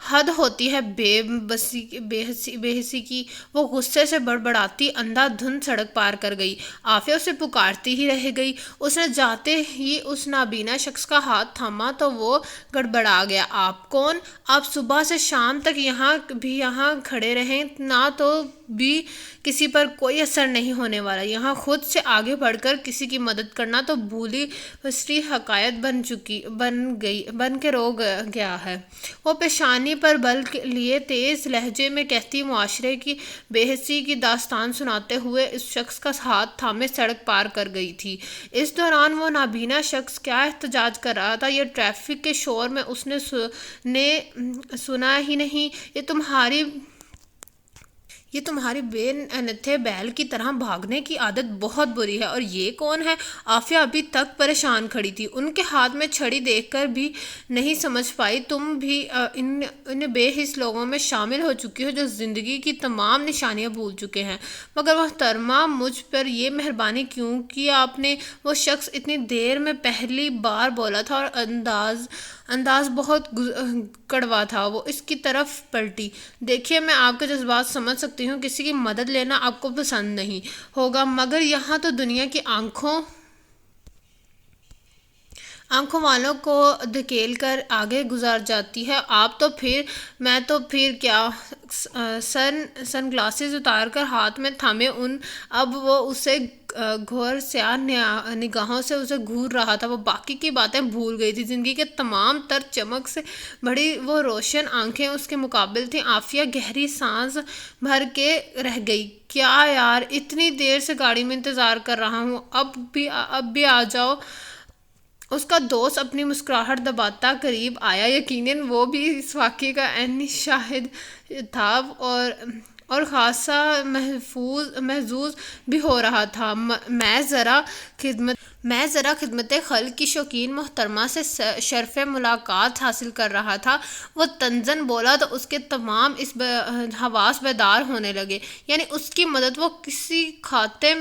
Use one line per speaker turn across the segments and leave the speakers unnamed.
حد ہوتی ہے بے حسی کی۔ وہ غصے سے بڑبڑاتی اندھا دھند سڑک پار کر گئی۔ عافیہ اسے پکارتی ہی رہ گئی۔ اس نے جاتے ہی اس نابینا شخص کا ہاتھ تھاما تو وہ گڑبڑا گیا۔ آپ کون؟ آپ صبح سے شام تک یہاں کھڑے رہیں، نہ تو بھی کسی پر کوئی اثر نہیں ہونے والا۔ یہاں خود سے آگے بڑھ کر کسی کی مدد کرنا تو بھولی بسری حقیقت بن کے رو گیا ہے۔ وہ پیشانی پر بل لیے تیز لہجے میں کہتی معاشرے کی بے حسی کی داستان سناتے ہوئے اس شخص کا ہاتھ تھامے سڑک پار کر گئی تھی۔ اس دوران وہ نابینا شخص کیا احتجاج کر رہا تھا یہ ٹریفک کے شور میں اس نے سنا ہی نہیں۔ یہ تمہاری بے نتھے بیل کی طرح بھاگنے کی عادت بہت بری ہے۔ اور یہ کون ہے؟ عافیہ ابھی تک پریشان کھڑی تھی۔ ان کے ہاتھ میں چھڑی دیکھ کر بھی نہیں سمجھ پائی تم بھی ان بے حس لوگوں میں شامل ہو چکی ہو جو زندگی کی تمام نشانیاں بھول چکے ہیں۔ مگر محترمہ مجھ پر یہ مہربانی کیوں کی آپ نے؟ وہ شخص اتنی دیر میں پہلی بار بولا تھا اور انداز بہت کڑوا تھا۔ وہ اس کی طرف پلٹی۔ دیکھیے میں آپ کے جذبات سمجھ سکتی ہوں، کسی کی مدد لینا آپ کو پسند نہیں ہوگا، مگر یہاں تو دنیا کی آنکھوں والوں کو دھکیل کر آگے گزار جاتی ہے آپ تو پھر میں تو پھر کیا؟ سن گلاسز اتار کر ہاتھ میں تھامے اب وہ اسے گھور سیاہ نگاہوں سے اسے گھور رہا تھا۔ وہ باقی کی باتیں بھول گئی تھی۔ زندگی کے تمام تر چمک سے بڑی وہ روشن آنکھیں اس کے مقابل تھیں۔ عافیہ گہری سانس بھر کے رہ گئی۔ کیا یار، اتنی دیر سے گاڑی میں انتظار کر رہا ہوں، اب بھی آ جاؤ۔ اس کا دوست اپنی مسکراہٹ دباتا قریب آیا۔ یقیناً وہ بھی اس واقعے کا عینی شاہد تھا اور خاصا محظوظ بھی ہو رہا تھا۔ میں ذرا خدمت خلق کی شوقین محترمہ سے شرف ملاقات حاصل کر رہا تھا۔ وہ طنزاً بولا تو اس کے تمام حواس بیدار ہونے لگے۔ یعنی اس کی مدد وہ کسی کھاتے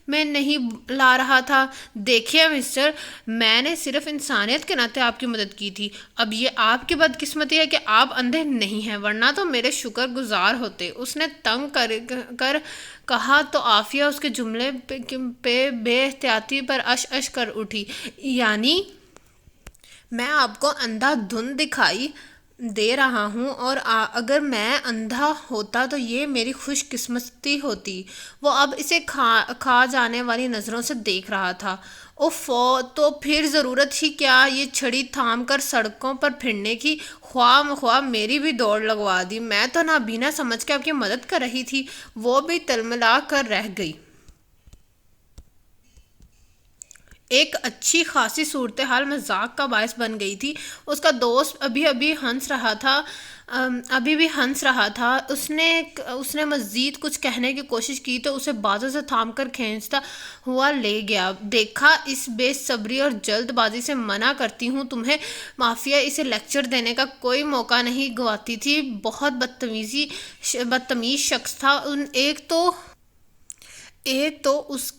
میں نہیں لا رہا تھا۔ دیکھیے مسٹر، میں نے صرف انسانیت کے ناطے آپ کی مدد کی تھی۔ اب یہ آپ کی بدقسمتی ہے کہ آپ اندھے نہیں ہیں، ورنہ تو میرے شکر گزار ہوتے۔ اس نے تنگ کر کہا تو عافیہ اس کے جملے پہ بے احتیاطی پر اش کر اٹھی۔ یعنی میں آپ کو اندھا دھند دکھائی دے رہا ہوں، اور اگر میں اندھا ہوتا تو یہ میری خوش قسمتی ہوتی۔ وہ اب اسے کھا جانے والی نظروں سے دیکھ رہا تھا۔ تو پھر ضرورت ہی کیا یہ چھڑی تھام کر سڑکوں پر پھرنے کی؟ خواہ مخواہ میری بھی دوڑ لگوا دی۔ میں تو نابینا سمجھ کے آپ کی مدد کر رہی تھی۔ وہ بھی تلملا کر رہ گئی۔ ایک اچھی خاصی صورتحال مذاق کا باعث بن گئی تھی۔ اس کا دوست ابھی بھی ہنس رہا تھا۔ اس نے مزید کچھ کہنے کی کوشش کی تو اسے بازو سے تھام کر کھینچتا ہوا لے گیا۔ دیکھا، اس بے صبری اور جلد بازی سے منع کرتی ہوں تمہیں۔ عافیہ اسے لیکچر دینے کا کوئی موقع نہیں گنواتی تھی۔ بہت بدتمیز شخص تھا۔ ایک تو اس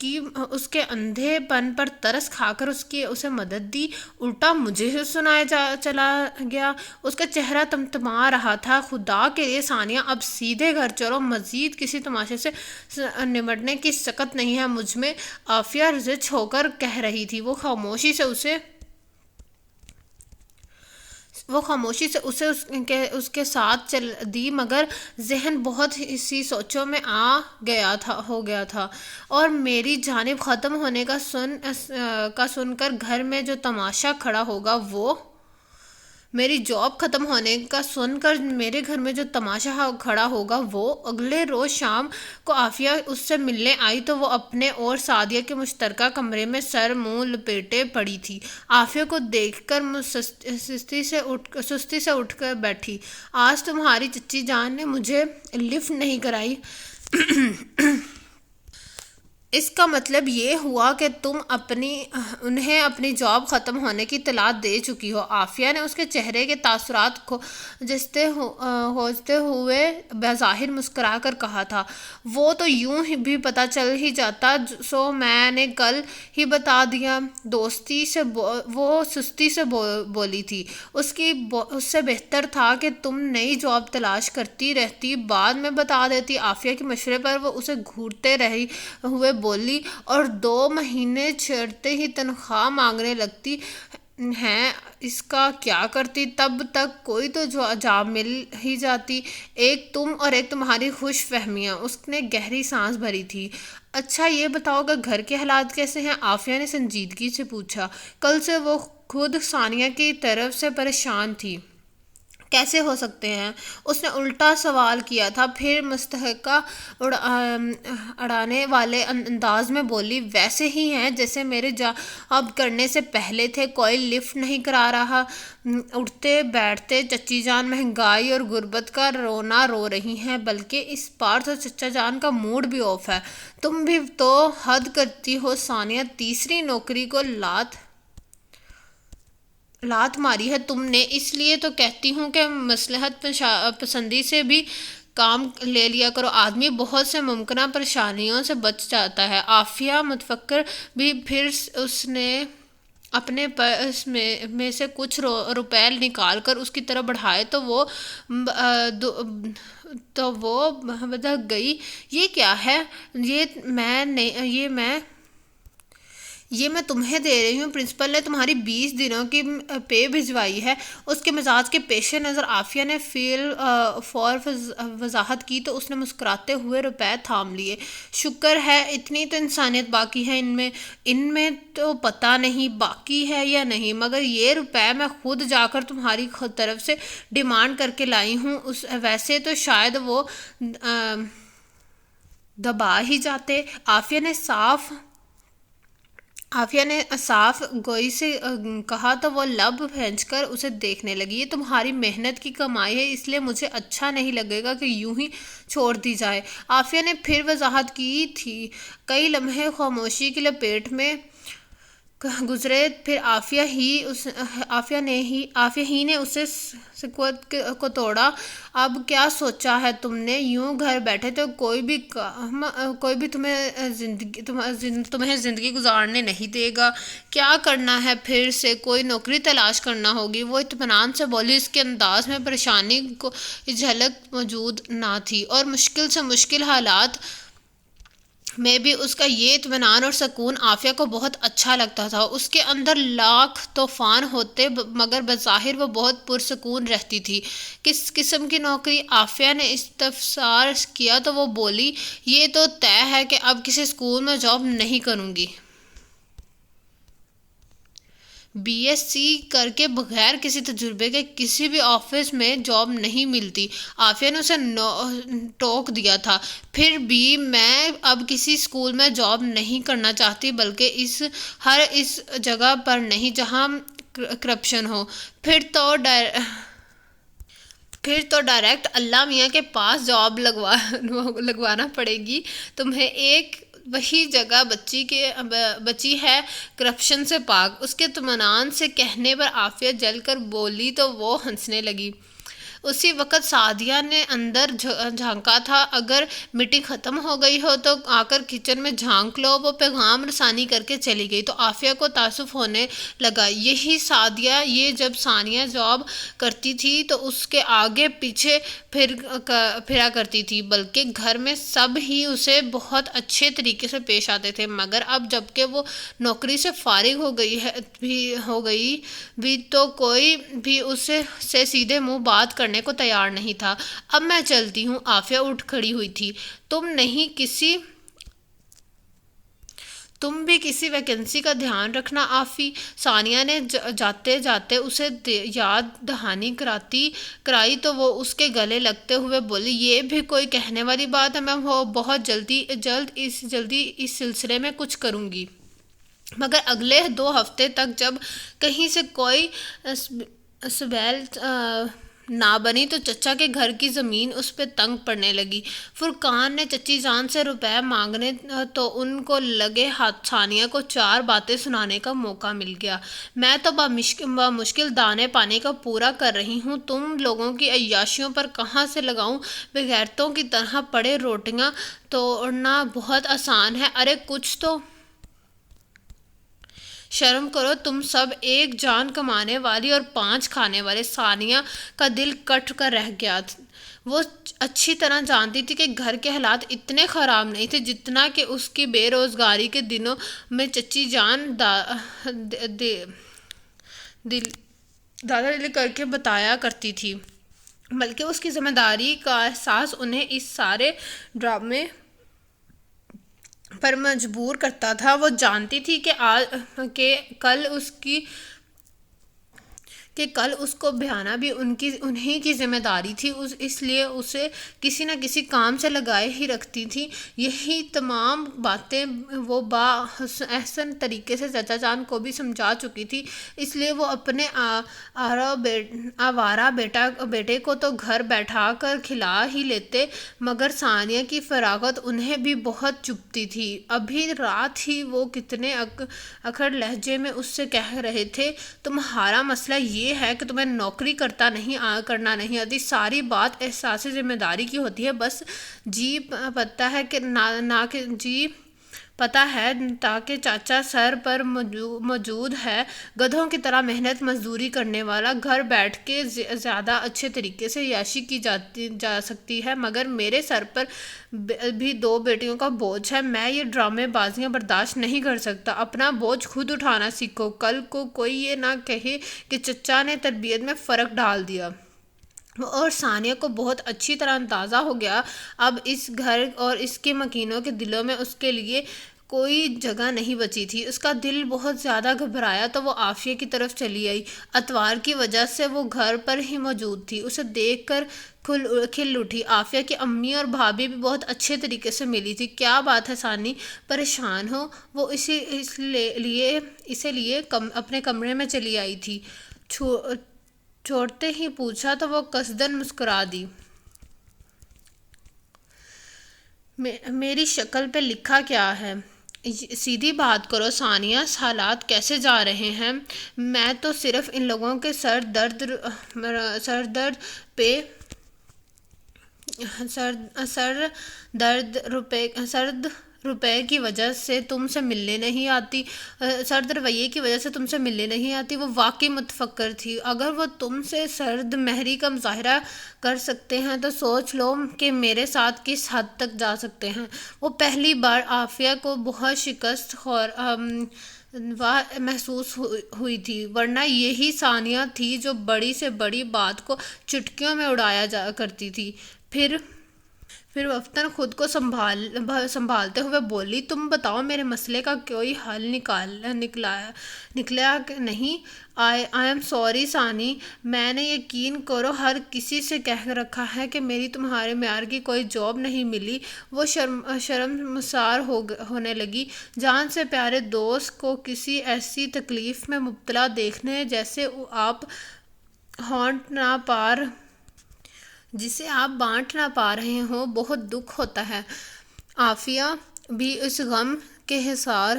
کے اندھے پن پر ترس کھا کر اسے مدد دی، الٹا مجھے سنایا چلا گیا۔ اس کا چہرہ تمتما رہا تھا۔ خدا کے لیے ثانیہ، اب سیدھے گھر چلو، مزید کسی تماشے سے نمٹنے کی سکت نہیں ہے مجھ میں، عافیہ رچ ہو کر کہہ رہی تھی۔ وہ خاموشی سے اسے اس کے ساتھ چل دی، مگر ذہن بہت سی سوچوں میں ہو گیا تھا، اور میری جانب ختم ہونے کا سن کر گھر میں جو تماشا کھڑا ہوگا وہ میری جاب ختم ہونے کا سن کر میرے گھر میں جو تماشا کھڑا ہوگا وہ اگلے روز شام کو عافیہ اس سے ملنے آئی تو وہ اپنے اور سعدیہ کے مشترکہ کمرے میں سر منہ لپیٹے پڑی تھی۔ عافیہ کو دیکھ کر سستی سے اٹھ کر بیٹھی۔ آج تمہاری چچی جان نے مجھے لفٹ نہیں کرائی۔ اس کا مطلب یہ ہوا کہ تم انہیں اپنی جاب ختم ہونے کی اطلاع دے چکی ہو۔ عافیہ نے اس کے چہرے کے تاثرات کو ہوجتے ہوئے بظاہر مسکرا کر کہا تھا، وہ تو یوں بھی پتہ چل ہی جاتا، سو میں نے کل ہی بتا دیا۔ وہ سستی سے بولی تھی، اس سے بہتر تھا کہ تم نئی جاب تلاش کرتی رہتی، بعد میں بتا دیتی۔ عافیہ کے مشورے پر وہ اسے گھورتے رہے ہوئے بولی، اور 2 مہینے چڑھتے ہی تنخواہ مانگنے لگتی ہیں، اس کا کیا کرتی؟ تب تک کوئی تو جاب مل ہی جاتی، ایک تم اور ایک تمہاری خوش فہمیاں۔ اس نے گہری سانس بھری تھی۔ اچھا یہ بتاؤ کہ گھر کے حالات کیسے ہیں؟ عافیہ نے سنجیدگی سے پوچھا۔ کل سے وہ خود ثانیہ کی طرف سے پریشان تھی۔ کیسے ہو سکتے ہیں؟ اس نے الٹا سوال کیا تھا، پھر مستحقہ اڑانے والے انداز میں بولی، ویسے ہی ہیں جیسے میرے جاب کرنے سے پہلے تھے، کوئی لفٹ نہیں کرا رہا، اٹھتے بیٹھتے چچی جان مہنگائی اور غربت کا رونا رو رہی ہیں، بلکہ اس بار تو چچا جان کا موڈ بھی آف ہے۔ تم بھی تو حد کرتی ہو ثانیہ، تیسری نوکری کو لات ماری ہے تم نے۔ اس لیے تو کہتی ہوں کہ مصلحت پسندی سے بھی کام لے لیا کرو، آدمی بہت سے ممکنہ پریشانیوں سے بچ جاتا ہے۔ عافیہ متفکر بھی، پھر اس نے اپنے پرس میں سے کچھ روپے نکال کر اس کی طرف بڑھائے تو وہ بدک گئی۔ یہ کیا ہے؟ یہ میں تمہیں دے رہی ہوں، پرنسپل نے تمہاری 20 دنوں کی پے بھجوائی ہے۔ اس کے مزاج کے پیش نظر عافیہ نے فور وضاحت کی تو اس نے مسکراتے ہوئے روپے تھام لیے۔ شکر ہے، اتنی تو انسانیت باقی ہے ان میں تو پتہ نہیں باقی ہے یا نہیں، مگر یہ روپے میں خود جا کر تمہاری طرف سے ڈیمانڈ کر کے لائی ہوں، ویسے تو شاید وہ دبا ہی جاتے۔ عافیہ نے صاف گوئی سے کہا تو وہ لب پھینچ کر اسے دیکھنے لگی۔ یہ تمہاری محنت کی کمائی ہے، اس لیے مجھے اچھا نہیں لگے گا کہ یوں ہی چھوڑ دی جائے۔ عافیہ نے پھر وضاحت کی تھی۔ کئی لمحے خاموشی کی لپیٹ میں گزرے، پھر عافیہ ہی نے اسے سکوت کو توڑا۔ اب کیا سوچا ہے تم نے؟ یوں گھر بیٹھے تو کوئی بھی تمہیں زندگی گزارنے نہیں دے گا، کیا کرنا ہے پھر سے؟ کوئی نوکری تلاش کرنا ہوگی۔ وہ اطمینان سے بولی، اس کے انداز میں پریشانی کی جھلک موجود نہ تھی، اور مشکل سے مشکل حالات میں بھی اس کا یہ اطمینان اور سکون عافیہ کو بہت اچھا لگتا تھا۔ اس کے اندر لاکھ طوفان ہوتے مگر بظاہر وہ بہت پرسکون رہتی تھی۔ کس قسم کی نوکری؟ عافیہ نے استفسار کیا تو وہ بولی، یہ تو طے ہے کہ اب کسی اسکول میں جاب نہیں کروں گی۔ BSc کر کے بغیر کسی تجربے کے کسی بھی آفس میں جاب نہیں ملتی۔ عافیہ نے اسے ٹوک دیا تھا۔ پھر بھی میں اب کسی اسکول میں جاب نہیں کرنا چاہتی، بلکہ اس جگہ پر نہیں جہاں کرپشن ہو۔ پھر تو ڈائریکٹ اللہ میاں کے پاس جاب لگوانا پڑے گی تمہیں، ایک وہی جگہ بچی ہے کرپشن سے پاک۔ اس کے اطمینان سے کہنے پر عافیہ جل کر بولی تو وہ ہنسنے لگی۔ اسی وقت سعدیہ نے اندر جھانکا تھا، اگر میٹنگ ختم ہو گئی ہو تو آ کر کچن میں جھانک لو۔ وہ پیغام رسانی کر کے چلی گئی تو عافیہ کو تعجب ہونے لگا۔ یہی سعدیہ، یہ جب ثانیہ جاب کرتی تھی تو اس کے آگے پیچھے پھرا کرتی تھی، بلکہ گھر میں سب ہی اسے بہت اچھے طریقے سے پیش آتے تھے، مگر اب جب کہ وہ نوکری سے فارغ ہو گئی بھی تو کوئی بھی اس سے سیدھے منہ بات کرنے کو تیار نہیں تھا۔ اب میں چلتی ہوں۔ عافیہ اٹھ کھڑی ہوئی تھی۔ تم بھی کسی ویکنسی کا دھیان رکھنا آفی، ثانیہ نے جاتے جاتے اسے یاد دہانی کرائی تو وہ اس کے گلے لگتے ہوئے بولی، یہ بھی کوئی کہنے والی بات ہے، میں بہت جلد اس سلسلے میں کچھ کروں گی، مگر اگلے 2 ہفتے تک جب کہیں سے کوئی سبیل نہ بنی تو چچا کے گھر کی زمین اس پہ تنگ پڑنے لگی۔ فرقان نے چچی جان سے روپے مانگنے تو ان کو لگے ہاتھ ثانیہ کو 4 باتیں سنانے کا موقع مل گیا۔ میں تو بمشکل دانے پانی کا پورا کر رہی ہوں، تم لوگوں کی عیاشیوں پر کہاں سے لگاؤں؟ بغیرتوں کی طرح پڑے روٹیاں توڑنا بہت آسان ہے، ارے کچھ تو شرم کرو، تم سب ایک جان کمانے والی اور 5 کھانے والے۔ ثانیہ کا دل کٹ کر رہ گیا۔ وہ اچھی طرح جانتی تھی کہ گھر کے حالات اتنے خراب نہیں تھے جتنا کہ اس کی بے روزگاری کے دنوں میں چچی جان دادا دل کر کے بتایا کرتی تھی، بلکہ اس کی ذمہ داری کا احساس انہیں اس سارے ڈرامے پر مجبور کرتا تھا۔ وہ جانتی تھی کہ کل اس کو بہانا بھی انہی کی ذمہ داری تھی، اس لیے اسے کسی نہ کسی کام سے لگائے ہی رکھتی تھی۔ یہی تمام باتیں وہ احسن طریقے سے چچا جان کو بھی سمجھا چکی تھی، اس لیے وہ اپنے آوارہ بیٹے کو تو گھر بیٹھا کر کھلا ہی لیتے، مگر ثانیہ کی فراغت انہیں بھی بہت چبھتی تھی۔ ابھی رات ہی وہ کتنے اکھڑ لہجے میں اس سے کہہ رہے تھے، تمہارا مسئلہ یہ ہے کہ تمہیں نوکری کرنا نہیں آتی، ساری بات احساس ذمہ داری کی ہوتی ہے، بس جی پتہ ہے تاکہ چاچا سر پر موجود ہے، گدھوں کی طرح محنت مزدوری کرنے والا، گھر بیٹھ کے زیادہ اچھے طریقے سے عیاشی کی جا سکتی ہے، مگر میرے سر پر بھی 2 بیٹیوں کا بوجھ ہے، میں یہ ڈرامے بازیاں برداشت نہیں کر سکتا، اپنا بوجھ خود اٹھانا سیکھو، کل کو کوئی یہ نہ کہے کہ چچا نے تربیت میں فرق ڈال دیا۔ اور ثانیہ کو بہت اچھی طرح اندازہ ہو گیا اب اس گھر اور اس کے مکینوں کے دلوں میں اس کے لیے کوئی جگہ نہیں بچی تھی۔ اس کا دل بہت زیادہ گھبرایا تو وہ عافیہ کی طرف چلی آئی۔ اتوار کی وجہ سے وہ گھر پر ہی موجود تھی، اسے دیکھ کر کھل اٹھی۔ عافیہ کی امی اور بھابھی بھی بہت اچھے طریقے سے ملی تھی۔ کیا بات ہے ثانی، پریشان ہو؟ وہ اسی لیے اپنے کمرے میں چلی آئی تھی۔ چھوڑتے ہی پوچھا تو وہ قصدن مسکرا دی۔ میری شکل پہ لکھا کیا ہے؟ سیدھی بات کرو ثانیہ، حالات کیسے جا رہے ہیں؟ میں تو صرف ان لوگوں کے سر درد روپے کی وجہ سے تم سے ملنے نہیں آتی، سرد رویے کی وجہ سے تم سے ملنے نہیں آتی۔ وہ واقعی متفکر تھی، اگر وہ تم سے سرد مہری کا مظاہرہ کر سکتے ہیں تو سوچ لو کہ میرے ساتھ کس حد تک جا سکتے ہیں۔ وہ پہلی بار عافیہ کو بہت شکست محسوس ہوئی تھی، ورنہ یہی ثانیہ تھی جو بڑی سے بڑی بات کو چٹکیوں میں اڑایا کرتی تھی۔ پھر وفتاً خود کو سنبھالتے ہوئے بولی، تم بتاؤ میرے مسئلے کا کوئی حل نکلا نہیں؟ آئی ایم سوری ثانی، میں نے یقین کرو ہر کسی سے کہہ رکھا ہے کہ میری تمہارے معیار کی کوئی جاب نہیں ملی۔ وہ شرمسار ہونے لگی، جان سے پیارے دوست کو کسی ایسی تکلیف میں مبتلا دیکھنے جسے آپ بانٹ نہ پا رہے ہوں بہت دکھ ہوتا ہے۔ عافیہ بھی اس غم کے حصار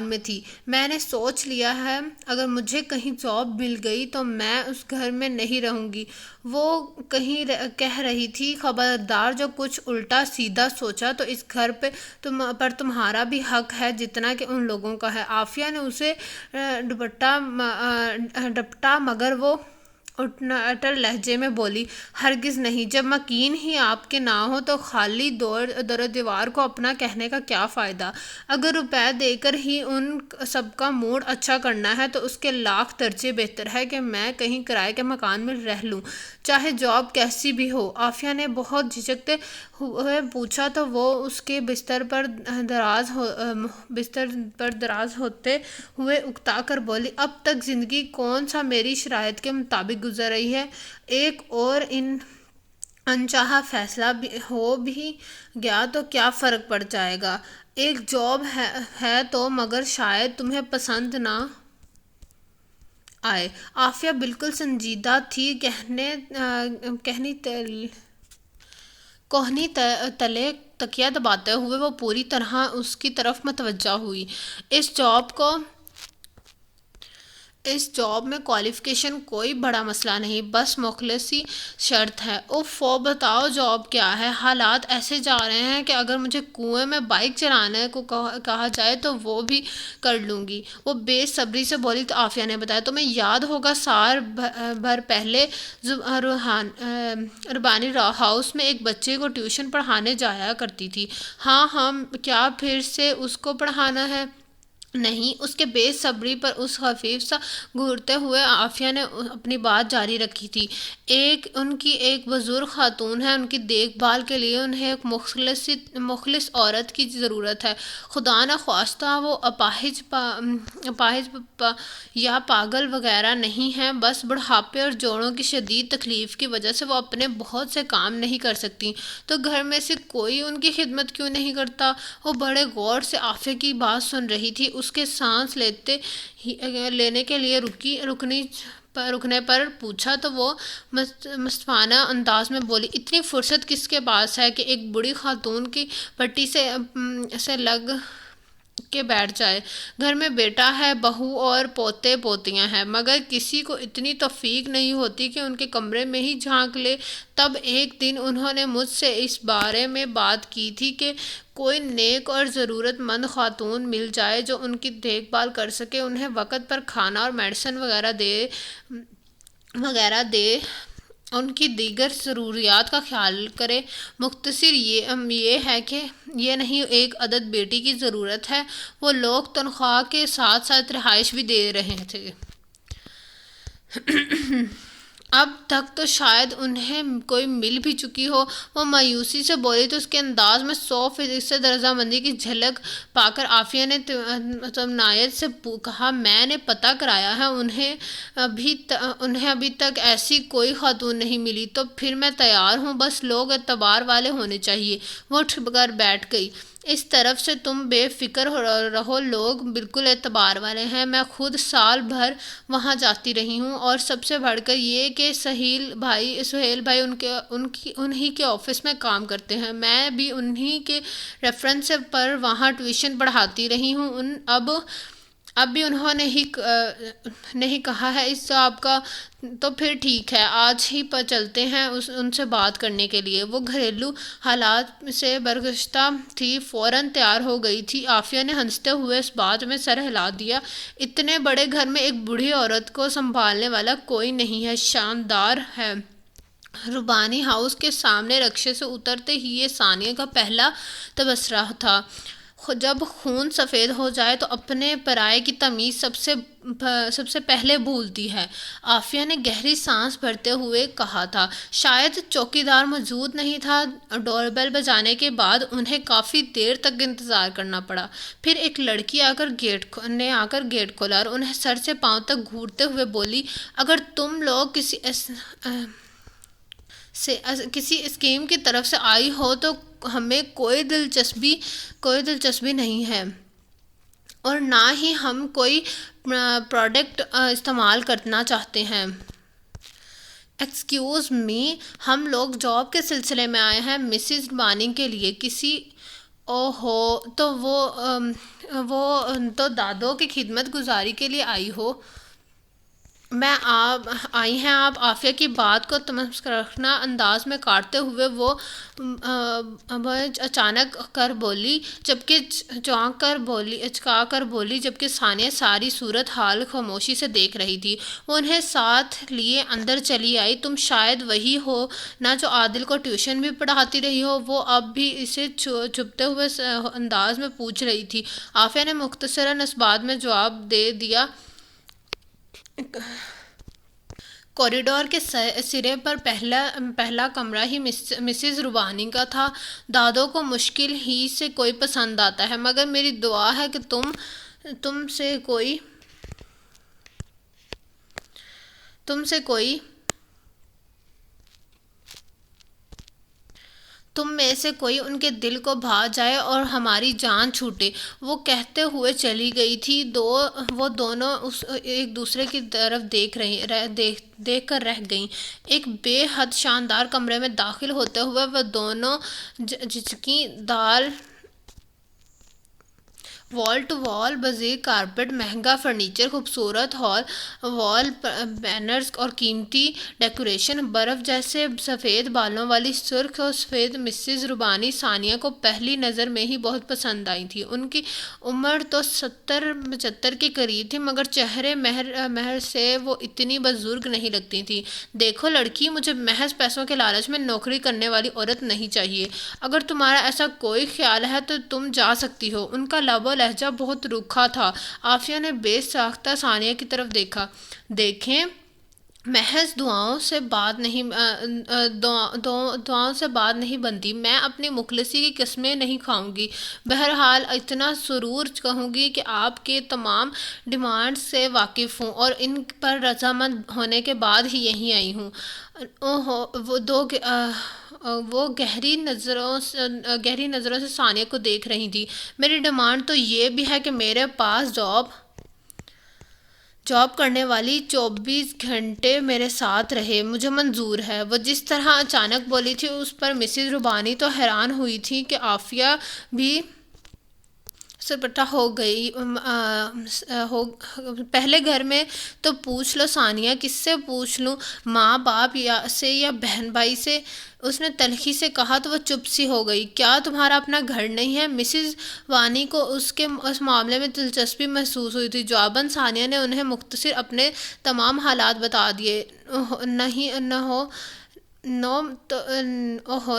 میں تھی۔ میں نے سوچ لیا ہے اگر مجھے کہیں جاب مل گئی تو میں اس گھر میں نہیں رہوں گی۔ وہ کہہ رہی تھی، خبردار جو کچھ الٹا سیدھا سوچا تو اس گھر پر تمہارا بھی حق ہے جتنا کہ ان لوگوں کا ہے۔ عافیہ نے اسے ڈپٹا مگر وہ اٹل لہجے میں بولی، ہرگز نہیں، جب مکین ہی آپ کے نہ ہو تو خالی در و دیوار کو اپنا کہنے کا کیا فائدہ؟ اگر روپے دے کر ہی ان سب کا موڈ اچھا کرنا ہے تو اس کے لاکھ درجے بہتر ہے کہ میں کہیں کرائے کے مکان میں رہ لوں، چاہے جاب کیسی بھی ہو۔ عافیہ نے بہت جھجکتے ہوئے پوچھا تو وہ اس کے بستر پر دراز ہوتے ہوئے اکتا کر بولی، اب تک زندگی کون سا میری شرائط کے مطابق گزر رہی ہے، ایک اور انچاہا فیصلہ ہو بھی گیا تو کیا فرق پڑ جائے گا؟ ایک جاب ہے تو، مگر شاید تمہیں پسند نہ آئے۔ عافیہ بالکل سنجیدہ تھی، کوہنی تلے تکیہ دباتے ہوئے وہ پوری طرح اس کی طرف متوجہ ہوئی۔ اس جاب میں کوالیفیکیشن کوئی بڑا مسئلہ نہیں، بس مخلصی شرط ہے۔ اوفو، بتاؤ جاب کیا ہے؟ حالات ایسے جا رہے ہیں کہ اگر مجھے کنویں میں بائک چلانے کو کہا جائے تو وہ بھی کر لوں گی، وہ بے صبری سے بولی۔ تو عافیہ نے بتایا، تمہیں یاد ہوگا سال بھر پہلے ربانی ہاؤس میں ایک بچے کو ٹیوشن پڑھانے جایا کرتی تھی۔ ہاں، کیا پھر سے اس کو پڑھانا ہے؟ نہیں۔ اس کے بے صبری پر اس خفیف سا گھورتے ہوئے عافیہ نے اپنی بات جاری رکھی تھی۔ ان کی ایک بزرگ خاتون ہے، ان کی دیکھ بھال کے لیے انہیں ایک مخلص عورت کی ضرورت ہے۔ خدا نخواستہ وہ اپاہج یا پاگل وغیرہ نہیں ہیں، بس بڑھاپے اور جوڑوں کی شدید تکلیف کی وجہ سے وہ اپنے بہت سے کام نہیں کر سکتی۔ تو گھر میں سے کوئی ان کی خدمت کیوں نہیں کرتا؟ وہ بڑے غور سے عافیہ کی بات سن رہی تھی۔ اس کے سانس لینے کے لیے رکنے پر پوچھا تو وہ مستفانہ انداز میں بولی، اتنی فرصت کس کے پاس ہے کہ ایک بوڑھی خاتون کی پٹی سے لگ کے بیٹھ جائے؟ گھر میں بیٹا ہے، بہو اور پوتے پوتیاں ہیں، مگر کسی کو اتنی توفیق نہیں ہوتی کہ ان کے کمرے میں ہی جھانک لے۔ تب ایک دن انہوں نے مجھ سے اس بارے میں بات کی تھی کہ کوئی نیک اور ضرورت مند خاتون مل جائے جو ان کی دیکھ بھال کر سکے، انہیں وقت پر کھانا اور میڈیسن وغیرہ دے، ان کی دیگر ضروریات کا خیال کرے۔ مختصر یہ ہے کہ یہ نہیں ایک عدد بیٹی کی ضرورت ہے۔ وہ لوگ تنخواہ کے ساتھ ساتھ رہائش بھی دے رہے تھے۔ اب تک تو شاید انہیں کوئی مل بھی چکی ہو۔ وہ مایوسی سے بولی تو اس کے انداز میں 100% رضامندی کی جھلک پا کر عافیہ نے تمنایت سے کہا، میں نے پتہ کرایا ہے، انہیں ابھی تک ایسی کوئی خاتون نہیں ملی۔ تو پھر میں تیار ہوں، بس لوگ اعتبار والے ہونے چاہیے۔ وہ اٹھ کر بیٹھ گئی۔ اس طرف سے تم بے فکر رہو، لوگ بالکل اعتبار والے ہیں، میں خود سال بھر وہاں جاتی رہی ہوں، اور سب سے بڑھ کر یہ کہ سہیل بھائی انہی کے آفس میں کام کرتے ہیں، میں بھی انہی کے ریفرنس پر وہاں ٹیوشن پڑھاتی رہی ہوں۔ اب بھی انہوں نے ہی نہیں کہا ہے اس جاب کا۔ تو پھر ٹھیک ہے، آج ہی چلتے ہیں ان سے بات کرنے کے لیے۔ وہ گھریلو حالات سے برگشتہ تھی، فوراً تیار ہو گئی تھی۔ عافیہ نے ہنستے ہوئے اس بات میں سر ہلا دیا، اتنے بڑے گھر میں ایک بوڑھی عورت کو سنبھالنے والا کوئی نہیں ہے، شاندار ہے۔ ربانی ہاؤس کے سامنے رکشے سے اترتے ہی یہ ثانیہ کا پہلا تبصرہ تھا۔ جب خون سفید ہو جائے تو اپنے پرائے کی تمیز سب سے پہلے بھولتی ہے، عافیہ نے گہری سانس بھرتے ہوئے کہا تھا۔ شاید چوکیدار موجود نہیں تھا۔ ڈور بیل بجانے کے بعد انہیں کافی دیر تک انتظار کرنا پڑا۔ پھر ایک لڑکی آ کر گیٹ کھولا اور انہیں سر سے پاؤں تک گھورتے ہوئے بولی، اگر تم لوگ کسی اسکیم کی طرف سے آئی ہو تو ہمیں کوئی دلچسپی نہیں ہے، اور نہ ہی ہم کوئی پروڈکٹ استعمال کرنا چاہتے ہیں۔ ایکسکیوز می، ہم لوگ جاب کے سلسلے میں آئے ہیں، مسز ربانی کے لیے کسی اوہو، تو وہ تو دادوں کی خدمت گزاری کے لیے آئی ہو۔ آئی ہیں آپ؟ عافیہ کی بات کو تمسخرانہ انداز میں کاٹتے ہوئے وہ اچانک کر بولی، چونکا کر بولی، جبکہ ثانیہ ساری صورت حال خاموشی سے دیکھ رہی تھی۔ وہ انہیں ساتھ لیے اندر چلی آئی۔ تم شاید وہی ہو نا جو عادل کو ٹیوشن بھی پڑھاتی رہی ہو؟ وہ اب بھی اسے چھپتے ہوئے انداز میں پوچھ رہی تھی۔ عافیہ نے مختصراً اس بات میں جواب دے دیا۔ کوریڈور کے سرے پر پہلا کمرہ ہی مسز ربانی کا تھا۔ دادوں کو مشکل ہی سے کوئی پسند آتا ہے، مگر میری دعا ہے کہ تم سے کوئی تم میں سے کوئی ان کے دل کو بھا جائے اور ہماری جان چھوٹے۔ وہ کہتے ہوئے چلی گئی تھی۔ وہ دونوں ایک دوسرے کی طرف دیکھ کر رہ گئیں۔ ایک بے حد شاندار کمرے میں داخل ہوتے ہوئے وہ دونوں جھجکیں۔ وال ٹو وال بزیر کارپٹ، مہنگا فرنیچر، خوبصورت وال پینرز اور قیمتی ڈیکوریشن، برف جیسے سفید بالوں والی سرخ اور سفید مسز ربانی ثانیہ کو پہلی نظر میں ہی بہت پسند آئی تھی۔ ان کی عمر تو 70-75 کے قریب تھی، مگر چہرے مہر سے وہ اتنی بزرگ نہیں لگتی تھی۔ دیکھو لڑکی، مجھے محض پیسوں کے لالچ میں نوکری کرنے والی عورت نہیں چاہیے۔ اگر تمہارا ایسا کوئی خیال ہے تو تم جا سکتی ہو۔ ان کا لب و لہجہ بہت روکھا تھا۔ عافیہ نے بے ساختہ ثانیہ کی طرف دیکھا۔ دیکھیں، محض دعاؤں سے بات نہیں بنتی۔ میں اپنی مخلصی کی قسمیں نہیں کھاؤں گی۔ بہرحال اتنا ضرور کہوں گی کہ آپ کے تمام ڈیمانڈز سے واقف ہوں اور ان پر رضامند ہونے کے بعد ہی یہیں آئی ہوں۔ وہ گہری نظروں سے ثانیہ کو دیکھ رہی تھی۔ میری ڈیمانڈ تو یہ بھی ہے کہ میرے پاس جاب کرنے والی 24 گھنٹے میرے ساتھ رہے۔ مجھے منظور ہے۔ وہ جس طرح اچانک بولی تھی اس پر مسز ربانی تو حیران ہوئی تھی کہ عافیہ بھی سرپٹہ ہو گئی۔ پہلے گھر میں تو پوچھ لو ثانیہ، کس سے پوچھ لوں؟ ماں باپ سے یا بہن بھائی سے؟ اس نے تلخی سے کہا تو وہ چپ سی ہو گئی۔ کیا تمہارا اپنا گھر نہیں ہے؟ مسز وانی کو اس معاملے میں دلچسپی محسوس ہوئی تھی۔ جواباً ثانیہ نے انہیں مختصر اپنے تمام حالات بتا دیے۔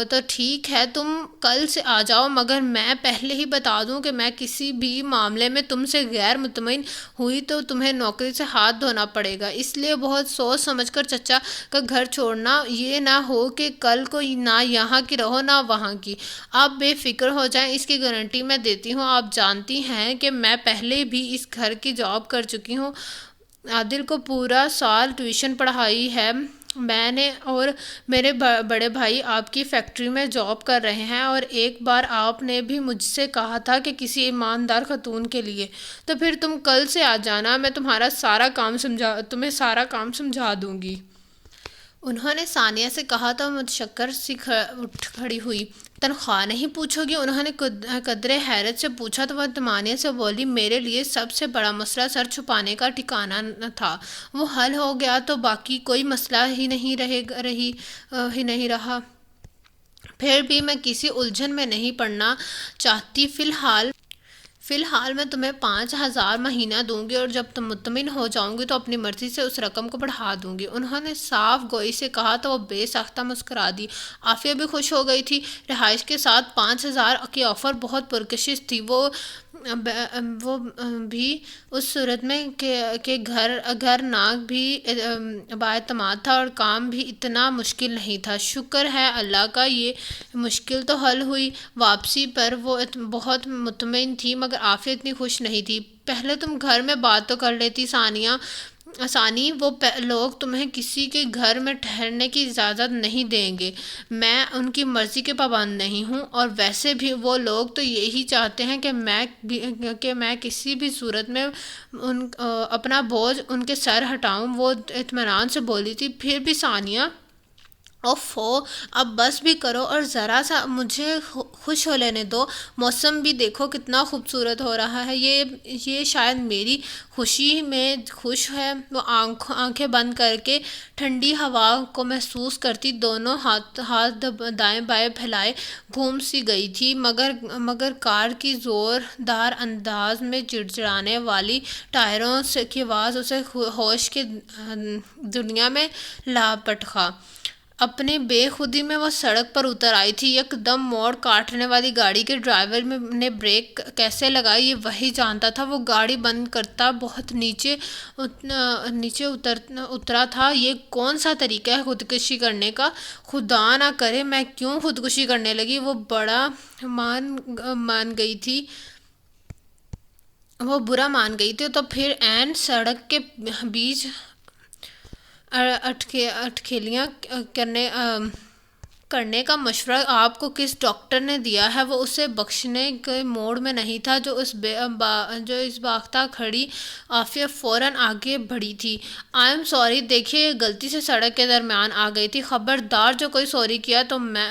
تو ٹھیک ہے، تم کل سے آ جاؤ، مگر میں پہلے ہی بتا دوں کہ میں کسی بھی معاملے میں تم سے غیر مطمئن ہوئی تو تمہیں نوکری سے ہاتھ دھونا پڑے گا۔ اس لیے بہت سوچ سمجھ کر چچا کا گھر چھوڑنا، یہ نہ ہو کہ کل کو نہ یہاں کی رہو نہ وہاں کی۔ آپ بے فکر ہو جائیں، اس کی گارنٹی میں دیتی ہوں۔ آپ جانتی ہیں کہ میں پہلے بھی اس گھر کی جاب کر چکی ہوں۔ عادل کو پورا سال ٹیوشن پڑھائی ہے میں نے، اور میرے بڑے بھائی آپ کی فیکٹری میں جاب کر رہے ہیں، اور ایک بار آپ نے بھی مجھ سے کہا تھا کہ کسی ایماندار خاتون کے لیے۔ تو پھر تم کل سے آ جانا، میں تمہیں سارا کام سمجھا دوں گی۔ انہوں نے ثانیہ سے کہا تو متشکر سی اٹھ کھڑی ہوئی۔ تنخواہ نہیں پوچھو گی؟ انہوں نے قدرے حیرت سے پوچھا تو وہ طمانینے سے بولی، میرے لیے سب سے بڑا مسئلہ سر چھپانے کا ٹھکانہ تھا، وہ حل ہو گیا تو باقی کوئی مسئلہ ہی نہیں رہا۔ پھر بھی میں کسی الجھن میں نہیں پڑنا چاہتی۔ فی الحال میں تمہیں 5,000 مہینہ دوں گی، اور جب تم مطمئن ہو جاؤں گی تو اپنی مرضی سے اس رقم کو بڑھا دوں گی۔ انہوں نے صاف گوئی سے کہا تو وہ بے ساختہ مسکرا دی۔ عافیہ بھی خوش ہو گئی تھی۔ رہائش کے ساتھ 5,000 کی آفر بہت پرکشش تھی، وہ بھی اس صورت میں کہ گھر ناک بھی بااعتماد تھا اور کام بھی اتنا مشکل نہیں تھا۔ شکر ہے اللہ کا، یہ مشکل تو حل ہوئی۔ واپسی پر وہ بہت مطمئن تھی، مگر عافیہ اتنی خوش نہیں تھی۔ پہلے تم گھر میں بات تو کر لیتی ثانی، وہ لوگ تمہیں کسی کے گھر میں ٹھہرنے کی اجازت نہیں دیں گے۔ میں ان کی مرضی کے پابند نہیں ہوں، اور ویسے بھی وہ لوگ تو یہی چاہتے ہیں کہ میں کسی بھی صورت میں اپنا بوجھ ان کے سر ہٹاؤں۔ وہ اطمینان سے بولی تھی۔ پھر بھی ثانیہ، اوفو، اب بس بھی کرو اور ذرا سا مجھے خوش ہو لینے دو۔ موسم بھی دیکھو کتنا خوبصورت ہو رہا ہے۔ یہ شاید میری خوشی میں خوش ہے۔ وہ آنکھیں بند کر کے ٹھنڈی ہوا کو محسوس کرتی دونوں ہاتھ دائیں بائیں پھیلائے گھوم سی گئی تھی، مگر کار کی زور دار انداز میں چڑچڑانے والی ٹائروں کی آواز اسے ہوش کی دنیا میں لاپٹخا۔ اپنی بے خودی میں وہ سڑک پر اتر آئی تھی۔ یک دم موڑ کاٹنے والی گاڑی کے ڈرائیور نے بریک کیسے لگائی یہ وہی جانتا تھا۔ وہ گاڑی بند کرتا بہت نیچے اترا تھا۔ یہ کون سا طریقہ ہے خودکشی کرنے کا؟ خدا نہ کرے میں کیوں خودکشی کرنے لگی؟ وہ برا مان گئی تھی تو پھر عین سڑک کے بیچ اٹکھیلیاں کرنے کا مشورہ آپ کو کس ڈاکٹر نے دیا ہے وہ اسے بخشنے کے موڈ میں نہیں تھا۔ جو اس باختہ کھڑی عافیہ فوراً آگے بڑھی تھی۔ آئی ایم سوری، دیکھیے یہ غلطی سے سڑک کے درمیان آ گئی تھی۔ خبردار، جو کوئی سوری کیا تو میں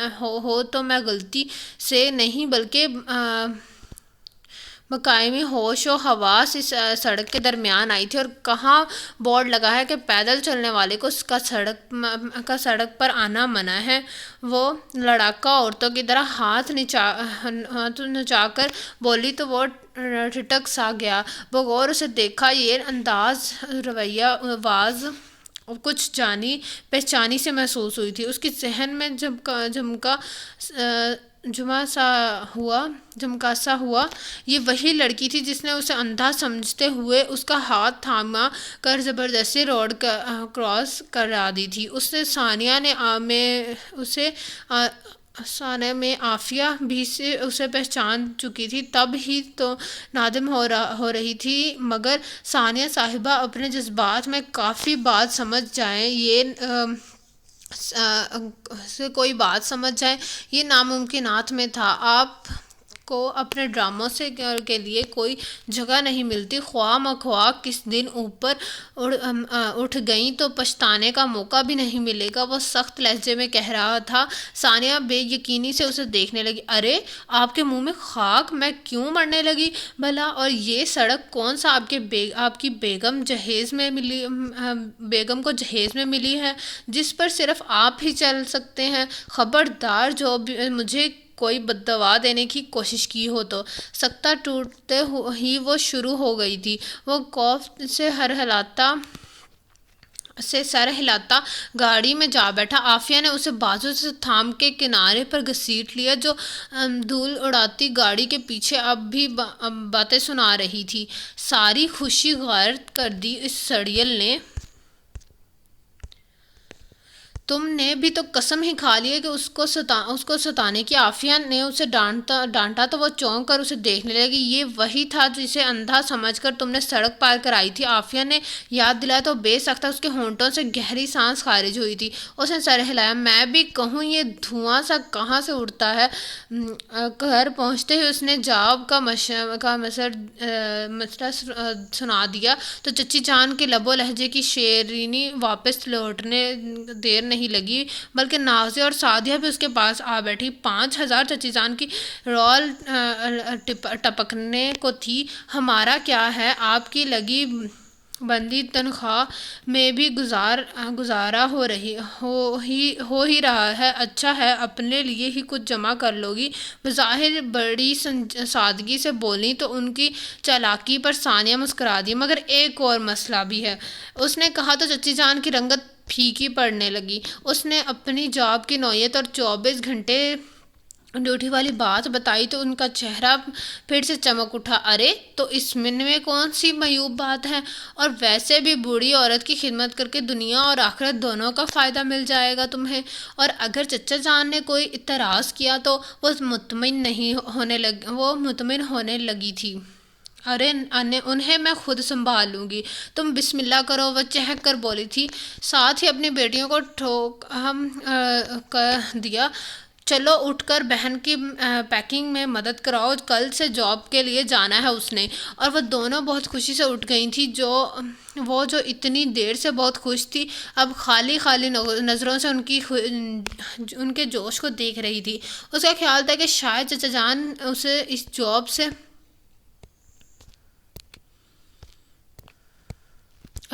غلطی سے نہیں بلکہ مقامی ہوش و حواس اس سڑک کے درمیان آئی تھی۔ اور کہاں بورڈ لگا ہے کہ پیدل چلنے والے کو سڑک پر آنا منع ہے؟ وہ لڑاکا عورتوں کی طرح ہاتھ نچا کر بولی تو وہ ٹھٹک سا گیا۔ بغور اسے دیکھا یہ انداز رویہ واز کچھ جانی پہچانی سے محسوس ہوئی تھی۔ اس کی ذہن میں جھمکا سا ہوا، یہ وہی لڑکی تھی جس نے اسے اندھا سمجھتے ہوئے اس کا ہاتھ تھاما کر زبردستی روڈ کراس کرا دی تھی۔ ثانیہ میں عافیہ بھی اسے پہچان چکی تھی، تب ہی تو نادم ہو رہی تھی، مگر ثانیہ صاحبہ اپنے جذبات میں کافی بات سمجھ جائیں کوئی بات سمجھ جائیں یہ ناممکنات میں تھا۔ آپ کو اپنے ڈراموں کے لیے کوئی جگہ نہیں ملتی، خواہ مخواہ کس دن اوپر اٹھ گئیں تو پچھتانے کا موقع بھی نہیں ملے گا، وہ سخت لہجے میں کہہ رہا تھا۔ ثانیہ بے یقینی سے اسے دیکھنے لگی۔ ارے آپ کے منہ میں خاک، میں کیوں مرنے لگی بھلا؟ اور یہ سڑک کون سا آپ کی بیگم کو جہیز میں ملی ہے جس پر صرف آپ ہی چل سکتے ہیں؟ خبردار، جو مجھے کوئی بددعا دینے کی کوشش کی ہو تو۔ سکتہ ٹوٹتے ہی وہ شروع ہو گئی تھی۔ وہ خوف سے سر ہلاتا گاڑی میں جا بیٹھا۔ عافیہ نے اسے بازو سے تھام کے کنارے پر گھسیٹ لیا، جو دھول اڑاتی گاڑی کے پیچھے اب بھی باتیں سنا رہی تھی۔ ساری خوشی غارت کر دی اس سڑیل نے۔ تم نے بھی تو قسم ہی کھا لی ہے کہ اس کو ستانے کی۔ عافیہ نے اسے ڈانٹا تو وہ چونک کر اسے دیکھنے لگی۔ یہ وہی تھا جسے اندھا سمجھ کر تم نے سڑک پار کرائی تھی؟ عافیہ نے یاد دلایا تو بے سختہ اس کے ہونٹوں سے گہری سانس خارج ہوئی تھی۔ اس نے سر ہلایا۔ میں بھی کہوں یہ دھواں سا کہاں سے اڑتا ہے؟ گھر پہنچتے ہی اس نے جواب کا مسئلہ سنا دیا تو چچی جان کے لب و لہجے کی شیرینی واپس لوٹنے دیر نہیں لگی، بلکہ نازیہ اور سعدیہ بھی اس کے پاس آ بیٹھی۔ 5,000 چچی جان کی رول ٹپکنے کو تھی۔ ہمارا کیا ہے، آپ کی لگی بندی تنخواہ میں بھی گزارا ہو ہی رہا ہے۔ اچھا ہے، اپنے لیے ہی کچھ جمع کر لو گی۔ بظاہر بڑی سادگی سے بولیں تو ان کی چالاکی پر ثانیہ مسکرا دی۔ مگر ایک اور مسئلہ بھی ہے، اس نے کہا تو چچی جان کی رنگت پھیکی پڑنے لگی۔ اس نے اپنی جاب کی نوعیت اور 24 گھنٹے ڈیوٹی والی بات بتائی تو ان کا چہرہ پھر سے چمک اٹھا۔ ارے تو اس میں کون سی معیوب بات ہے؟ اور ویسے بھی بوڑھی عورت کی خدمت کر کے دنیا اور آخرت دونوں کا فائدہ مل جائے گا تمہیں۔ اور اگر چچا جان نے کوئی اعتراض کیا تو وہ مطمئن ہونے لگی تھی۔ ارے انہیں میں خود سنبھال لوں گی، تم بسم اللہ کرو، وہ چہک کر بولی تھی۔ ساتھ ہی اپنی بیٹیوں کو ٹھوک دیا۔ چلو اٹھ کر بہن کی پیکنگ میں مدد کراؤ، کل سے جاب کے لیے جانا ہے اس نے۔ اور وہ دونوں بہت خوشی سے اٹھ گئی تھیں۔ وہ جو اتنی دیر سے بہت خوش تھی، اب خالی نظروں سے ان کے جوش کو دیکھ رہی تھی۔ اس کا خیال تھا کہ شاید چچا جان اسے اس جاب سے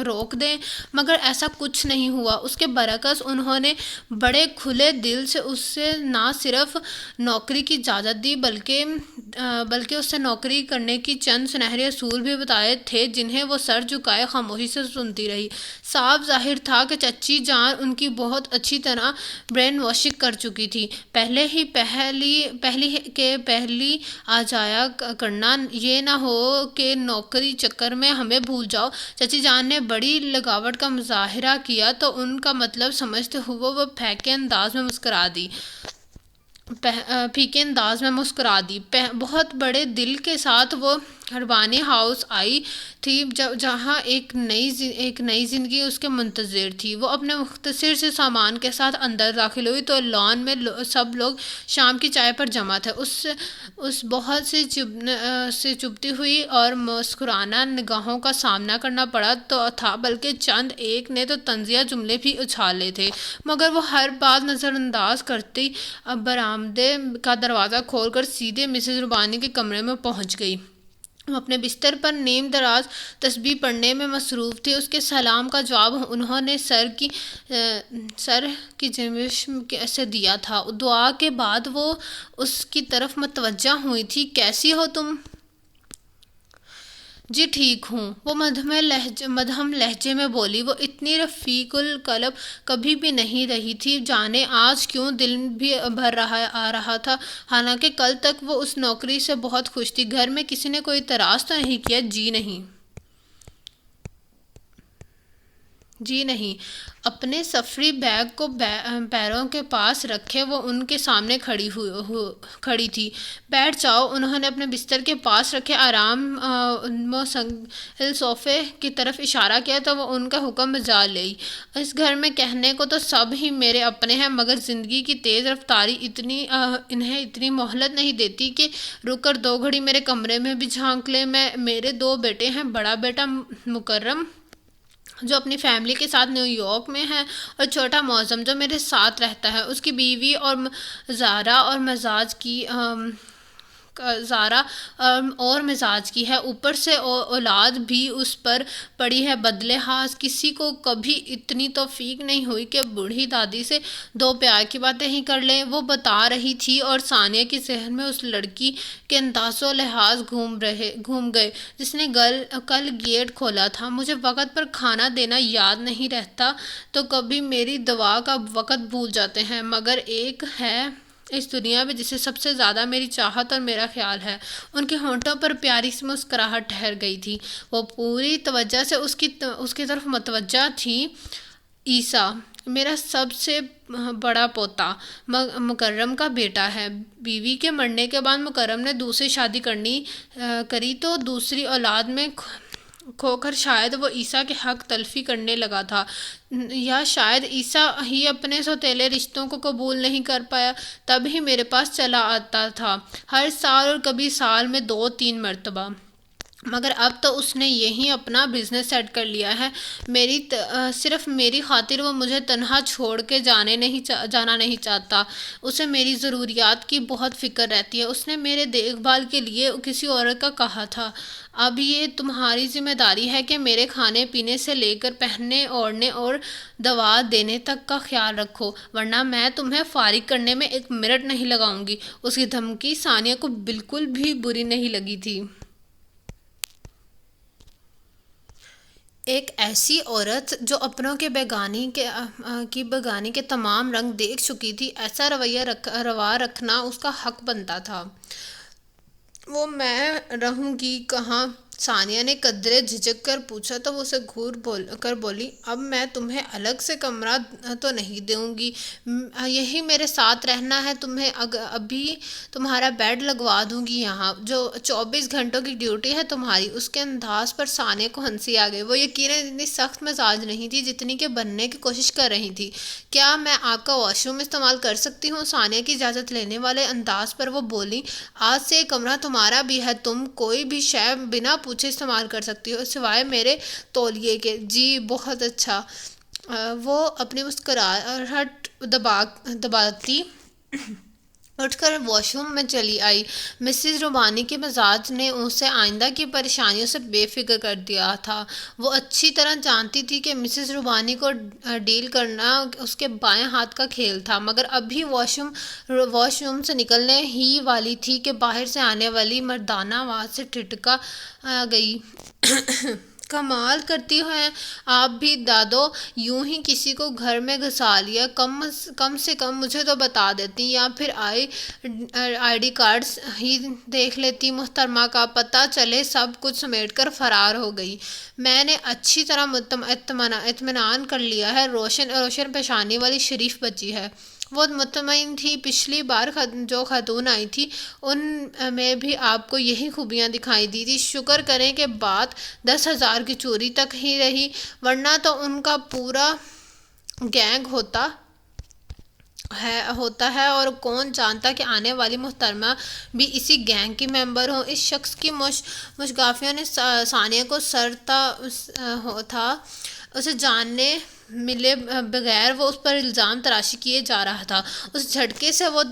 روک دیں، مگر ایسا کچھ نہیں ہوا۔ اس کے برعکس انہوں نے بڑے کھلے دل سے اسے نہ صرف نوکری کی اجازت دی بلکہ اس سے نوکری کرنے کی چند سنہرے اصول بھی بتائے تھے، جنہیں وہ سر جھکائے خاموشی سے سنتی رہی۔ صاف ظاہر تھا کہ چچی جان ان کی بہت اچھی طرح برین واشنگ کر چکی تھی۔ پہلی آ جایا کرنا، یہ نہ ہو کہ نوکری چکر میں ہمیں بھول جاؤ۔ چچی جان نے بڑی لگاوٹ کا مظاہرہ کیا تو ان کا مطلب سمجھتے ہوئے وہ پھیکے انداز میں مسکرا دی۔ بہت بڑے دل کے ساتھ وہ ہربانی ہاؤس آئی تھی جہاں ایک نئی زندگی اس کے منتظر تھی۔ وہ اپنے مختصر سے سامان کے ساتھ اندر داخل ہوئی تو لان میں سب لوگ شام کی چائے پر جمع تھے۔ اس بہت سے چبھتی ہوئی اور مسکرانا نگاہوں کا سامنا کرنا پڑا تھا، بلکہ چند ایک نے تو طنزیہ جملے بھی اچھالے تھے، مگر وہ ہر بات نظر انداز کرتی برآمدے کا دروازہ کھول کر سیدھے مسز ربانی کے کمرے میں پہنچ گئی۔ وہ اپنے بستر پر نیم دراز تسبیح پڑھنے میں مصروف تھی۔ اس کے سلام کا جواب انہوں نے سر کی جنبش سے دیا تھا۔ دعا کے بعد وہ اس کی طرف متوجہ ہوئی تھی۔ کیسی ہو تم؟ جی ٹھیک ہوں، وہ مدھم لہجے میں بولی۔ وہ اتنی رفیق القلب کبھی بھی نہیں رہی تھی، جانے آج کیوں دل بھی بھر آ رہا تھا، حالانکہ کل تک وہ اس نوکری سے بہت خوش تھی۔ گھر میں کسی نے کوئی اعتراض تو نہیں کیا؟ جی نہیں۔ اپنے سفری بیگ کو پیروں کے پاس رکھے وہ ان کے سامنے کھڑی تھی۔ بیٹھ جاؤ، انہوں نے اپنے بستر کے پاس رکھے آرام مسنگل صوفے کی طرف اشارہ کیا تو وہ ان کا حکم بجا لی۔ اس گھر میں کہنے کو تو سب ہی میرے اپنے ہیں، مگر زندگی کی تیز رفتاری انہیں اتنی مہلت نہیں دیتی کہ رک کر 2 گھڑی میرے کمرے میں بھی جھانک لیں۔ میرے 2 بیٹے ہیں، بڑا بیٹا مکرم جو اپنی فیملی کے ساتھ نیو یارک میں ہے، اور چھوٹا معظم جو میرے ساتھ رہتا ہے۔ اس کی بیوی اور مزاج کی ہے، اوپر سے اولاد بھی اس پر پڑی ہے بدلحاظ۔ کسی کو کبھی اتنی توفیق نہیں ہوئی کہ بوڑھی دادی سے 2 پیار کی باتیں ہی کر لے۔ وہ بتا رہی تھی اور ثانیہ کے ذہن میں اس لڑکی کے انداز و لحاظ گھوم گئے جس نے کل گیٹ کھولا تھا۔ مجھے وقت پر کھانا دینا یاد نہیں رہتا تو کبھی میری دعا کا وقت بھول جاتے ہیں، مگر ایک ہے اس دنیا میں جسے سب سے زیادہ میری چاہت اور میرا خیال ہے۔ ان کے ہونٹوں پر پیاری سی مسکراہٹ ٹھہر گئی تھی۔ وہ پوری توجہ سے اس کی طرف متوجہ تھی۔ عیسیٰ میرا سب سے بڑا پوتا مکرم کا بیٹا ہے۔ بیوی کے مرنے کے بعد مکرم نے دوسری شادی کری تو دوسری اولاد میں کھو کر شاید وہ عیسیٰ کے حق تلفی کرنے لگا تھا، یا شاید عیسیٰ ہی اپنے سوتیلے رشتوں کو قبول نہیں کر پایا، تب ہی میرے پاس چلا آتا تھا، ہر سال اور کبھی سال میں 2-3 مرتبہ۔ مگر اب تو اس نے یہیں اپنا بزنس سیٹ کر لیا ہے۔ صرف میری خاطر وہ مجھے تنہا چھوڑ کے جانا نہیں چاہتا۔ اسے میری ضروریات کی بہت فکر رہتی ہے۔ اس نے میرے دیکھ بھال کے لیے کسی عورت کا کہا تھا، اب یہ تمہاری ذمہ داری ہے کہ میرے کھانے پینے سے لے کر پہننے اوڑھنے اور دوا دینے تک کا خیال رکھو، ورنہ میں تمہیں فارغ کرنے میں 1 منٹ نہیں لگاؤں گی۔ اس کی دھمکی ثانیہ کو بالکل بھی بری نہیں لگی تھی۔ ایک ایسی عورت جو اپنوں کے بیگانی کے تمام رنگ دیکھ چکی تھی، ایسا رویہ روا رکھنا اس کا حق بنتا تھا۔ وہ میں رہوں گی کہاں؟ ثانیہ نے قدرے جھجک کر پوچھا تو وہ اسے گھور کر بولی، اب میں تمہیں الگ سے کمرہ تو نہیں دوں گی، یہی میرے ساتھ رہنا ہے۔ تمہیں ابھی تمہارا بیڈ لگوا دوں گی یہاں، جو 24 گھنٹوں کی ڈیوٹی ہے تمہاری۔ اس کے انداز پر ثانیہ کو ہنسی آ گئی۔ وہ یقیناً اتنی سخت مزاج نہیں تھی جتنی کہ بننے کی کوشش کر رہی تھی۔ کیا میں آپ کا واش روم استعمال کر سکتی ہوں؟ ثانیہ کی اجازت لینے والے انداز پر وہ بولی، آج سے یہ کمرہ تمہارا بھی ہے، تم کوئی بھی شے بنا پوچھے استعمال کر سکتی ہو سوائے میرے تولیے کے۔ جی بہت اچھا۔ وہ اپنی مسکراہٹ دباتی اٹھ کر واش روم میں چلی آئی۔ مسز ربانی کے مزاج نے اسے آئندہ کی پریشانیوں سے بے فکر کر دیا تھا۔ وہ اچھی طرح جانتی تھی کہ مسز ربانی کو ڈیل کرنا اس کے بائیں ہاتھ کا کھیل تھا، مگر ابھی واش روم سے نکلنے ہی والی تھی کہ باہر سے آنے والی مردانہ آواز سے ٹھٹکا گئی، کمال کرتی ہیں آپ بھی دادو، یوں ہی کسی کو گھر میں گھسا لیا، کم سے کم مجھے تو بتا دیتی، یا پھر آئی ڈی کارڈز ہی دیکھ لیتی۔ محترمہ کا پتہ چلے سب کچھ سمیٹ کر فرار ہو گئی۔ میں نے اچھی طرح اطمینان کر لیا ہے، روشن پیشانی والی شریف بچی ہے۔ وہ مطمئن تھی پچھلی بار جو خاتون آئی تھی ان میں بھی آپ کو یہی خوبیاں دکھائی دی تھی۔ شکر کریں کہ بات 10,000 کی چوری تک ہی رہی، ورنہ تو ان کا پورا گینگ ہوتا ہے، اور کون جانتا کہ آنے والی محترمہ بھی اسی گینگ کی ممبر ہوں۔ اس شخص کی مشگافیوں نے ثانیہ کو سر تھا، اسے جاننے ملے بغیر وہ اس پر الزام تراشی کیے جا رہا تھا۔ اس جھٹکے سے وہ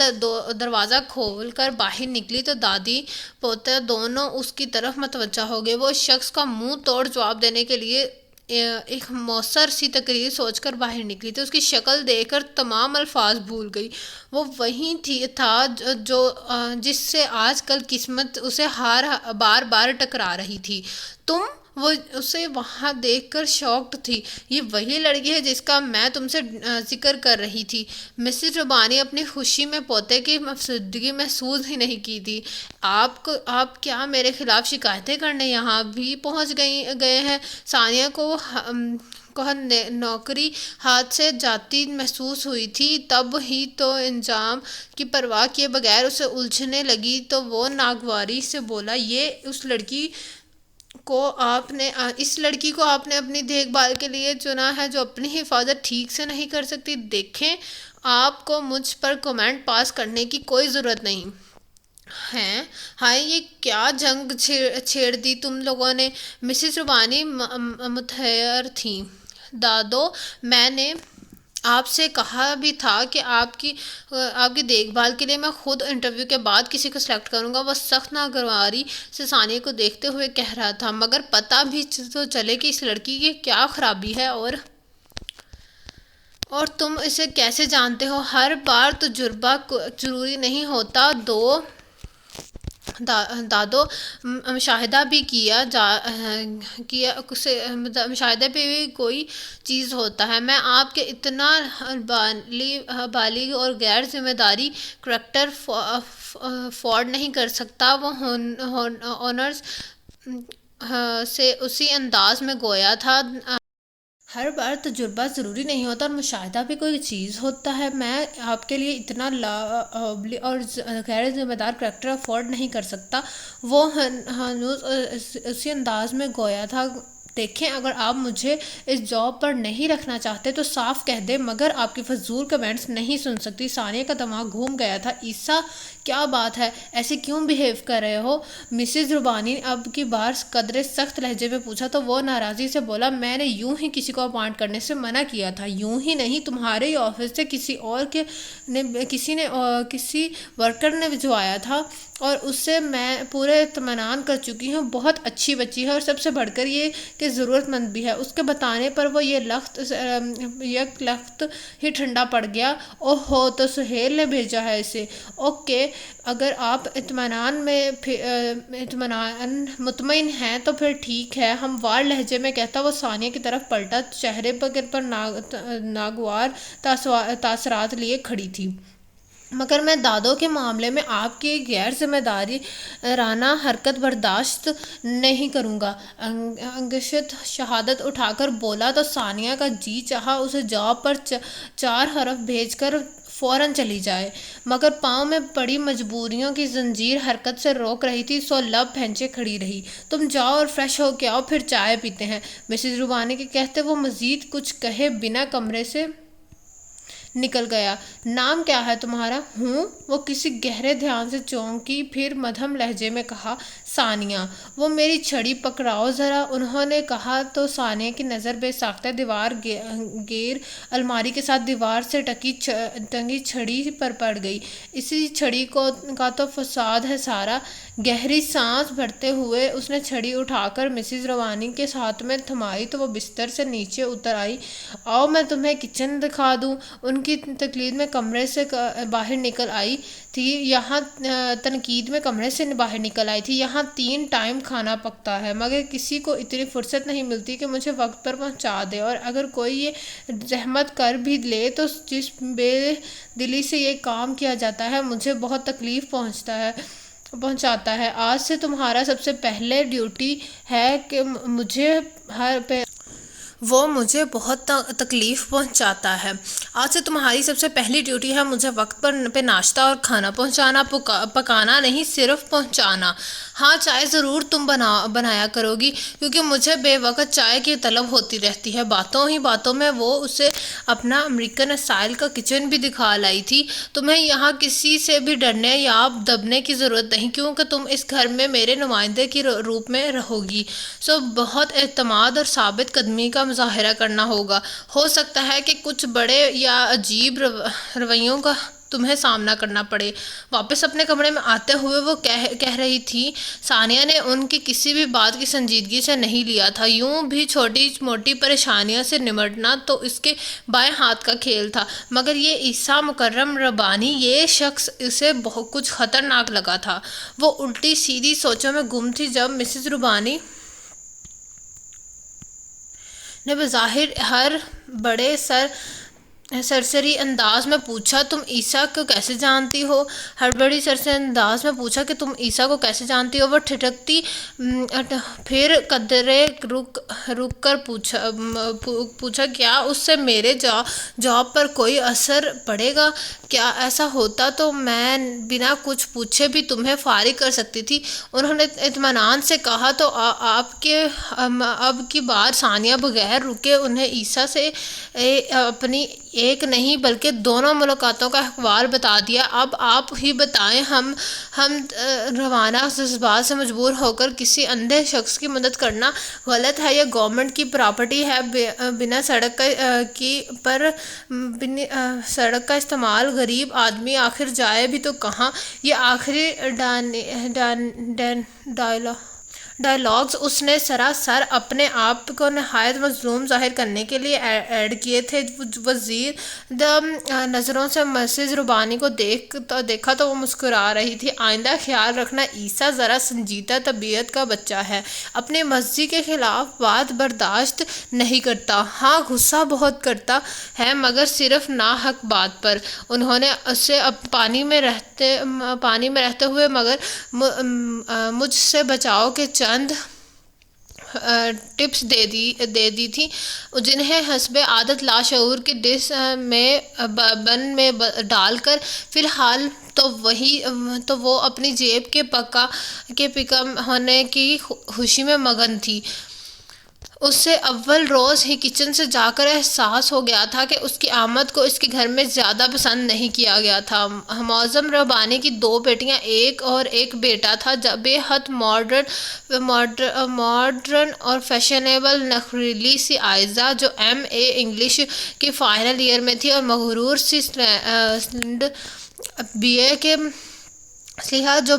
دروازہ کھول کر باہر نکلی تو دادی پوتے دونوں اس کی طرف متوجہ ہو گئے۔ وہ اس شخص کا منہ توڑ جواب دینے کے لیے ایک مؤثر سی تقریر سوچ کر باہر نکلی تو اس کی شکل دیکھ کر تمام الفاظ بھول گئی۔ وہ وہی تھا جس سے آج کل قسمت اسے بار بار ٹکرا رہی تھی۔ تم؟ وہ اسے وہاں دیکھ کر شاکڈ تھی۔ یہ وہی لڑکی ہے جس کا میں تم سے ذکر کر رہی تھی۔ مسز ربانی اپنی خوشی میں پوتے کی افسردگی محسوس ہی نہیں کی تھی۔ آپ کیا میرے خلاف شکایتیں کرنے یہاں بھی پہنچ گئے ہیں؟ ثانیہ کو نوکری ہاتھ سے جاتی محسوس ہوئی تھی، تب ہی تو انجام کی پرواہ کیے بغیر اسے الجھنے لگی تو وہ ناگواری سے بولا، اس لڑکی کو آپ نے اپنی دیکھ بھال کے لیے چنا ہے جو اپنی حفاظت ٹھیک سے نہیں کر سکتی؟ دیکھیں، آپ کو مجھ پر کمنٹ پاس کرنے کی کوئی ضرورت نہیں ہے۔ ہائے، یہ کیا جنگ چھیڑ دی تم لوگوں نے؟ مسز ربانی متحیر تھیں۔ دادو، میں نے آپ سے کہا بھی تھا کہ آپ کی دیکھ بھال کے لیے میں خود انٹرویو کے بعد کسی کو سلیکٹ کروں گا۔ وہ سخت ناگواری سے ثانیہ کو دیکھتے ہوئے کہہ رہا تھا، مگر پتہ بھی تو چلے کہ اس لڑکی کی کیا خرابی ہے، اور تم اسے کیسے جانتے ہو؟ ہر بار تجربہ ضروری نہیں ہوتا دادو، مشاہدہ بھی کوئی چیز ہوتا ہے۔ میں آپ کے اتنا بالغ اور غیر ذمہ داری کریکٹر افورڈ نہیں کر سکتا۔ وہ آنرز سے اسی انداز میں گویا تھا، ہر بار تجربہ ضروری نہیں ہوتا اور مشاہدہ بھی کوئی چیز ہوتا ہے۔ میں آپ کے لیے اتنا اور غیر ذمہ دار کریکٹر افورڈ نہیں کر سکتا۔ وہ ہنوز اسی انداز میں گویا تھا۔ دیکھیں، اگر آپ مجھے اس جاب پر نہیں رکھنا چاہتے تو صاف کہہ دیں، مگر آپ کی فضول کمنٹس نہیں سن سکتی۔ ثانیہ کا دماغ گھوم گیا تھا۔ عیسیٰ، کیا بات ہے، ایسے کیوں بیہیو کر رہے ہو؟ مسز ربانی نے اب کی بار قدرے سخت لہجے میں پوچھا تو وہ ناراضی سے بولا، میں نے یوں ہی کسی کو اپوائنٹ کرنے سے منع کیا تھا۔ یوں ہی نہیں، تمہارے ہی آفس سے کسی ورکر نے بھجوایا تھا اور اس سے میں پورے اطمینان کر چکی ہوں۔ بہت اچھی بچی ہے اور سب سے بڑھ کر یہ کہ ضرورت مند بھی ہے۔ اس کے بتانے پر وہ یک لخت ہی ٹھنڈا پڑ گیا۔ اوہ ہو، تو سہیل نے بھیجا ہے اسے؟ اوکے، اگر آپ مطمئن ہیں تو پھر ٹھیک ہے، ہموار لہجے میں کہتا وہ ثانیہ کی طرف پلٹا، چہرے پر ناگوار تاثرات لیے کھڑی تھی۔ مگر میں دادو کے معاملے میں آپ کی غیر ذمہ دارانہ حرکت برداشت نہیں کروں گا۔ انگشت شہادت اٹھا کر بولا تو ثانیہ کا جی چاہا اسے جاب پر 4 حرف بھیج کر فوراً چلی جائے، مگر پاؤں میں پڑی مجبوریوں کی زنجیر حرکت سے روک رہی تھی، سو لب پھینچے کھڑی رہی۔ تم جاؤ اور فریش ہو کے آؤ، پھر چائے پیتے ہیں۔ مسز ربانی کے کہتے وہ مزید کچھ کہے بنا کمرے سے نکل گیا۔ نام کیا ہے تمہارا؟ وہ کسی گہرے دھیان سے چونکی، پھر مدھم لہجے میں کہا، ثانیہ۔ وہ میری چھڑی پکڑاؤ ذرا، انہوں نے کہا تو ثانیہ کی نظر بے ساختہ دیوار گیر الماری کے ساتھ دیوار سے ٹنگی چھڑی پر پڑ گئی۔ اسی چھڑی کا تو فساد ہے سارا۔ گہری سانس بھرتے ہوئے اس نے چھڑی اٹھا کر مسز ربانی کے ہاتھ میں تھمائی تو وہ بستر سے نیچے اتر آئی۔ آؤ میں تمہیں کچن دکھا دوں۔ ان کی تقلید میں کمرے سے باہر نکل آئی تھی، یہاں تنقید میں کمرے سے باہر نکل آئی تھی، یہاں 3 ٹائم کھانا پکتا ہے مگر کسی کو اتنی فرصت نہیں ملتی کہ مجھے وقت پر پہنچا دے، اور اگر کوئی یہ زحمت کر بھی لے تو جس بے دلی سے یہ کام کیا جاتا ہے مجھے بہت تکلیف پہنچاتا ہے۔ آج سے تمہارا سب سے پہلے ڈیوٹی ہے کہ وہ مجھے بہت تکلیف پہنچاتا ہے۔ آج سے تمہاری سب سے پہلی ڈیوٹی ہے مجھے وقت پہ ناشتہ اور کھانا پہنچانا، پکانا نہیں صرف پہنچانا۔ ہاں، چائے ضرور تم بنایا کرو گی کیونکہ مجھے بے وقت چائے کی طلب ہوتی رہتی ہے۔ باتوں ہی باتوں میں وہ اسے اپنا امریکن اسٹائل کا کچن بھی دکھا لائی تھی۔ تمہیں یہاں کسی سے بھی ڈرنے یا دبنے کی ضرورت نہیں کیونکہ تم اس گھر میں میرے نمائندے کے روپ میں رہو گی، سو بہت اعتماد اور ثابت قدمی کا مظاہرہ کرنا ہوگا۔ ہو سکتا ہے کہ کچھ بڑے یا عجیب رویوں کا تمہیں سامنا کرنا پڑے۔ واپس اپنے کمرے میں آتے ہوئے وہ کہہ رہی تھی، ثانیہ نے ان کی کسی بھی بات کی سنجیدگی سے نہیں لیا تھا۔ یوں بھی چھوٹی موٹی پریشانیوں سے نمٹنا تو اس کے بائیں ہاتھ کا کھیل تھا، مگر یہ عیسیٰ مکرم ربانی، یہ شخص اسے بہت کچھ خطرناک لگا تھا۔ وہ الٹی سیدھی سوچوں میں گم تھی جب مسز ربانی نے بظاہر ہر بڑے سرسری انداز میں پوچھا، تم عیسیٰ کو کیسے جانتی ہو؟ ہڑبڑی سرسری انداز میں پوچھا کہ تم عیسیٰ کو کیسے جانتی ہو؟ وہ ٹھٹکتی، پھر قدرے رک کر پوچھا کیا اس سے میرے جواب پر کوئی اثر پڑے گا؟ کیا ایسا ہوتا تو میں بنا کچھ پوچھے بھی تمہیں فارغ کر سکتی تھی۔ انہوں نے اطمینان سے کہا، تو اب کی بار ثانیہ بغیر رکے انہیں عیسیٰ سے اپنی ایک نہیں بلکہ دونوں ملاقاتوں کا احوال بتا دیا۔ اب آپ ہی بتائیں، ہم روانہ جذبات سے مجبور ہو کر کسی اندھے شخص کی مدد کرنا غلط ہے یا گورنمنٹ کی پراپرٹی ہے؟ بنا سڑک کا استعمال غریب آدمی آخر جائے بھی تو کہاں؟ یہ آخری ڈائیلاگز اس نے سراسر اپنے آپ کو نہایت مظلوم ظاہر کرنے کے لیے ایڈ کیے تھے۔ وزیر نظروں سے مسز ربانی کو دیکھا تو وہ مسکرا رہی تھی۔ آئندہ خیال رکھنا، عیسیٰ ذرا سنجیدہ طبیعت کا بچہ ہے، اپنی مرضی کے خلاف بات برداشت نہیں کرتا۔ ہاں، غصہ بہت کرتا ہے مگر صرف ناحق بات پر۔ انہوں نے اسے پانی میں رہتے ہوئے مگر مجھ سے بچاؤ کے چند ٹپس دے دی تھی جنہیں حسب عادت لاشعور کی ڈش میں بن میں ڈال کر فی الحال تو وہ اپنی جیب کے پکا ہونے کی خوشی میں مگن تھی۔ اسے اول روز ہی کچن سے جا کر احساس ہو گیا تھا کہ اس کی آمد کو اس کے گھر میں زیادہ پسند نہیں کیا گیا تھا۔ معظم ربانی کی 2 بیٹیاں اور ایک بیٹا تھا، بے حد ماڈرن اور فیشنیبل نخریلی سی عائزہ جو MA انگلش کے فائنل ایئر میں تھی، اور مغرور سی سلنڈ جو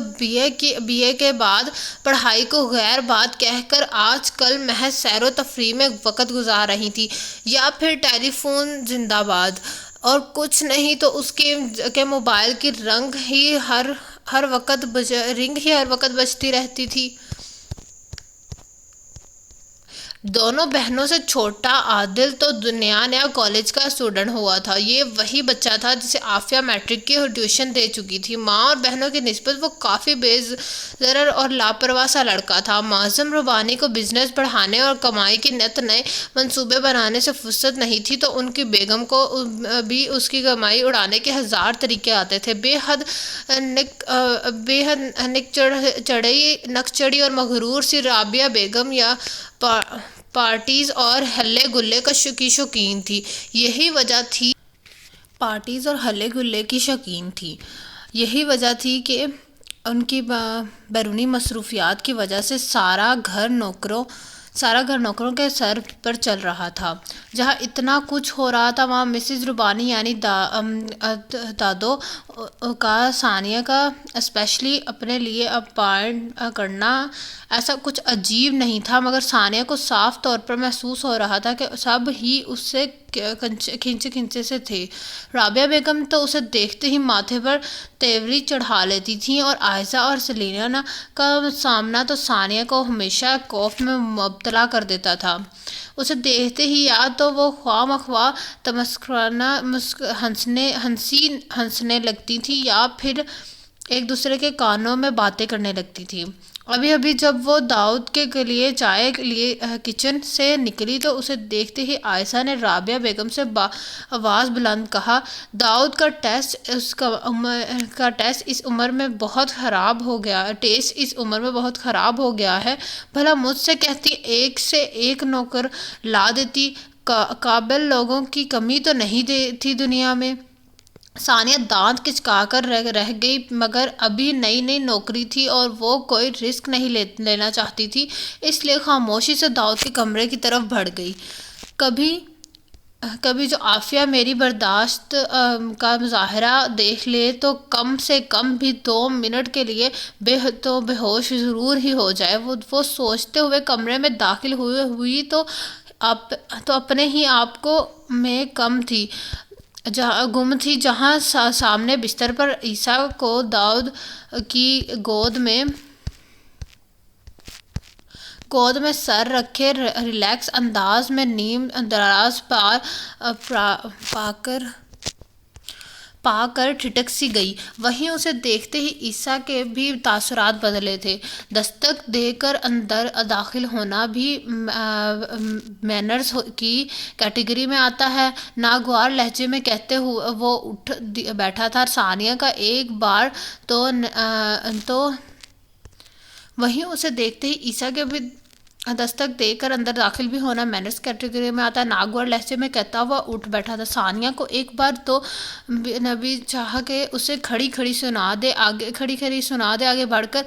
بی اے کے بعد پڑھائی کو غیر بات کہہ کر آج کل محض سیر و تفریح میں وقت گزار رہی تھی، یا پھر ٹیلی فون زندہ باد اور کچھ نہیں تو اس کے موبائل کی رنگ ہی ہر وقت بجتی رہتی تھی۔ دونوں بہنوں سے چھوٹا عادل تو نیا کالج کا اسٹوڈنٹ ہوا تھا۔ یہ وہی بچہ تھا جسے عافیہ میٹرک کی ٹیوشن دے چکی تھی۔ ماں اور بہنوں کی نسبت وہ کافی بے ضرر اور لاپرواہ سا لڑکا تھا۔ معظم ربانی کو بزنس بڑھانے اور کمائی کے نئے منصوبے بنانے سے فرصت نہیں تھی تو ان کی بیگم کو بھی اس کی کمائی اڑانے کے 1000 طریقے آتے تھے۔ بے حد نک چڑھی اور مغرور سی رابعہ بیگم یا پارٹیز اور ہلے گلے کی شوقین تھی۔ یہی وجہ تھی کہ ان کی بیرونی مصروفیات کی وجہ سے سارا گھر نوکروں کے سر پر چل رہا تھا۔ جہاں اتنا کچھ ہو رہا تھا وہاں مسز ربانی یعنی دادو کا ثانیہ کا اسپیشلی اپنے لیے اپائنٹ کرنا ایسا کچھ عجیب نہیں تھا، مگر ثانیہ کو صاف طور پر محسوس ہو رہا تھا کہ سب ہی اس سے کھنچے کھنچے سے تھے۔ رابعہ بیگم تو اسے دیکھتے ہی ماتھے پر تیوری چڑھا لیتی تھیں، اور عائشہ اور سلینا کا سامنا تو ثانیہ کو ہمیشہ خوف میں مبتلا کر دیتا تھا۔ اسے دیکھتے ہی یا تو وہ خواہ مخواہ تمسخرانہ ہنسنے لگتی تھی یا پھر ایک دوسرے کے کانوں میں باتیں کرنے لگتی تھی۔ ابھی ابھی جب وہ داؤد کے لیے چائے لیے کچن سے نکلی تو اسے دیکھتے ہی عائشہ نے رابعہ بیگم سے آواز بلند کہا، داؤد کا ٹیسٹ اس عمر میں بہت خراب ہو گیا ہے، بھلا مجھ سے کہتی ایک سے ایک نوکر لا دیتی، قابل لوگوں کی کمی تو نہیں تھی دنیا میں۔ ثانیہ دانت کچکا کر رہ گئی، مگر ابھی نئی نئی نوکری تھی اور وہ کوئی رسک نہیں لینا چاہتی تھی، اس لیے خاموشی سے داؤد کے کمرے کی طرف بڑھ گئی۔ کبھی جو عافیہ میری برداشت کا مظاہرہ دیکھ لے تو کم سے کم بھی 2 منٹ کے لیے بے ہوش ضرور ہی ہو جائے۔ وہ سوچتے ہوئے کمرے میں داخل ہوئی تو اپنے ہی آپ کو میں گم تھی، جہاں سامنے بستر پر عائشہ کو داؤد کی گود میں سر رکھے ریلیکس انداز میں نیم دراز پا کر ٹھٹک سی گئی۔ وہیں اسے دیکھتے ہی عائشہ کے بھی تاثرات بدلے تھے۔ دستک دے کر اندر داخل ہونا بھی مینرز کی کیٹیگری میں آتا ہے، ناگوار لہجے میں کہتے ہوئے وہ اٹھ بیٹھا تھا۔ ثانیہ کا ایک بار تو وہیں اسے دیکھتے ہی عائشہ کے بھی دستک دے کر اندر داخل بھی ہونا مینرز کیٹیگری میں آتا ہے، ناگوار لہجے میں کہتا ہوا اٹھ بیٹھا تھا۔ ثانیہ کو ایک بار تو بھی چاہا کہ اسے کھڑی کھڑی سنا دے، آگے بڑھ کر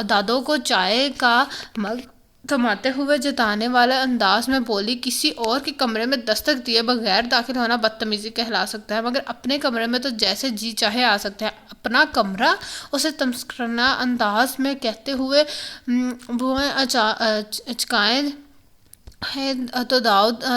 دادو کو چائے کا مگ تھماتے ہوئے جتانے والے انداز میں بولی، کسی اور کے کمرے میں دستک دیے بغیر داخل ہونا بدتمیزی کہلا سکتا ہے، مگر اپنے کمرے میں تو جیسے جی چاہے آ سکتے ہیں۔ اپنا کمرہ؟ اسے تمسخرانہ انداز میں کہتے ہوئے بھویں اچکائے ہے تو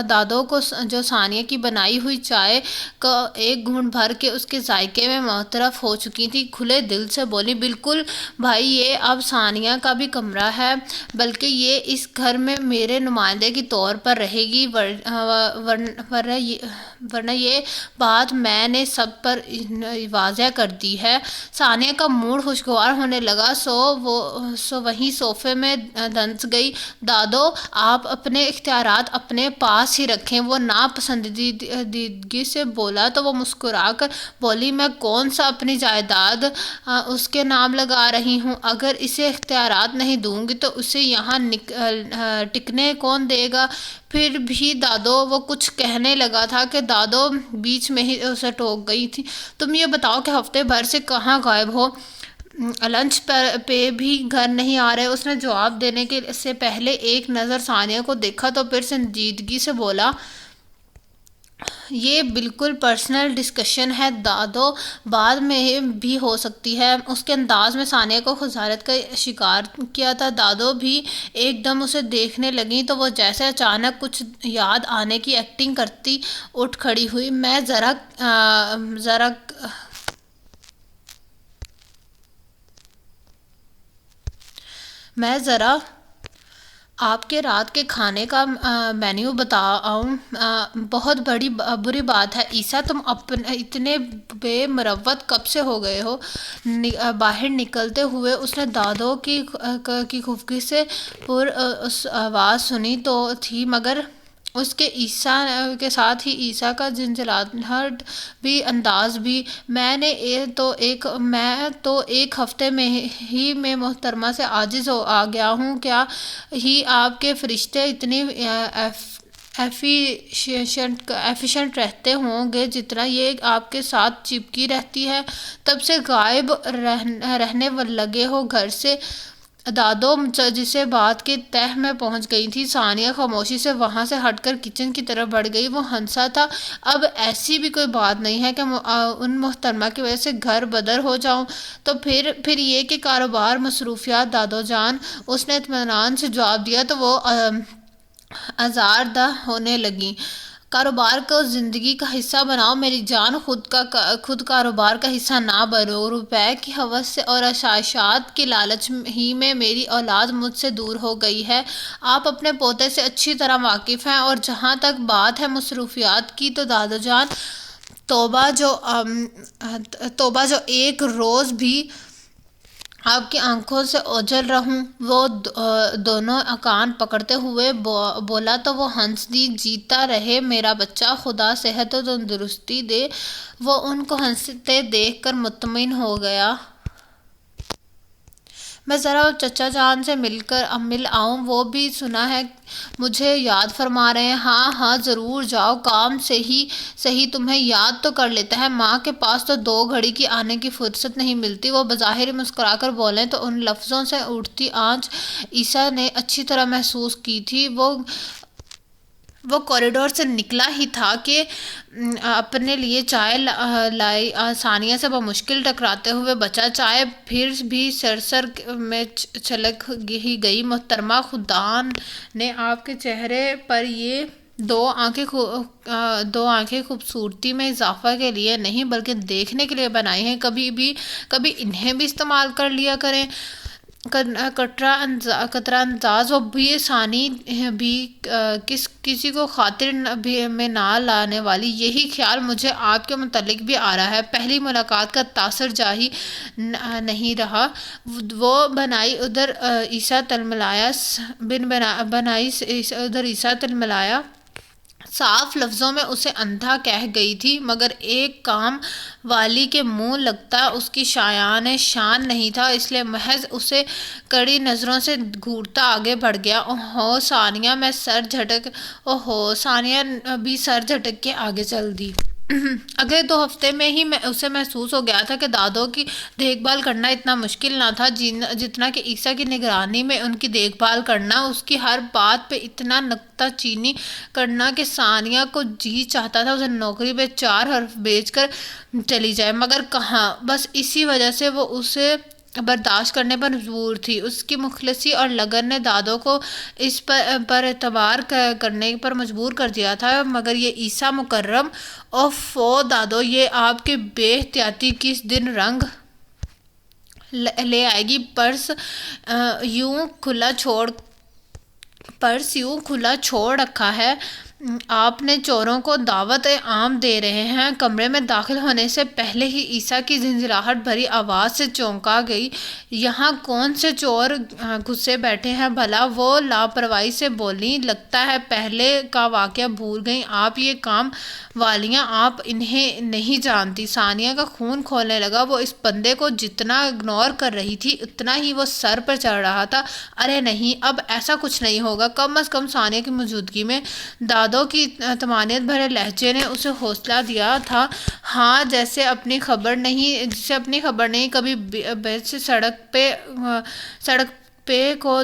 دادو کو جو ثانیہ کی بنائی ہوئی چائے کا ایک گھونٹ بھر کے اس کے ذائقے میں معترف ہو چکی تھی، کھلے دل سے بولی، بالکل بھائی، یہ اب ثانیہ کا بھی کمرہ ہے، بلکہ یہ اس گھر میں میرے نمائندے کے طور پر رہے گی، ورنہ یہ بات میں نے سب پر واضح کر دی ہے۔ ثانیہ کا موڈ خوشگوار ہونے لگا، سو وہیں صوفے میں دھنس گئی۔ دادو، آپ اپنے اختیارات اپنے پاس ہی رکھیں، وہ ناپسندیدگی سے بولا تو وہ مسکرا کر بولی، میں کون سا اپنی جائیداد اس کے نام لگا رہی ہوں؟ اگر اسے اختیارات نہیں دوں گی تو اسے یہاں ٹکنے کون دے گا؟ پھر بھی دادو، وہ کچھ کہنے لگا تھا کہ دادو بیچ میں ہی اسے ٹوک گئی تھی، تم یہ بتاؤ کہ ہفتے بھر سے کہاں غائب ہو؟ لنچ پہ بھی گھر نہیں آ رہے؟ اس نے جواب دینے سے پہلے ایک نظر ثانیہ کو دیکھا تو پھر سنجیدگی سے بولا، یہ بالکل پرسنل ڈسکشن ہے دادو، بعد میں بھی ہو سکتی ہے۔ اس کے انداز میں ثانیہ کو خسارت کا شکار کیا تھا۔ دادو بھی ایک دم اسے دیکھنے لگیں تو وہ جیسے اچانک کچھ یاد آنے کی ایکٹنگ کرتی اٹھ کھڑی ہوئی۔ میں ذرا آپ کے رات کے کھانے کا مینیو بتاؤں؟ بہت بری بات ہے عائشہ، تم اتنے بے مروت کب سے ہو گئے ہو؟ باہر نکلتے ہوئے اس نے دادو کی خفگی سے پر آواز سنی تو تھی، مگر اس کے ساتھ ہی عائشہ کا جھنجھلاہٹ بھی، انداز بھی۔ میں تو ایک ہفتے میں ہی میں محترمہ سے عاجز آ گیا ہوں، کیا ہی آپ کے فرشتے اتنے ایفیشینٹ رہتے ہوں گے جتنا یہ آپ کے ساتھ چپکی رہتی ہے، تب سے غائب رہنے لگے ہو گھر سے۔ دادو جسے بات کی تہہ میں پہنچ گئی تھی، ثانیہ خاموشی سے وہاں سے ہٹ کر کچن کی طرف بڑھ گئی۔ وہ ہنسا تھا، اب ایسی بھی کوئی بات نہیں ہے کہ ان محترمہ کی وجہ سے گھر بدر ہو جاؤں، تو پھر یہ کہ کاروبار، مصروفیات دادو جان، اس نے اطمینان سے جواب دیا تو وہ آزار دہ ہونے لگیں۔ کاروبار کو زندگی کا حصہ بناؤ میری جان، خود کاروبار کا حصہ نہ بنو۔ روپے کی ہوس سے اور عشائشات کی لالچ ہی میں میری اولاد مجھ سے دور ہو گئی ہے۔ آپ اپنے پوتے سے اچھی طرح واقف ہیں، اور جہاں تک بات ہے مصروفیات کی تو دادا جان، توبہ جو ایک روز بھی آپ کی آنکھوں سے اوجھل رہوں۔ وہ دونوں کان پکڑتے ہوئے بولا تو وہ ہنس دی۔ جیتا رہے میرا بچہ، خدا صحت و تندرستی دے۔ وہ ان کو ہنستے دیکھ کر مطمئن ہو گیا۔ میں ذرا چچا جان سے مل آؤں، وہ بھی سنا ہے مجھے یاد فرما رہے ہیں۔ ہاں ہاں ضرور جاؤ، کام سے ہی صحیح تمہیں یاد تو کر لیتا ہے۔ ماں کے پاس تو 2 گھڑی کی آنے کی فرصت نہیں ملتی۔ وہ بظاہر مسکرا کر بولیں تو ان لفظوں سے اٹھتی آنچ عیسیٰ نے اچھی طرح محسوس کی تھی۔ وہ کوریڈور سے نکلا ہی تھا کہ اپنے لیے چائے لائی ثانیہ سے بمشکل ٹکراتے ہوئے بچا۔ چائے پھر بھی سرسر میں چھلک ہی گئی۔ محترمہ، خدا نے آپ کے چہرے پر یہ 2 آنکھیں خوبصورتی میں اضافہ کے لیے نہیں بلکہ دیکھنے کے لیے بنائی ہیں۔ کبھی انہیں بھی استعمال کر لیا کریں۔ قطرہ انداز وہ بھی ثانی بھی کسی کو خاطر میں نہ لانے والی، یہی خیال مجھے آپ کے متعلق بھی آ رہا ہے۔ پہلی ملاقات کا تاثر جاری نہیں رہا۔ وہ بنائی ادھر عیسیٰ تلملایا صاف لفظوں میں اسے اندھا کہہ گئی تھی، مگر ایک کام والی کے منہ لگتا اس کی شایان شان نہیں تھا، اس لیے محض اسے کڑی نظروں سے گھورتا آگے بڑھ گیا۔ ثانیہ بھی سر جھٹک کے آگے چل دی۔ اگلے 2 ہفتے میں ہی اسے محسوس ہو گیا تھا کہ دادوں کی دیکھ بھال کرنا اتنا مشکل نہ تھا جتنا کہ عیسیٰ کی نگرانی میں ان کی دیکھ بھال کرنا، اس کی ہر بات پہ اتنا نکتہ چینی کرنا کہ ثانیہ کو جی چاہتا تھا اسے نوکری پہ 4 حرف بیچ کر چلی جائے، مگر کہاں۔ بس اسی وجہ سے وہ اسے برداشت کرنے پر مجبور تھی۔ اس کی مخلصی اور لگن نے دادوں کو اس پر اعتبار کرنے پر مجبور کر دیا تھا، مگر یہ عیسیٰ مکرم، اوفو دادو، یہ آپ کی بے احتیاطی کس دن رنگ لے آئے گی۔ پرس یوں کھلا چھوڑ رکھا ہے، آپ نے چوروں کو دعوت عام دے رہے ہیں۔ کمرے میں داخل ہونے سے پہلے ہی عیسیٰ کی زنجراہٹ بھری آواز سے چونکا گئی۔ یہاں کون سے چور گھسے بیٹھے ہیں بھلا؟ وہ لاپرواہی سے بولیں۔ لگتا ہے پہلے کا واقعہ بھول گئیں آپ، یہ کام والیاں، آپ انہیں نہیں جانتی۔ ثانیہ کا خون کھولنے لگا۔ وہ اس بندے کو جتنا اگنور کر رہی تھی اتنا ہی وہ سر پر چڑھ رہا تھا۔ ارے نہیں، اب ایسا کچھ نہیں ہوگا، کم از کم ثانیہ کی موجودگی میں۔ دادوں کی طمانینت بھرے لہجے نے اسے حوصلہ دیا تھا۔ ہاں، جسے اپنی خبر نہیں، کبھی بیچ سڑک پہ کو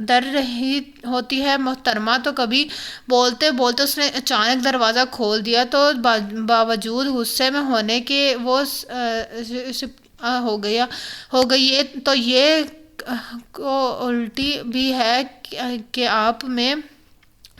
در رہی ہوتی ہے محترمہ، تو کبھی بولتے بولتے اس نے اچانک دروازہ کھول دیا تو باوجود غصے میں ہونے کے وہ ہو گئی تو یہ کوالٹی بھی ہے کہ آپ میں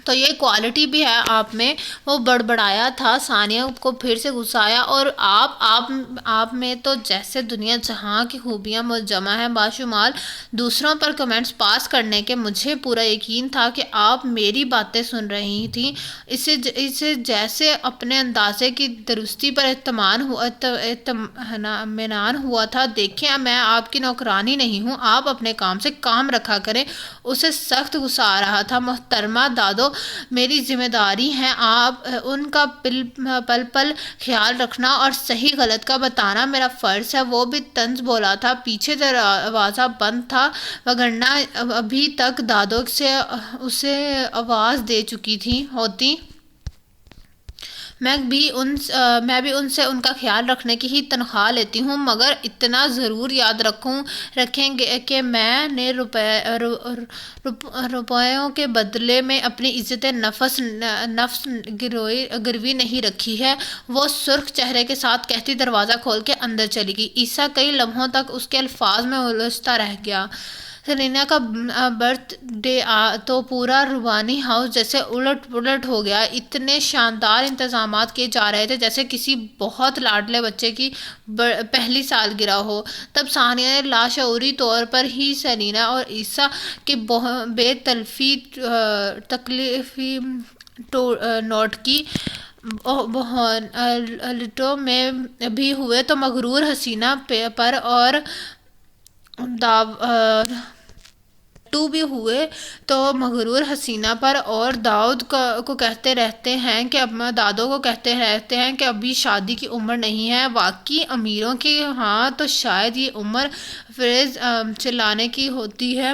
تو یہ کوالٹی بھی ہے آپ میں، وہ بڑبڑایا تھا۔ ثانیہ کو پھر سے غصہ آیا۔ اور آپ میں تو جیسے دنیا جہاں کی خوبیاں جمع ہیں باشمال۔ دوسروں پر کمنٹس پاس کرنے کے مجھے پورا یقین تھا کہ آپ میری باتیں سن رہی تھیں۔ اسے جیسے اپنے اندازے کی درستی پر اطمینان ہوا تھا۔ دیکھیں، میں آپ کی نوکرانی نہیں ہوں، آپ اپنے کام سے کام رکھا کریں۔ اسے سخت غصہ آ رہا تھا۔ محترمہ دادو، میری ذمہ داری ہے ان کا پل پل خیال رکھنا اور صحیح غلط کا بتانا میرا فرض ہے۔ وہ بھی طنز بولا تھا۔ پیچھے دروازہ بند تھا، وگرنہ ابھی تک دادو اسے آواز دے چکی ہوتی۔ میں بھی ان سے ان کا خیال رکھنے کی ہی تنخواہ لیتی ہوں، مگر اتنا ضرور یاد رکھیں گے کہ میں نے روپیوں کے بدلے میں اپنی عزت نفس گروی نہیں رکھی ہے۔ وہ سرخ چہرے کے ساتھ کہتی دروازہ کھول کے اندر چلی گئی۔ عیسیٰ کئی لمحوں تک اس کے الفاظ میں الجھتا رہ گیا۔ سرینا کا برتھ ڈے تو پورا روحانی ہاؤس جیسے الٹ پلٹ ہو گیا. اتنے شاندار انتظامات کیے جا رہے تھے جیسے کسی بہت لاڈلے بچے کی پہلی سالگرہ ہو. تب ثانیہ نے لاشعوری طور پر ہی سرینا اور عیسیٰ کے بے تکلیفی نوٹ کی لٹوں میں بھی ہوئے تو مغرور حسینہ پر اور بھی ہوئے تو مغرور حسینہ پر اور داؤد کو کہتے رہتے ہیں کہ دادوں کو کہتے رہتے ہیں کہ ابھی شادی کی عمر نہیں ہے. واقعی امیروں کی ہاں تو شاید یہ عمر فریز چلانے کی ہوتی ہے.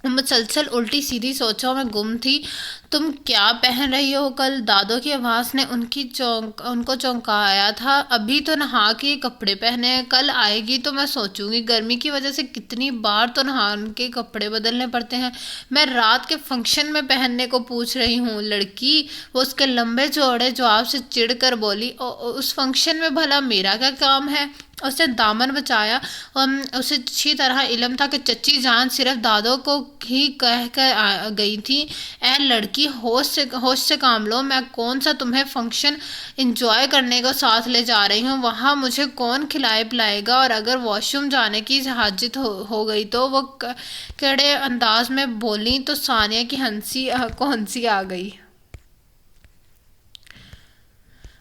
مسلسل الٹی سیدھی سوچوں میں گم تھی. تم کیا پہن رہی ہو کل؟ دادوں کی آواز نے ان کو چونکایا تھا. ابھی تو نہا کے کپڑے پہنے ہیں، کل آئے گی تو میں سوچوں گی. گرمی کی وجہ سے کتنی بار تو نہان کے کپڑے بدلنے پڑتے ہیں. میں رات کے فنکشن میں پہننے کو پوچھ رہی ہوں. لڑکی وہ اس کے لمبے چوڑے جواب سے چڑ کر بولی، اس فنکشن میں بھلا میرا کیا کام ہے؟ اس نے دامن بچایا. اسے اچھی طرح علم تھا کہ چچی جان صرف دادوں کو ہی کہہ کر گئی تھی، اے لڑکی ہوش سے کام لو. میں کون سا تمہیں فنکشن انجوائے کرنے کو ساتھ لے جا رہی ہوں؟ وہاں مجھے کون کھلائے پلائے گا؟ اور اگر واش روم جانے کی حاجت ہو گئی تو؟ وہ کڑے انداز میں بولی تو ثانیہ کی ہنسی آ گئی.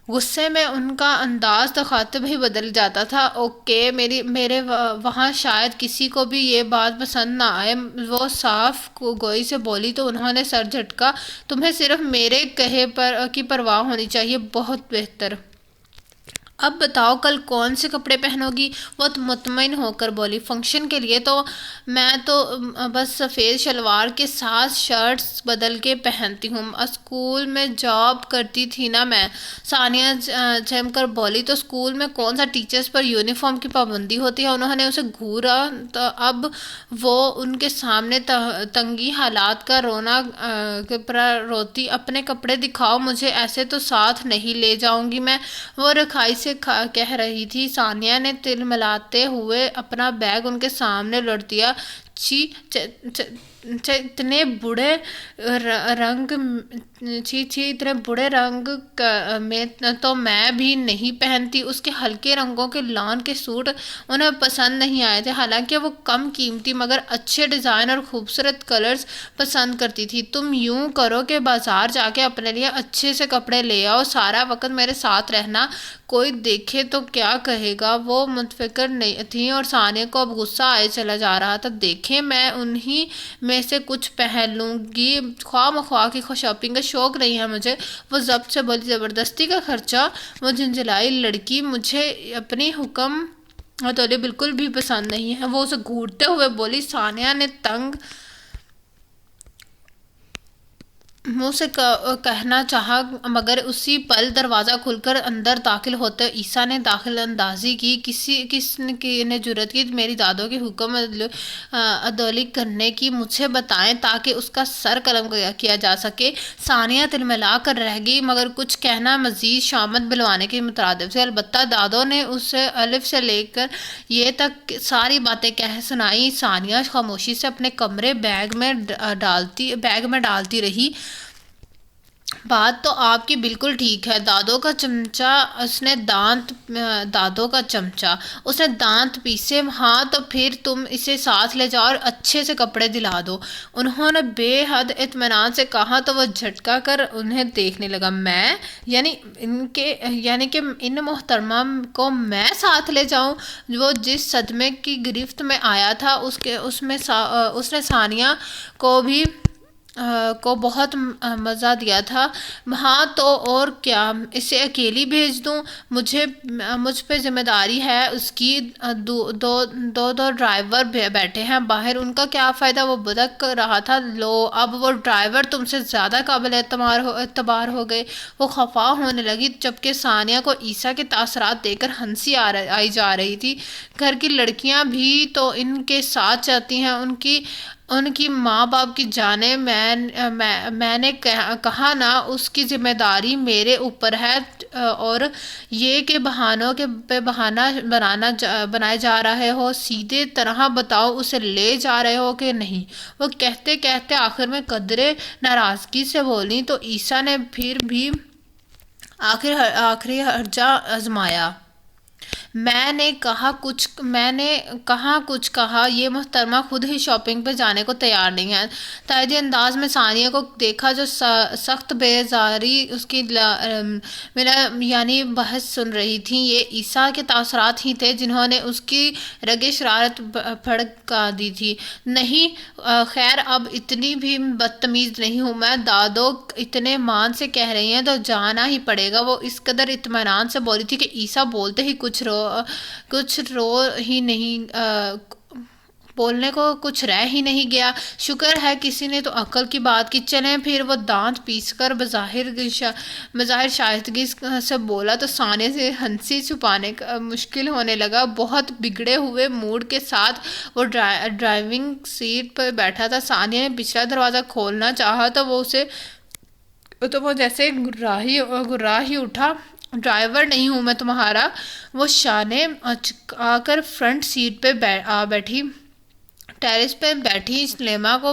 غصے میں ان کا انداز تخاطب ہی بدل جاتا تھا. اوکے، میرے وہاں شاید کسی کو بھی یہ بات پسند نہ آئے. وہ صاف گوئی سے بولی تو انہوں نے سر جھٹکا. تمہیں صرف میرے کہے کی پرواہ ہونی چاہیے. بہت بہتر. اب بتاؤ کل کون سے کپڑے پہنو گی؟ وہ مطمئن ہو کر بولی. فنکشن کے لیے تو میں تو بس سفید شلوار کے ساتھ شرٹس بدل کے پہنتی ہوں. اسکول میں جاب کرتی تھی نا میں. ثانیہ جم کر بولی. تو اسکول میں کون سا ٹیچرز پر یونیفارم کی پابندی ہوتی ہے؟ انہوں نے اسے گھورا. تو اب وہ ان کے سامنے تنگی حالات کا روتی. اپنے کپڑے دکھاؤ مجھے، ایسے تو ساتھ نہیں لے جاؤں گی میں. وہ رکھائی سے کہہ رہی تھی. ثانیہ نے تل ملاتے ہوئے اپنا بیگ ان کے سامنے لوٹ دیا. اتنے بڑے رنگ میں تو میں بھی نہیں پہنتی. اس کے ہلکے رنگوں کے لان کے سوٹ انہیں پسند نہیں آئے تھے، حالانکہ وہ کم قیمتی مگر اچھے ڈیزائن اور خوبصورت کلرز پسند کرتی تھی. تم یوں کرو کہ بازار جا کے اپنے لیے اچھے سے کپڑے لے آؤ. سارا وقت میرے ساتھ رہنا. کوئی دیکھے تو کیا کہے گا؟ وہ متفکر نہیں تھی اور ثانیہ کو اب غصہ آئے چلا جا رہا تھا. دیکھیں، میں انہی میں سے کچھ پہن لوں گی. خواہ مخواہ کی شاپنگ کا شوق نہیں ہے مجھے. وہ ضبط سے بولی. زبردستی کا خرچہ؟ وہ جھنجھلائی. لڑکی مجھے اپنی حکم تولی بالکل بھی پسند نہیں ہے. وہ اسے گھورتے ہوئے بولی. ثانیہ نے تنگ منہ سے کہنا چاہا مگر اسی پل دروازہ کھل کر اندر داخل ہوتے عیسیٰ نے داخل اندازی کی. کس نے جرأت کی میری دادوں کی حکم عدولی کرنے کی؟ مجھے بتائیں تاکہ اس کا سر قلم کیا جا سکے. ثانیہ تلملا کر رہ گئی مگر کچھ کہنا مزید شامت بلوانے کی مترادف سے. البتہ دادوں نے اسے الف سے لے کر یہ تک ساری باتیں کہہ سنائی. ثانیہ خاموشی سے اپنے کمرے بیگ میں ڈالتی رہی. بات تو آپ کی بالکل ٹھیک ہے. دادوں کا دانت پیسے. ہاں تو پھر تم اسے ساتھ لے جاؤ اور اچھے سے کپڑے دلا دو. انہوں نے بے حد اطمینان سے کہا تو وہ جھٹکا کر انہیں دیکھنے لگا. میں یعنی کہ ان محترمہ کو میں ساتھ لے جاؤں؟ وہ جس صدمے کی گرفت میں آیا تھا اس نے ثانیہ کو بہت مزہ دیا تھا. ہاں تو اور کیا، اسے اکیلی بھیج دوں؟ مجھ پہ ذمہ داری ہے اس کی. دو ڈرائیور بیٹھے ہیں باہر، ان کا کیا فائدہ؟ وہ بدک رہا تھا. لو اب وہ ڈرائیور تم سے زیادہ قابل اعتبار ہو گئے. وہ خفا ہونے لگی جبکہ ثانیہ کو عیسیٰ کے تاثرات دیکھ کر ہنسی آئی جا رہی تھی. گھر کی لڑکیاں بھی تو ان کے ساتھ جاتی ہیں. ان کی ماں باپ کی جانیں. میں نے کہا نا، اس کی ذمہ داری میرے اوپر ہے. اور یہ کہ بہانوں کے پہ بہانہ بنائے جا رہے ہو، سیدھے طرح بتاؤ اسے لے جا رہے ہو کہ نہیں۔ وہ کہتے کہتے آخر میں قدرے ناراضگی سے بولیں تو عیسیٰ نے پھر بھی آخری ہرجہ آزمایا۔ میں نے کہا کچھ کہا، یہ محترمہ خود ہی شاپنگ پہ جانے کو تیار نہیں ہے۔ تائیدی انداز میں ثانیہ کو دیکھا جو سخت بیزاری اس کی یعنی بحث سن رہی تھی۔ یہ عیسیٰ کے تاثرات ہی تھے جنہوں نے اس کی رگِ شرارت بھڑکا دی تھی۔ نہیں خیر، اب اتنی بھی بدتمیز نہیں ہوں میں، دادو اتنے مان سے کہہ رہی ہیں تو جانا ہی پڑے گا۔ وہ اس قدر اطمینان سے بولی تھی کہ عیسیٰ بولتے ہی کچھ بولنے کو کچھ رہ ہی نہیں گیا۔ شکر ہے کسی نے تو عقل کی بات کی۔ چلیں پھر۔ وہ دانت پیس کر بظاہر شائستگی سے بولا تو ثانیہ سے ہنسی چھپانے کا مشکل ہونے لگا۔ بہت بگڑے ہوئے موڈ کے ساتھ وہ ڈرائیونگ سیٹ پر بیٹھا تھا۔ ثانیہ نے پچھلا دروازہ کھولنا چاہا تو وہ جیسے گرا ہی اٹھا۔ ڈرائیور نہیں ہوں میں تمہارا۔ وہ شانے چکا کر فرنٹ سیٹ پہ آ بیٹھی۔ ٹیرس پہ بیٹھی سلیما کو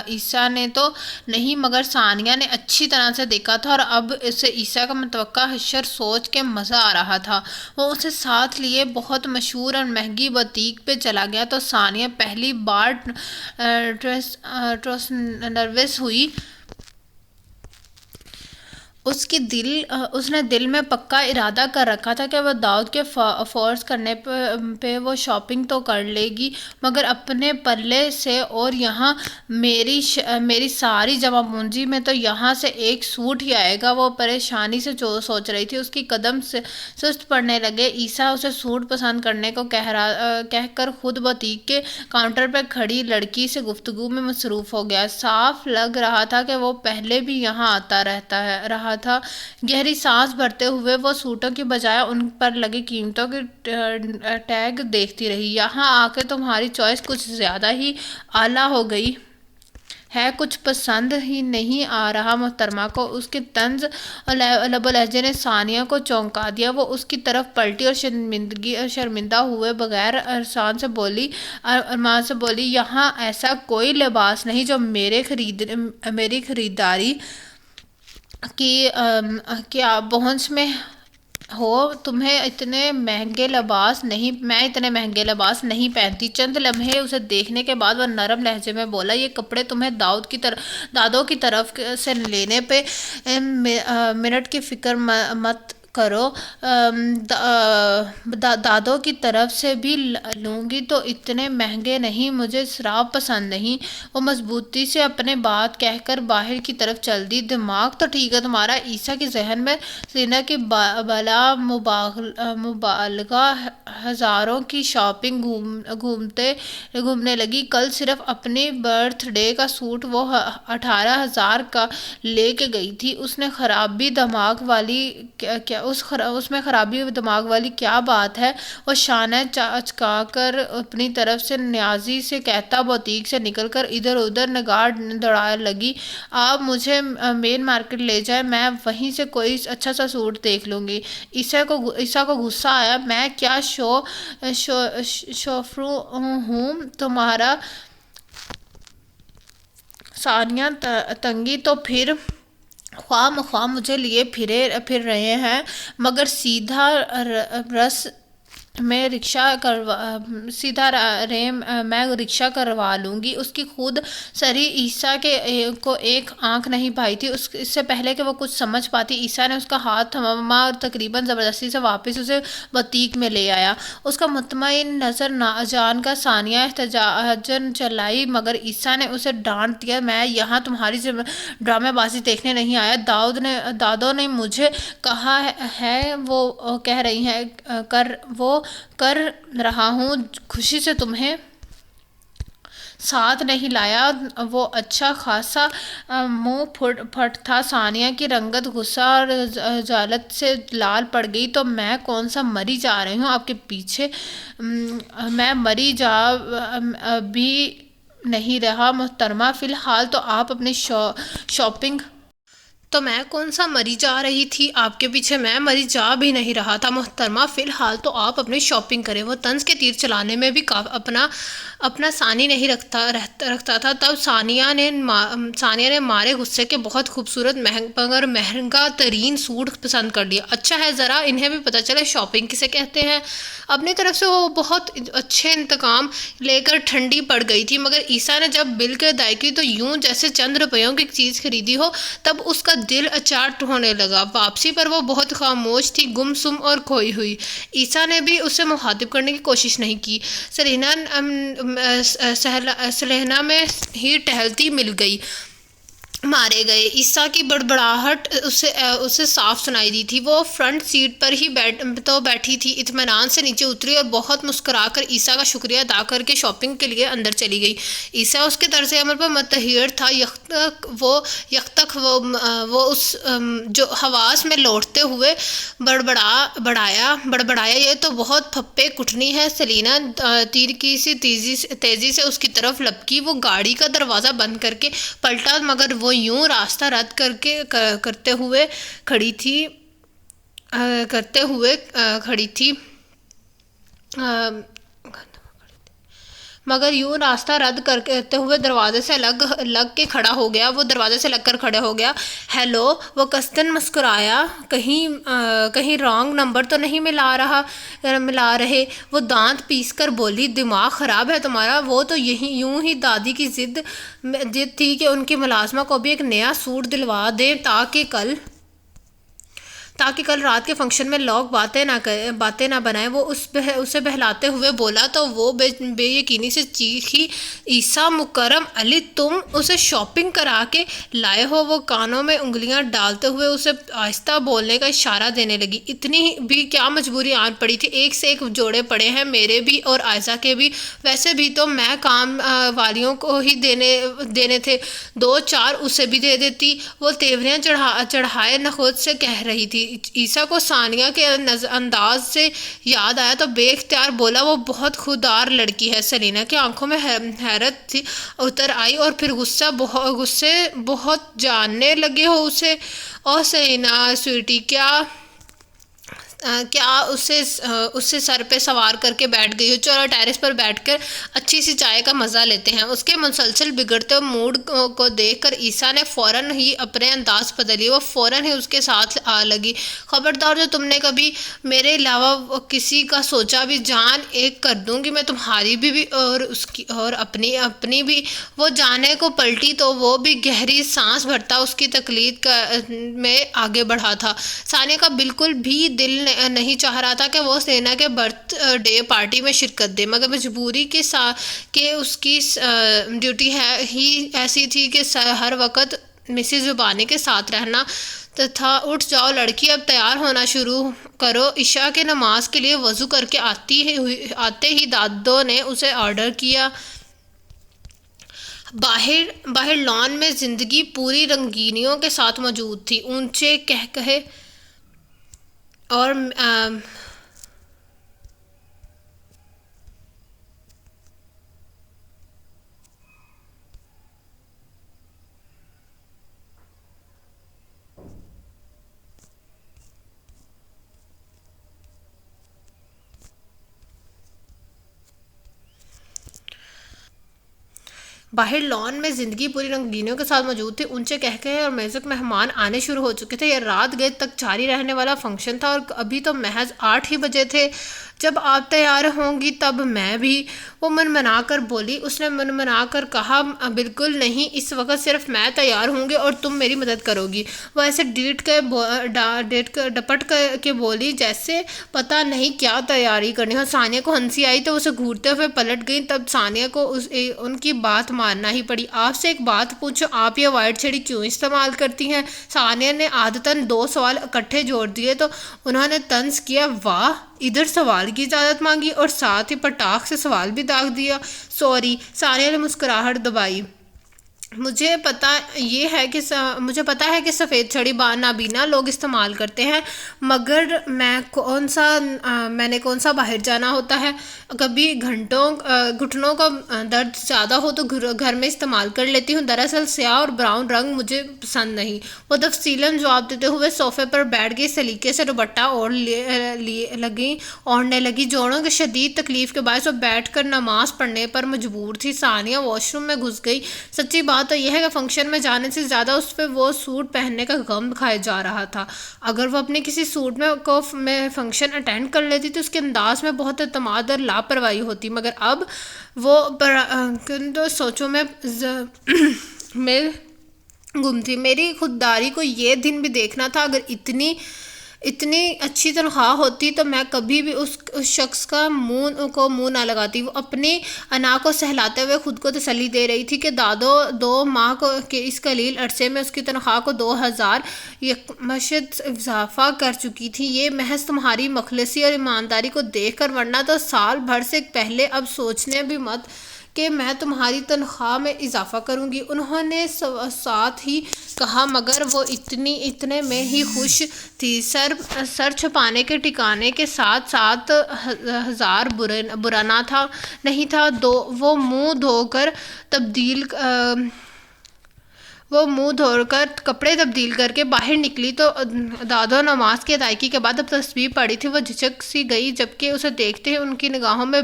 عیسیٰ نے تو نہیں مگر ثانیہ نے اچھی طرح سے دیکھا تھا، اور اب اسے عیسیٰ کا متوقع حشر سوچ کے مزہ آ رہا تھا۔ وہ اسے ساتھ لیے بہت مشہور اور مہنگی بوتیک پہ چلا گیا تو ثانیہ پہلی بار نروس ہوئی۔ اس نے دل میں پکا ارادہ کر رکھا تھا کہ وہ داؤد کے فورس کرنے پہ وہ شاپنگ تو کر لے گی مگر اپنے پلے سے، اور یہاں میری ساری جمع پونجی میں تو یہاں سے ایک سوٹ ہی آئے گا۔ وہ پریشانی سے سوچ رہی تھی۔ اس کی قدم سست پڑنے لگے۔ عیسیٰ اسے سوٹ پسند کرنے کو کہہ کر خود بوتیک کے کاؤنٹر پہ کھڑی لڑکی سے گفتگو میں مصروف ہو گیا۔ صاف لگ رہا تھا کہ وہ پہلے بھی یہاں آتا رہا تھا۔ گہری سانس بھرتے ہوئے وہ سوٹوں کی بجائے ان پر لگی قیمتوں کی ٹیگ دیکھتی رہی۔ یہاں آ کے تمہاری چوائس کچھ زیادہ ہی اعلیٰ ہو گئی ہے، کچھ پسند ہی نہیں آ رہا محترمہ کو۔ اس کے طنز اور لب و لہجے نے ثانیہ کو چونکا دیا۔ وہ اس کی طرف پلٹی اور شرمندہ ہوئے بغیر ارمان سے بولی، یہاں ایسا کوئی لباس نہیں جو میری خریداری کی پہنچ میں ہو۔ میں اتنے مہنگے لباس نہیں پہنتی۔ چند لمحے اسے دیکھنے کے بعد وہ نرم لہجے میں بولا، یہ کپڑے تمہیں دادو کی طرف سے لینے پہ منٹ کی فکر مت کرو، دادو کی طرف سے بھی لوں گی تو اتنے مہنگے نہیں، مجھے شراب پسند نہیں۔ وہ مضبوطی سے اپنے بات کہہ کر باہر کی طرف چل دی۔ دماغ تو ٹھیک ہے تمہارا۔ عیسیٰ کے ذہن میں سینا کی بلا مبالغہ ہزاروں کی شاپنگ گھومنے لگی۔ کل صرف اپنی برتھ ڈے کا سوٹ وہ 18,000 کا لے کے گئی تھی۔ اس میں خرابی دماغ والی کیا بات ہے؟ وہ شانہ چکا کر اپنی طرف سے نیازی سے کہتا بوتیک سے نکل کر ادھر ادھر نگاہ دوڑانے لگی۔ آپ مجھے مین مارکیٹ لے جائیں، میں وہیں سے کوئی اچھا سا سوٹ دیکھ لوں گی۔ عیسیٰ کو غصہ آیا، میں کیا شوفرو ہوں تمہارا؟ ثانیہ تنگی تو پھر خواہ مخواہ مجھے لیے پھر رہے ہیں، مگر سیدھا میں رکشہ کروا لوں گی۔ اس کی خود سری عیسیٰ کو ایک آنکھ نہیں پائی تھی۔ اس سے پہلے کہ وہ کچھ سمجھ پاتی عیسیٰ نے اس کا ہاتھ تھما اور تقریباً زبردستی سے واپس اسے بوتیک میں لے آیا۔ اس کا مطمئن نظر جان کا ثانیہ احتجاجاً چلائی مگر عیسیٰ نے اسے ڈانٹ دیا، میں یہاں تمہاری ڈرامے بازی دیکھنے نہیں آیا۔ دادو نے مجھے کہا ہے وہ کر رہا ہوں، خوشی سے تمہیں ساتھ نہیں لایا۔ وہ اچھا خاصا منہ پھٹ تھا۔ ثانیہ کی رنگت غصہ اور جلد سے لال پڑ گئی۔ تو میں کون سا مری جا رہی ہوں آپ کے پیچھے؟ میں مری جا بھی نہیں رہا محترمہ، فی الحال تو آپ اپنی شاپنگ تو میں کون سا مری جا رہی تھی آپ کے پیچھے، میں مری جا بھی نہیں رہا تھا محترمہ، فی الحال تو آپ اپنی شاپنگ کریں۔ وہ طنز کے تیر چلانے میں بھی اپنا ثانی نہیں رکھتا تھا۔ تب ثانیہ نے مارے غصے کے بہت خوبصورت مگر مہنگا ترین سوٹ پسند کر لیا۔ اچھا ہے ذرا انہیں بھی پتہ چلے شاپنگ کسے کہتے ہیں۔ اپنی طرف سے وہ بہت اچھے انتقام لے کر ٹھنڈی پڑ گئی تھی، مگر عیسیٰ نے جب بل کی ادائیگی کی تو یوں جیسے چند روپیوں کی چیز خریدی ہو۔ تب اس کا دل اچاٹ ہونے لگا۔ واپسی پر وہ بہت خاموش تھی، گم سم اور کھوئی ہوئی۔ عیسیٰ نے بھی اسے مخاطب کرنے کی کوشش نہیں کی۔ سلینا میں ہی ٹہلتی مل گئی۔ مارے گئے عیسیٰ کی بڑبڑاہٹ اسے صاف سنائی دی تھی۔ وہ فرنٹ سیٹ پر ہی بیٹھی تھی، اطمینان سے نیچے اتری اور بہت مسکرا کر عیسیٰ کا شکریہ ادا کر کے شاپنگ کے لیے اندر چلی گئی۔ عیسیٰ اس کے طرز عمل پر متحیر تھا۔ وہ اس جو حواس میں لوٹتے ہوئے بڑبڑایا یہ تو بہت پھپے کٹنی ہے۔ سلینا تیر کی سی تیزی سے اس کی طرف لپکی۔ وہ گاڑی کا دروازہ بند کر کے پلٹا، مگر وہ یوں راستہ رد کرتے ہوئے کھڑی تھی مگر یوں راستہ رد کرتے ہوئے دروازے سے لگ کے کھڑا ہو گیا۔ وہ دروازے سے لگ کر کھڑے ہو گیا۔ ہیلو، وہ قصدن مسکرایا، کہیں رانگ نمبر تو نہیں ملا رہے؟ وہ دانت پیس کر بولی، دماغ خراب ہے تمہارا؟ وہ تو یوں ہی دادی کی ضد تھی کہ ان کی ملازمہ کو بھی ایک نیا سوٹ دلوا دیں تاکہ کل رات کے فنکشن میں لوگ باتیں نہ بنائیں۔ وہ اسے بہلاتے ہوئے بولا تو وہ بے یقینی سے چیخی، عیسیٰ مکرم علی، تم اسے شاپنگ کرا کے لائے ہو؟ وہ کانوں میں انگلیاں ڈالتے ہوئے اسے آہستہ بولنے کا اشارہ دینے لگی۔ اتنی بھی کیا مجبوری آن پڑی تھی؟ ایک سے ایک جوڑے پڑے ہیں، میرے بھی اور عائشہ کے بھی۔ ویسے بھی تو میں کام والیوں کو ہی دینے تھے، دو چار اسے بھی دے دیتی۔ وہ تیوریاں چڑھائے نخوت سے کہہ رہی تھی۔ عیسیٰ کو ثانیہ کے انداز سے یاد آیا تو بے اختیار بولا، وہ بہت خوددار لڑکی ہے۔ سلینا کی آنکھوں میں حیرت اتر آئی اور پھر غصے بہت جاننے لگے ہو اسے۔ اور سلینا سویٹی، کیا اسے سر پہ سوار کر کے بیٹھ گئی ہو؟ چلو ٹیرس پر بیٹھ کر اچھی سی چائے کا مزہ لیتے ہیں۔ اس کے مسلسل بگڑتے موڈ کو دیکھ کر عیسیٰ نے فوراً ہی اپنے انداز بدل لیے۔ وہ فوراً ہی اس کے ساتھ آ لگی۔ خبردار، جو تم نے کبھی میرے علاوہ کسی کا سوچا بھی، جان ایک کر دوں گی میں تمہاری بھی اور اپنی بھی۔ وہ جانے کو پلٹی تو وہ بھی گہری سانس بھرتا اس کی تقلید میں آگے بڑھا تھا۔ ثانیہ کا بالکل بھی دل نہیں چاہ رہا تھا کہ وہ سلینا کے برتھ ڈے پارٹی میں شرکت دے، مگر مجبوری کہ اس کی ڈیوٹی ہی ایسی تھی کہ ہر وقت مسز زبانی کے ساتھ رہنا تھا۔ اٹھ جاؤ لڑکی، اب تیار ہونا شروع کرو۔ عشاء کی نماز کے لیے وضو کر کے آتے ہی دادو نے اسے آرڈر کیا۔ باہر لان میں زندگی پوری رنگینیوں کے ساتھ موجود تھی۔ اونچے کہکہے اور باہر لان میں زندگی پوری رنگینیوں کے ساتھ موجود تھی۔ اونچے کہکہے اور میوزک، مہمان آنے شروع ہو چکے تھے۔ یہ رات گئے تک جاری رہنے والا فنکشن تھا اور ابھی تو محض 8 ہی بجے تھے۔ جب آپ تیار ہوں گی تب میں بھی، وہ منمنا کر بولی۔ اس نے منمنا کر کہا، بالکل نہیں، اس وقت صرف میں تیار ہوں گی اور تم میری مدد کرو گی۔ وہ ایسے ڈپٹ کے بولی جیسے پتہ نہیں کیا تیاری کرنی ہو۔ ثانیہ کو ہنسی آئی تو اسے گھورتے ہوئے پلٹ گئی۔ تب ثانیہ کو ان کی بات ماننا ہی پڑی۔ آپ سے ایک بات پوچھوں، آپ یہ وائٹ چھڑی کیوں استعمال کرتی ہیں؟ ثانیہ نے عادتاً 2 سوال اکٹھے جوڑ دیے تو انہوں نے طنز کیا، واہ، ادھر سوال کی اجازت مانگی اور ساتھ ہی پٹاخ سے سوال بھی داغ دیا۔ سوری، ثانیہ نے مسکراہٹ دبائی۔ مجھے پتا ہے کہ سفید چھڑی نابینا لوگ استعمال کرتے ہیں، مگر میں نے کون سا باہر جانا ہوتا ہے، کبھی گھٹنوں کا درد زیادہ ہو تو گھر میں استعمال کر لیتی ہوں۔ دراصل سیاہ اور براؤن رنگ مجھے پسند نہیں۔ وہ تفصیلاً جواب دیتے ہوئے صوفے پر بیٹھ گئی، سلیقے سے دوپٹہ اوڑھنے لگی۔ جوڑوں کی شدید تکلیف کے باعث وہ بیٹھ کر نماز پڑھنے پر مجبور تھی۔ ثانیہ واش روم میں گھس گئی۔ سچی بات تو یہ ہے کہ فنکشن میں جانے سے زیادہ اس پہ وہ سوٹ پہننے کا غم کھایا جا رہا تھا۔ اگر وہ اپنے کسی سوٹ میں فنکشن اٹینڈ کر لیتی تو اس کے انداز میں بہت اعتماد اور لاپرواہی ہوتی، مگر اب وہ سوچوں میں گم تھی۔ میری خودداری کو یہ دن بھی دیکھنا تھا۔ اگر اتنی اچھی تنخواہ ہوتی تو میں کبھی بھی اس شخص کو منہ نہ لگاتی۔ وہ اپنی انا کو سہلاتے ہوئے خود کو تسلی دے رہی تھی کہ دادو 2 ماہ کے اس قلیل عرصے میں اس کی تنخواہ کو 2000 یکمشت اضافہ کر چکی تھی۔ یہ محض تمہاری مخلصی اور ایمانداری کو دیکھ کر، ورنہ تو سال بھر سے پہلے اب سوچنے بھی مت کہ میں تمہاری تنخواہ میں اضافہ کروں گی، انہوں نے ساتھ ہی کہا، مگر وہ اتنے میں ہی خوش تھی۔ سر چھپانے کے ٹھکانے کے ساتھ 7000 برا نہیں تھا۔ وہ منہ دھو کر کپڑے تبدیل کر کے باہر نکلی تو دادو نماز کی ادائیگی کے بعد اب تسبیح پڑھی تھی۔ وہ جھجک سی گئی، جبکہ اسے دیکھتے ہی ان کی نگاہوں میں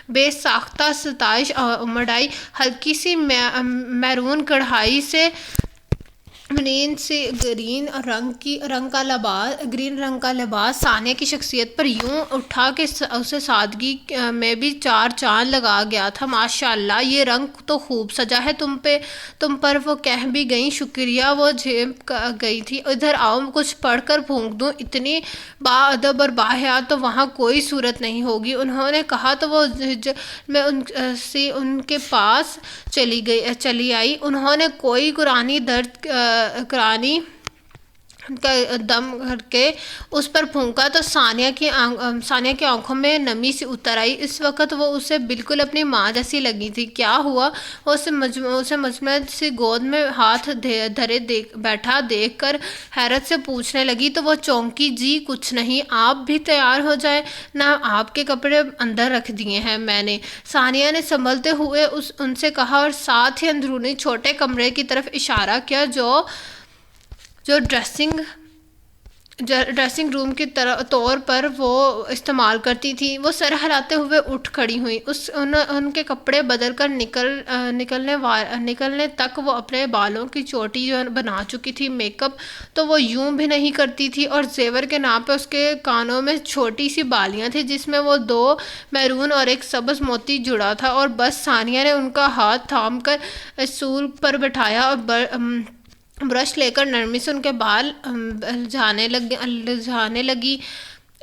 بے ساختہ ستائش امڑ آئی۔ ہلکی سی میرون کڑھائی سے منین سے گرین رنگ کا لباس ثانیہ کی شخصیت پر یوں اٹھا کہ اسے سادگی میں بھی 4 چاند لگا گیا تھا۔ ماشاء اللہ، یہ رنگ تو خوب سجا ہے تم پر، وہ کہہ بھی گئیں۔ شکریہ، وہ جھپ گئی تھی۔ ادھر آؤ، کچھ پڑھ کر پھونک دوں۔ اتنی باادب اور باحیا تو وہاں کوئی صورت نہیں ہوگی، انہوں نے کہا تو وہ میں ان کے پاس چلی آئی۔ انہوں نے کوئی قرآنی کا دم کر کے اس پر پھونکا تو ثانیہ کی آنکھوں میں نمی سی اتر آئی۔ اس وقت وہ اسے بالکل اپنی ماں جیسی لگی تھی۔ کیا ہوا؟ وہ اسے مجمد سی گود میں ہاتھ دھرے بیٹھا دیکھ کر حیرت سے پوچھنے لگی تو وہ چونکی۔ جی کچھ نہیں، آپ بھی تیار ہو جائیں نا، آپ کے کپڑے اندر رکھ دیے ہیں میں نے، ثانیہ نے سنبھلتے ہوئے ان سے کہا، اور ساتھ ہی اندرونی چھوٹے کمرے کی طرف اشارہ کیا جو ڈریسنگ روم کے طور پر وہ استعمال کرتی تھی۔ وہ سر ہلاتے ہوئے اٹھ کھڑی ہوئی۔ ان کے کپڑے بدل کر نکلنے تک وہ اپنے بالوں کی چوٹی بنا چکی تھی۔ میک اپ تو وہ یوں بھی نہیں کرتی تھی، اور زیور کے نام پہ اس کے کانوں میں چھوٹی سی بالیاں تھیں جس میں وہ 2 میرون اور 1 سبز موتی جڑا تھا، اور بس ثانیہ نے ان کا ہاتھ تھام کر اسٹول پر بٹھایا اور برش لے کر نرمی سے ان کے بال الجھانے لگی۔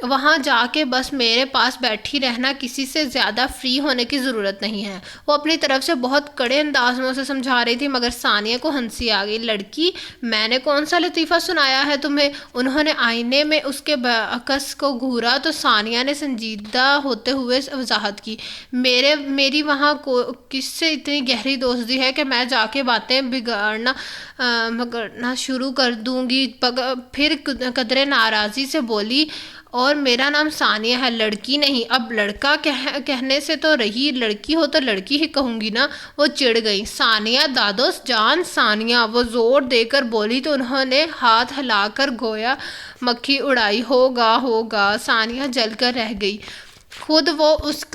وہاں جا کے بس میرے پاس بیٹھی رہنا، کسی سے زیادہ فری ہونے کی ضرورت نہیں ہے، وہ اپنی طرف سے بہت کڑے انداز میں اسے سمجھا رہی تھی، مگر ثانیہ کو ہنسی آ گئی۔ لڑکی، میں نے کون سا لطیفہ سنایا ہے تمہیں؟ انہوں نے آئینے میں اس کے عکس کو گھورا تو ثانیہ نے سنجیدہ ہوتے ہوئے وضاحت کی، میری وہاں کس سے اتنی گہری دوستی ہے کہ میں جا کے باتیں بگڑنا شروع کر دوں گی۔ پھر قدرے ناراضی سے بولی، اور میرا نام ثانیہ ہے، لڑکی نہیں۔ اب لڑکا کہنے سے تو رہی، لڑکی ہو تو لڑکی ہی کہوں گی نا۔ وہ چڑ گئی۔ ثانیہ، دادو جان، ثانیہ، وہ زور دے کر بولی تو انہوں نے ہاتھ ہلا کر گویا مکھی اڑائی۔ ہوگا۔ ثانیہ جل کر رہ گئی۔ خود وہ اس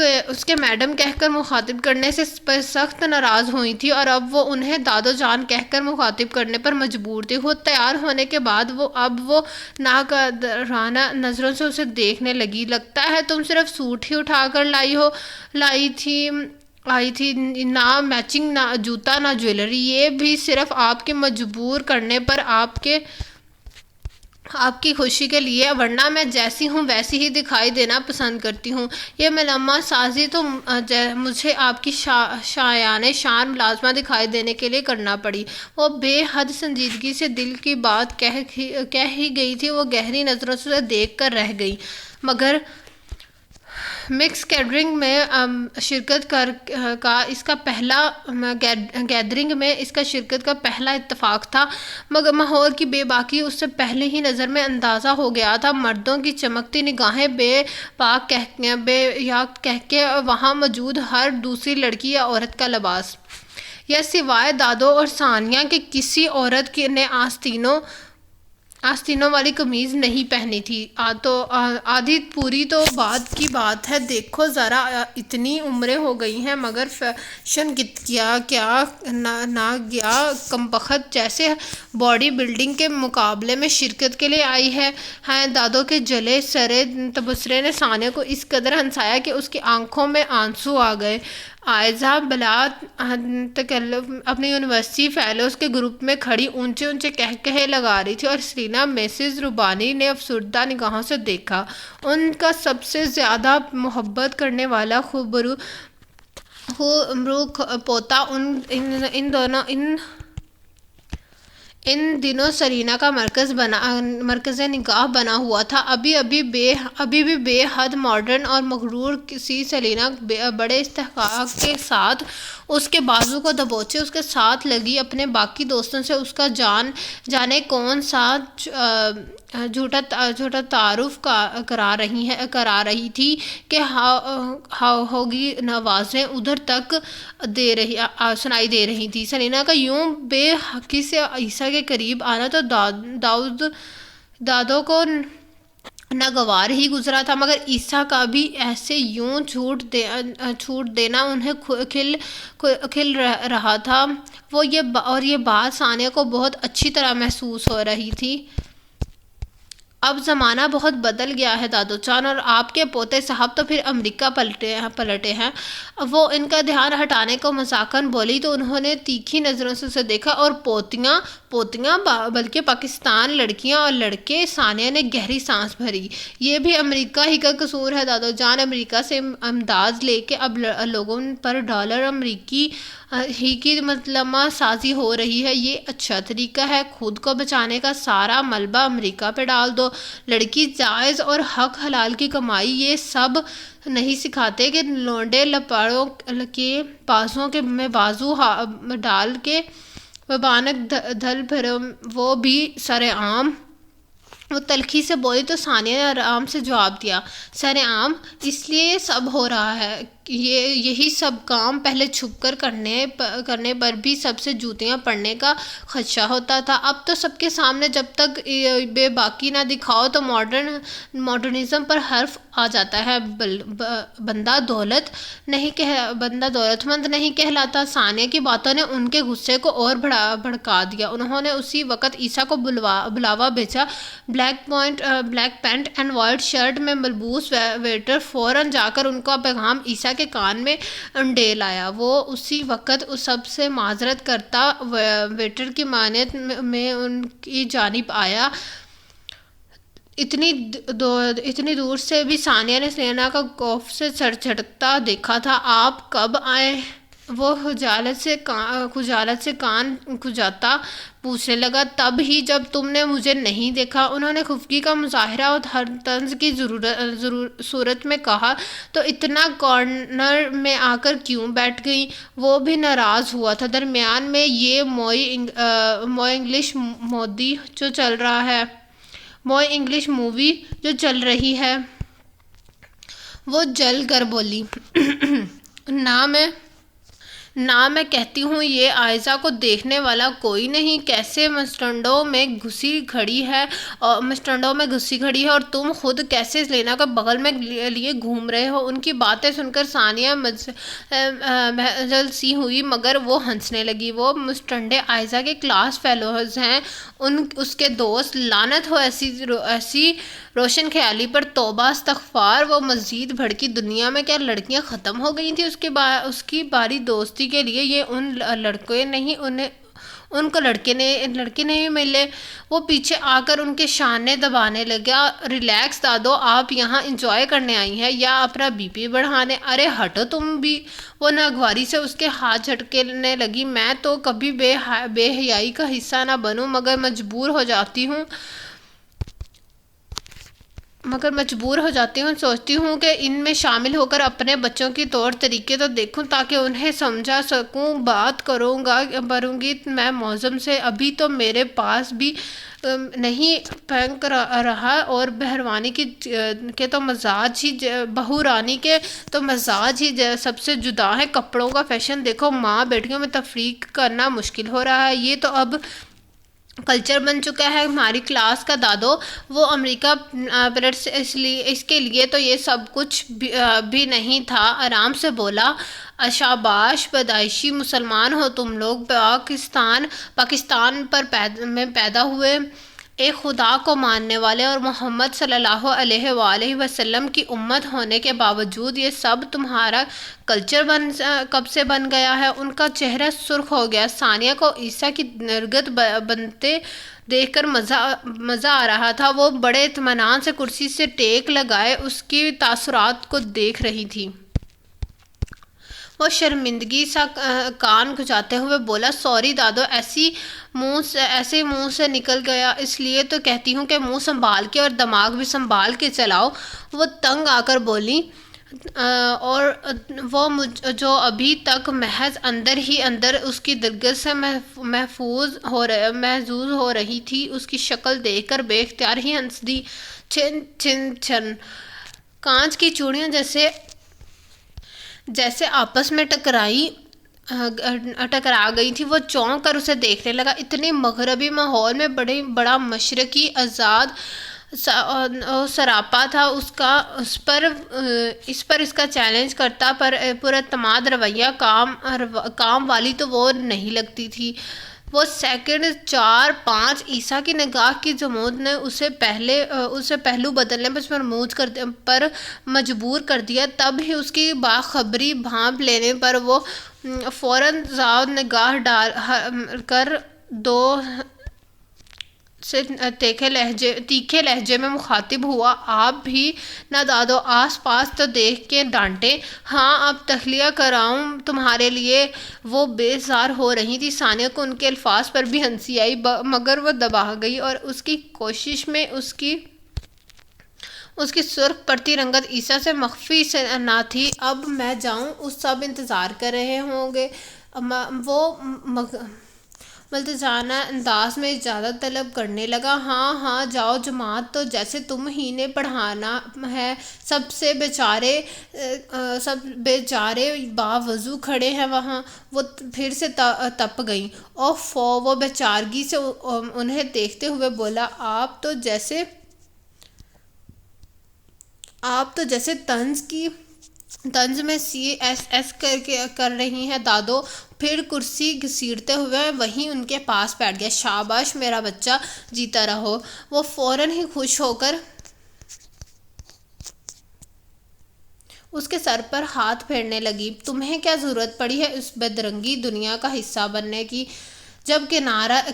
کے میڈم کہہ کر مخاطب کرنے سے سخت ناراض ہوئی تھی، اور اب وہ انہیں دادو جان کہہ کر مخاطب کرنے پر مجبور تھی۔ خود تیار ہونے کے بعد اب وہ ناقدرانہ نظروں سے اسے دیکھنے لگی۔ لگتا ہے تم صرف سوٹ ہی اٹھا کر لائی تھی، نہ میچنگ، نہ جوتا، نہ جویلری، یہ بھی صرف آپ کے مجبور کرنے پر، آپ کی خوشی کے لیے، ورنہ میں جیسی ہوں ویسی ہی دکھائی دینا پسند کرتی ہوں۔ یہ ملمہ سازی تو مجھے آپ کی شایان شان ملازمہ دکھائی دینے کے لیے کرنا پڑی۔ وہ بے حد سنجیدگی سے دل کی بات کہہ ہی گئی تھی۔ وہ گہری نظروں سے دیکھ کر رہ گئی، مکس گیدرنگ میں شرکت کا اس کا پہلا گیدرنگ میں اس کا شرکت کا پہلا اتفاق تھا، مگر ماحول کی بے باکی اس سے پہلے ہی نظر میں اندازہ ہو گیا تھا۔ مردوں کی چمکتی نگاہیں بے یاک کہہ کے وہاں موجود ہر دوسری لڑکی یا عورت کا لباس، یا سوائے دادو اور ثانیہ کہ کسی عورت نے آستینوں والی قمیض نہیں پہنی تھی۔ تو آدھی پوری تو بعد کی بات ہے، دیکھو ذرا اتنی عمریں ہو گئی ہیں مگر فیشن کیا نہ گیا کمبخت جیسے باڈی بلڈنگ کے مقابلے میں شرکت کے لیے آئی ہے۔ دادو کے جلے سرے تبصرے نے ثانیہ کو اس قدر ہنسایا کہ اس کی آنکھوں میں آنسو آ گئے۔ عائزہ بلا تکلف اپنی یونیورسٹی فیلوز کے گروپ میں کھڑی اونچے اونچے کہے لگا رہی تھی، اور سیلینا مسز روبانی نے افسردہ نگاہوں سے دیکھا۔ ان کا سب سے زیادہ محبت کرنے والا خوبرو پوتا ان دنوں سرینا کا مرکز نگاہ بنا ہوا تھا۔ ابھی بھی بے حد ماڈرن اور مغرور سی سلینا بڑے استحقاق کے ساتھ اس کے بازو کو دبوچے اس کے ساتھ لگی اپنے باقی دوستوں سے اس کا جانے کون سا جھوٹا تعارف کرا رہی تھی کہ ہوگی آوازیں ادھر تک سنائی دے رہی تھی۔ سلینا کا یوں بے حقی سے عیسیٰ کے قریب آنا تو دادو کو ناگوار ہی گزرا تھا، مگر عیسیٰ کا بھی ایسے یوں چھوٹ دینا انہیں کھل رہا تھا، اور یہ بات ثانیہ کو بہت اچھی طرح محسوس ہو رہی تھی۔ اب زمانہ بہت بدل گیا ہے دادو جان، اور آپ کے پوتے صاحب تو پھر امریکہ پلٹے ہیں۔ وہ ان کا دھیان ہٹانے کو مذاقاً بولی تو انہوں نے تیکھی نظروں سے اسے دیکھا۔ اور پوتیاں بلکہ پاکستان لڑکیاں اور لڑکے؟ ثانیہ نے گہری سانس بھری۔ یہ بھی امریکہ ہی کا قصور ہے دادو جان، امریکہ سے امداد لے کے اب لوگوں پر ڈالر امریکی ہی کی مظلمہ سازی ہو رہی ہے۔ یہ اچھا طریقہ ہے، خود کو بچانے کا سارا ملبہ امریکہ پہ ڈال دو۔ لڑکی جائز اور حق حلال کی کمائی یہ سب نہیں سکھاتے کہ لونڈے لپاڑوں کے بازوں میں بازو ڈال کے بانک دھل پھرے، وہ بھی سرعام۔ وہ تلخی سے بولی تو ثانیہ نے آرام سے جواب دیا، سرعام اس لیے یہ سب ہو رہا ہے، یہی سب کام پہلے چھپ کر کرنے پر بھی سب سے جوتیاں پڑنے کا خدشہ ہوتا تھا۔ اب تو سب کے سامنے جب تک بے باکی نہ دکھاؤ تو ماڈرنزم پر حرف آ جاتا ہے۔ بندہ دولت مند نہیں کہلاتا۔ ثانیہ کی باتوں نے ان کے غصے کو اور بھڑکا دیا۔ انہوں نے اسی وقت عیسیٰ کو بلاوا بھیجا۔ Black pant and white shirt میں ملبوس ویٹر فوراً جا کر ان کا پیغام عیسیٰ کے کان میں انڈیل آیا۔ وہ اسی وقت سب سے معذرت کرتا ویٹر کی مانیت میں ان کی جانب آیا۔ اتنی دور سے بھی ثانیہ نے سلینا کا خوف سے سر جھٹکتا دیکھا تھا۔ آپ کب آئے؟ وہ خجالت سے کان کھجاتا پوچھنے لگا۔ تب ہی جب تم نے مجھے نہیں دیکھا، انہوں نے خفگی کا مظاہرہ اور ہر طنز کی صورت میں کہا۔ تو اتنا کارنر میں آ کر کیوں بیٹھ گئی؟ وہ بھی ناراض ہوا تھا۔ درمیان میں یہ موئی انگلش مووی جو چل رہی ہے، وہ جل کر بولی، نہ میں کہتی ہوں یہ عائزہ کو دیکھنے والا کوئی نہیں کیسے مسٹنڈوں میں گھسی کھڑی ہے اور تم خود کیسے سلینا کا بغل میں لیے گھوم رہے ہو۔ ان کی باتیں سن کر ثانیہ محزل سی ہوئی، مگر وہ ہنسنے لگی۔ وہ مسٹنڈے عائزہ کے کلاس فیلوز ہیں، اس کے دوست۔ لعنت ہو ایسی روشن خیالی پر، توبہ استغفار۔ وہ مزید بھڑکی، دنیا میں کیا لڑکیاں ختم ہو گئی تھیں اس کی باری دوستی کے لیے؟ یہ ان کو لڑکے نہیں ملے۔ وہ پیچھے آ کر ان کے شانے دبانے لگا۔ ریلیکس دادو، آپ یہاں انجوائے کرنے آئی ہیں یا اپنا بی پی بڑھانے؟ ارے ہٹو تم بھی۔ وہ ناگواری سے اس کے ہاتھ جھٹکنے لگی۔ میں تو کبھی بے حیائی کا حصہ نہ بنوں، مگر مجبور ہو جاتی ہوں۔ مگر مجبور ہو جاتی ہوں، سوچتی ہوں کہ ان میں شامل ہو کر اپنے بچوں کی طور طریقے تو دیکھوں تاکہ انہیں سمجھا سکوں، بات کروں گی میں معظم سے، ابھی تو میرے پاس بھی نہیں پھینک رہا، اور بہروانی کے تو مزاج ہی بہو رانی کے تو مزاج ہی سب سے جدا ہے، کپڑوں کا فیشن دیکھو، ماں بیٹیوں میں تفریق کرنا مشکل ہو رہا ہے، یہ تو اب کلچر بن چکا ہے ہماری کلاس کا دادو، وہ امریکہ پیرٹس، اس کے لیے تو یہ سب کچھ بھی نہیں تھا، آرام سے بولا، شاباش، پیدائشی مسلمان ہو تم لوگ، پاکستان میں پیدا ہوئے، ایک خدا کو ماننے والے اور محمد صلی اللہ علیہ وآلہ وسلم کی امت ہونے کے باوجود یہ سب تمہارا کلچر کب سے بن گیا ہے؟ ان کا چہرہ سرخ ہو گیا۔ ثانیہ کو عیسیٰ کی نرگت بنتے دیکھ کر مزہ آ رہا تھا، وہ بڑے اطمینان سے کرسی سے ٹیک لگائے اس کی تاثرات کو دیکھ رہی تھی۔ وہ شرمندگی سا کان کھنچاتے ہوئے بولا، سوری دادو، ایسے منہ سے نکل گیا، اس لیے تو کہتی ہوں کہ منہ سنبھال کے اور دماغ بھی سنبھال کے چلاؤ۔ وہ تنگ آ کر بولی، اور وہ جو ابھی تک محض اندر ہی اندر اس کی درگت سے محظوظ ہو رہی تھی، اس کی شکل دیکھ کر بے اختیار ہی ہنس دی۔ چھن چھن چھن، کانچ کی چوڑیاں جیسے آپس میں ٹکرا گئی تھی۔ وہ چونک کر اسے دیکھنے لگا، اتنے مغربی ماحول میں بڑا مشرقی آزاد سراپا تھا اس پر اس کا چیلنج کرتا پر اعتماد رویہ، کام والی تو وہ نہیں لگتی تھی۔ وہ سیکنڈ 4-5 عیسیٰ کی نگاہ کی جمود نے اسے پہلو بدلنے پر مجبور کر دیا، تب ہی اس کی باخبری بھانپ لینے پر وہ فوراً زاؤ نگاہ ڈال کر دو سے تیکھے لہجے میں مخاطب ہوا، آپ بھی نہ دادو، آس پاس تو دیکھ کے ڈانٹیں۔ ہاں، اب تخلیہ کراؤں تمہارے لیے؟ وہ بے زار ہو رہی تھی۔ ثانیہ کو ان کے الفاظ پر بھی ہنسی آئی، مگر وہ دبا گئی، اور اس کی کوشش میں اس کی سرخ پڑتی رنگت عیسیٰ سے مخفی نہ تھی۔ اب میں جاؤں؟ اس سب انتظار کر رہے ہوں گے۔ وہ ملتجانہ انداز میں اجازت طلب کرنے لگا۔ ہاں جاؤ، جماعت تو جیسے تم ہی نے پڑھانا ہے، سب بیچارے باوضو کھڑے ہیں وہاں۔ وہ پھر سے تپ گئیں۔ اوفو، وہ بیچارگی سے انہیں دیکھتے ہوئے بولا، آپ تو جیسے طنز میں CSS کر رہی ہیں دادو۔ پھر کرسی گھسیٹتے ہوئے وہیں ان کے پاس بیٹھ گیا۔ شاباش میرا بچہ، جیتا رہو۔ وہ فوراً ہی خوش ہو کر اس کے سر پر ہاتھ پھیرنے لگی۔ تمہیں کیا ضرورت پڑی ہے اس بدرنگی دنیا کا حصہ بننے کی؟ جب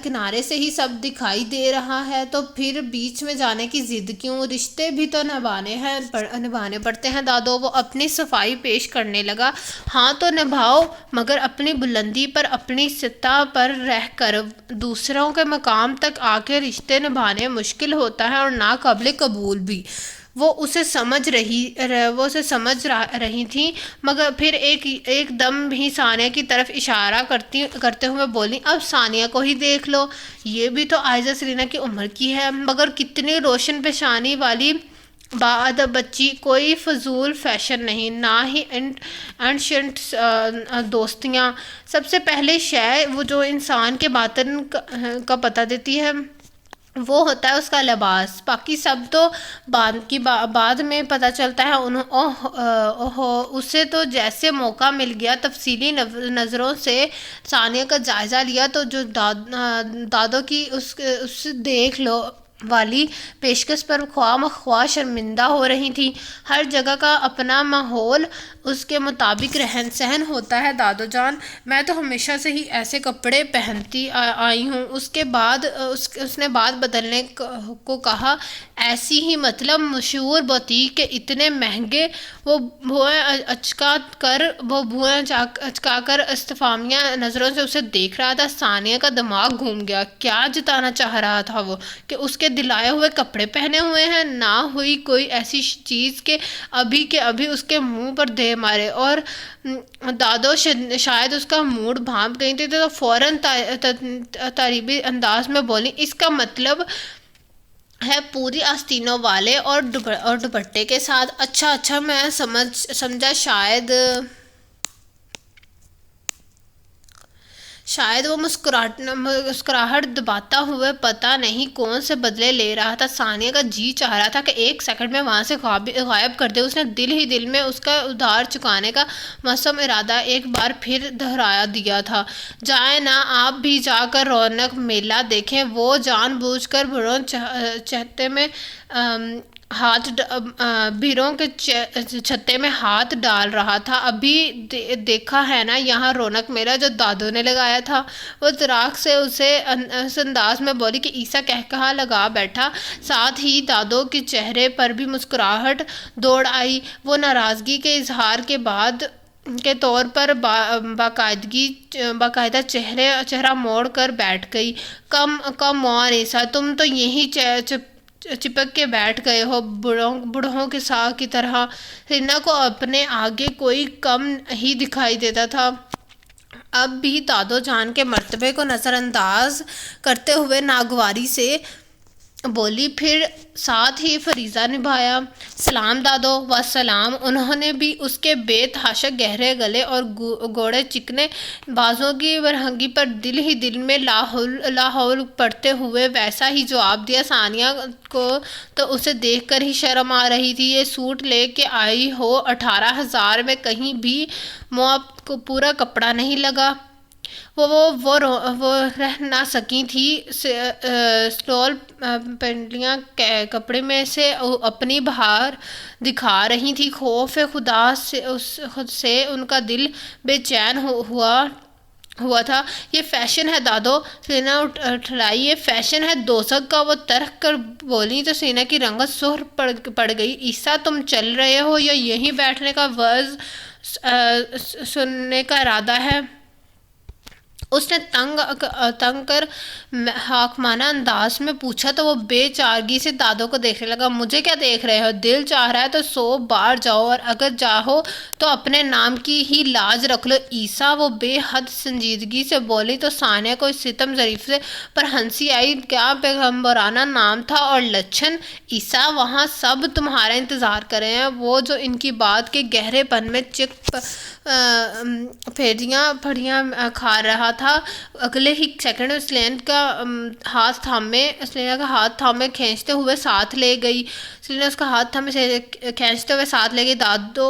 کنارے سے ہی سب دکھائی دے رہا ہے تو پھر بیچ میں جانے کی ضد کیوں؟ رشتے بھی تو نبھانے پڑتے ہیں دادو۔ وہ اپنی صفائی پیش کرنے لگا۔ ہاں تو نبھاؤ، مگر اپنی بلندی پر، اپنی سطح پر رہ کر۔ دوسروں کے مقام تک آ کے رشتے نبھانے مشکل ہوتا ہے اور ناقابل قبول بھی۔ وہ اسے سمجھ رہی تھی، مگر پھر ایک دم ہی ثانیہ کی طرف اشارہ کرتے ہوئے بولی، اب ثانیہ کو ہی دیکھ لو، یہ بھی تو عائزہ سیرینا کی عمر کی ہے، مگر کتنی روشن پیشانی والی باادب بچی۔ کوئی فضول فیشن نہیں، نہ ہی اینشنٹ دوستیاں۔ سب سے پہلے شے وہ جو انسان کے باطن کا پتہ دیتی ہے وہ ہوتا ہے اس کا لباس، باقی سب تو بعد میں پتہ چلتا ہے۔ اسے تو جیسے موقع مل گیا تفصیلی نظروں سے ثانیہ کا جائزہ لیا، تو جو دادو کی اس دیکھ لو والی پیشکش پر خواہ مخواہ شرمندہ ہو رہی تھی۔ ہر جگہ کا اپنا ماحول، اس کے مطابق رہن سہن ہوتا ہے دادو جان۔ میں تو ہمیشہ سے ہی ایسے کپڑے پہنتی آئی ہوں۔ اس نے بات بدلنے کو کہا، ایسی ہی مطلب مشہور بوتیک کے اتنے مہنگے؟ وہ بھویں اچکا کر استفہامیہ نظروں سے اسے دیکھ رہا تھا۔ ثانیہ کا دماغ گھوم گیا۔ کیا جتانا چاہ رہا تھا وہ؟ کہ اس کے کے دلائے ہوئے کپڑے پہنے ہوئے ہیں، نہ ہوئی کوئی ایسی چیز کہ ابھی اس کے منہ پر دے مارے۔ اور دادو شاید اس کا موڈ بھانپ گئی تھی تو فوراً تقریبی انداز میں بولی، اس کا مطلب ہے پوری آستینوں والے اور دوپٹے کے ساتھ؟ اچھا میں سمجھا شاید وہ مسکراہٹ دباتا ہوا پتہ نہیں کون سے بدلے لے رہا تھا۔ ثانیہ کا جی چاہ رہا تھا کہ ایک سیکنڈ میں وہاں سے غائب کر دے۔ اس نے دل ہی دل میں اس کا ادھار چکانے کا معصوم ارادہ ایک بار پھر دہرا دیا تھا۔ جائیں نا آپ بھی جا کر رونق میلہ دیکھیں۔ وہ جان بوجھ کر بھیڑوں کے چھتے میں ہاتھ ڈال رہا تھا۔ ابھی دیکھا ہے نا یہاں رونق میلہ جو دادو نے لگایا تھا؟ وہ تراک سے اس انداز میں بولی کہ عیسیٰ قہقہہ لگا بیٹھا، ساتھ ہی دادو کے چہرے پر بھی مسکراہٹ دوڑ آئی۔ وہ ناراضگی کے اظہار کے طور پر باقاعدہ چہرہ موڑ کر بیٹھ گئی۔ کم آن عیسیٰ، تم تو یہیں چپک کے بیٹھ گئے ہو بوڑھوں کے سا کی طرح۔ سیرینا کو اپنے آگے کوئی کم ہی دکھائی دیتا تھا۔ اب بھی دادو جان کے مرتبے کو نظر انداز کرتے ہوئے ناگواری سے بولی، پھر ساتھ ہی فریضہ نبھایا۔ سلام دادو۔ وسلام۔ انہوں نے بھی اس کے بے تحاشا گہرے گلے اور گوڑے چکنے بازوں کی برہنگی پر دل ہی دل میں لاحول پڑھتے ہوئے ویسا ہی جواب دیا۔ ثانیہ کو تو اسے دیکھ کر ہی شرم آ رہی تھی۔ یہ سوٹ لے کے آئی ہو 18,000 میں، کہیں بھی منہ کو پورا کپڑا نہیں لگا۔ وہ رہ نہ سکی تھی۔ سٹول پنڈلیاں کپڑے میں سے اپنی بہار دکھا رہی تھی۔ خوف خدا سے ان کا دل بے چین ہوا تھا۔ یہ فیشن ہے دادو، سیرینا اٹھلائی، یہ فیشن ہے دوزخ کا۔ وہ ترک کر بولی تو سیرینا کی رنگت سرخ پڑ گئی۔ عیسیٰ تم چل رہے ہو یا یہیں بیٹھنے کا وعظ سننے کا ارادہ ہے؟ اس نے تنگ کر حاکمانہ انداز میں پوچھا تو وہ بے چارگی سے دادو کو دیکھنے لگا۔ مجھے کیا دیکھ رہے ہو؟ دل چاہ رہا ہے تو 100 بار جاؤ، اور اگر چاہو تو اپنے نام کی ہی لاج رکھ لو عیسیٰ۔ وہ بے حد سنجیدگی سے بولی تو ثانیہ کو اس ستم ظریف پر ہنسی آئی۔ کیا پیغمبرانہ نام تھا اور لچھن! عیسیٰ وہاں سب تمہارا انتظار کر رہے ہیں۔ وہ جو ان کی بات کے گہرے پن میں پھڑیاں کھا رہا تھا، اگلے ہی سیکنڈ میں سیرینا کا ہاتھ تھامے کھینچتے ہوئے ساتھ لے گئی۔ دادو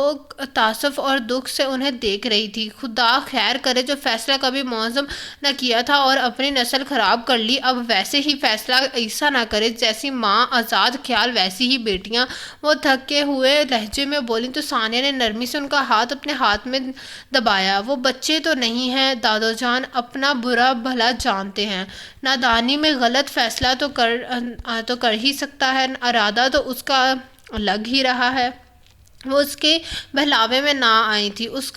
تعصب اور دکھ سے انہیں دیکھ رہی تھی۔ خدا خیر کرے، جو فیصلہ کبھی معظم نہ کیا تھا اور اپنی نسل خراب کر لی، اب ویسے ہی فیصلہ عیسیٰ نہ کرے۔ جیسی ماں آزاد خیال ویسی ہی بیٹیاں، وہ تھکے ہوئے لہجے میں بولی تو ثانیہ نے نرمی سے ان کا ہاتھ اپنے ہاتھ میں دبایا۔ وہ بچے تو نہیں ہیں دادو جان، اپنا برا بھلا جانتے ہیں۔ نادانی میں غلط فیصلہ تو کر ہی سکتا ہے، ارادہ تو اس کا لگ ہی رہا ہے۔ وہ اس کے بہلاوے میں نہ آئی تھی۔ اس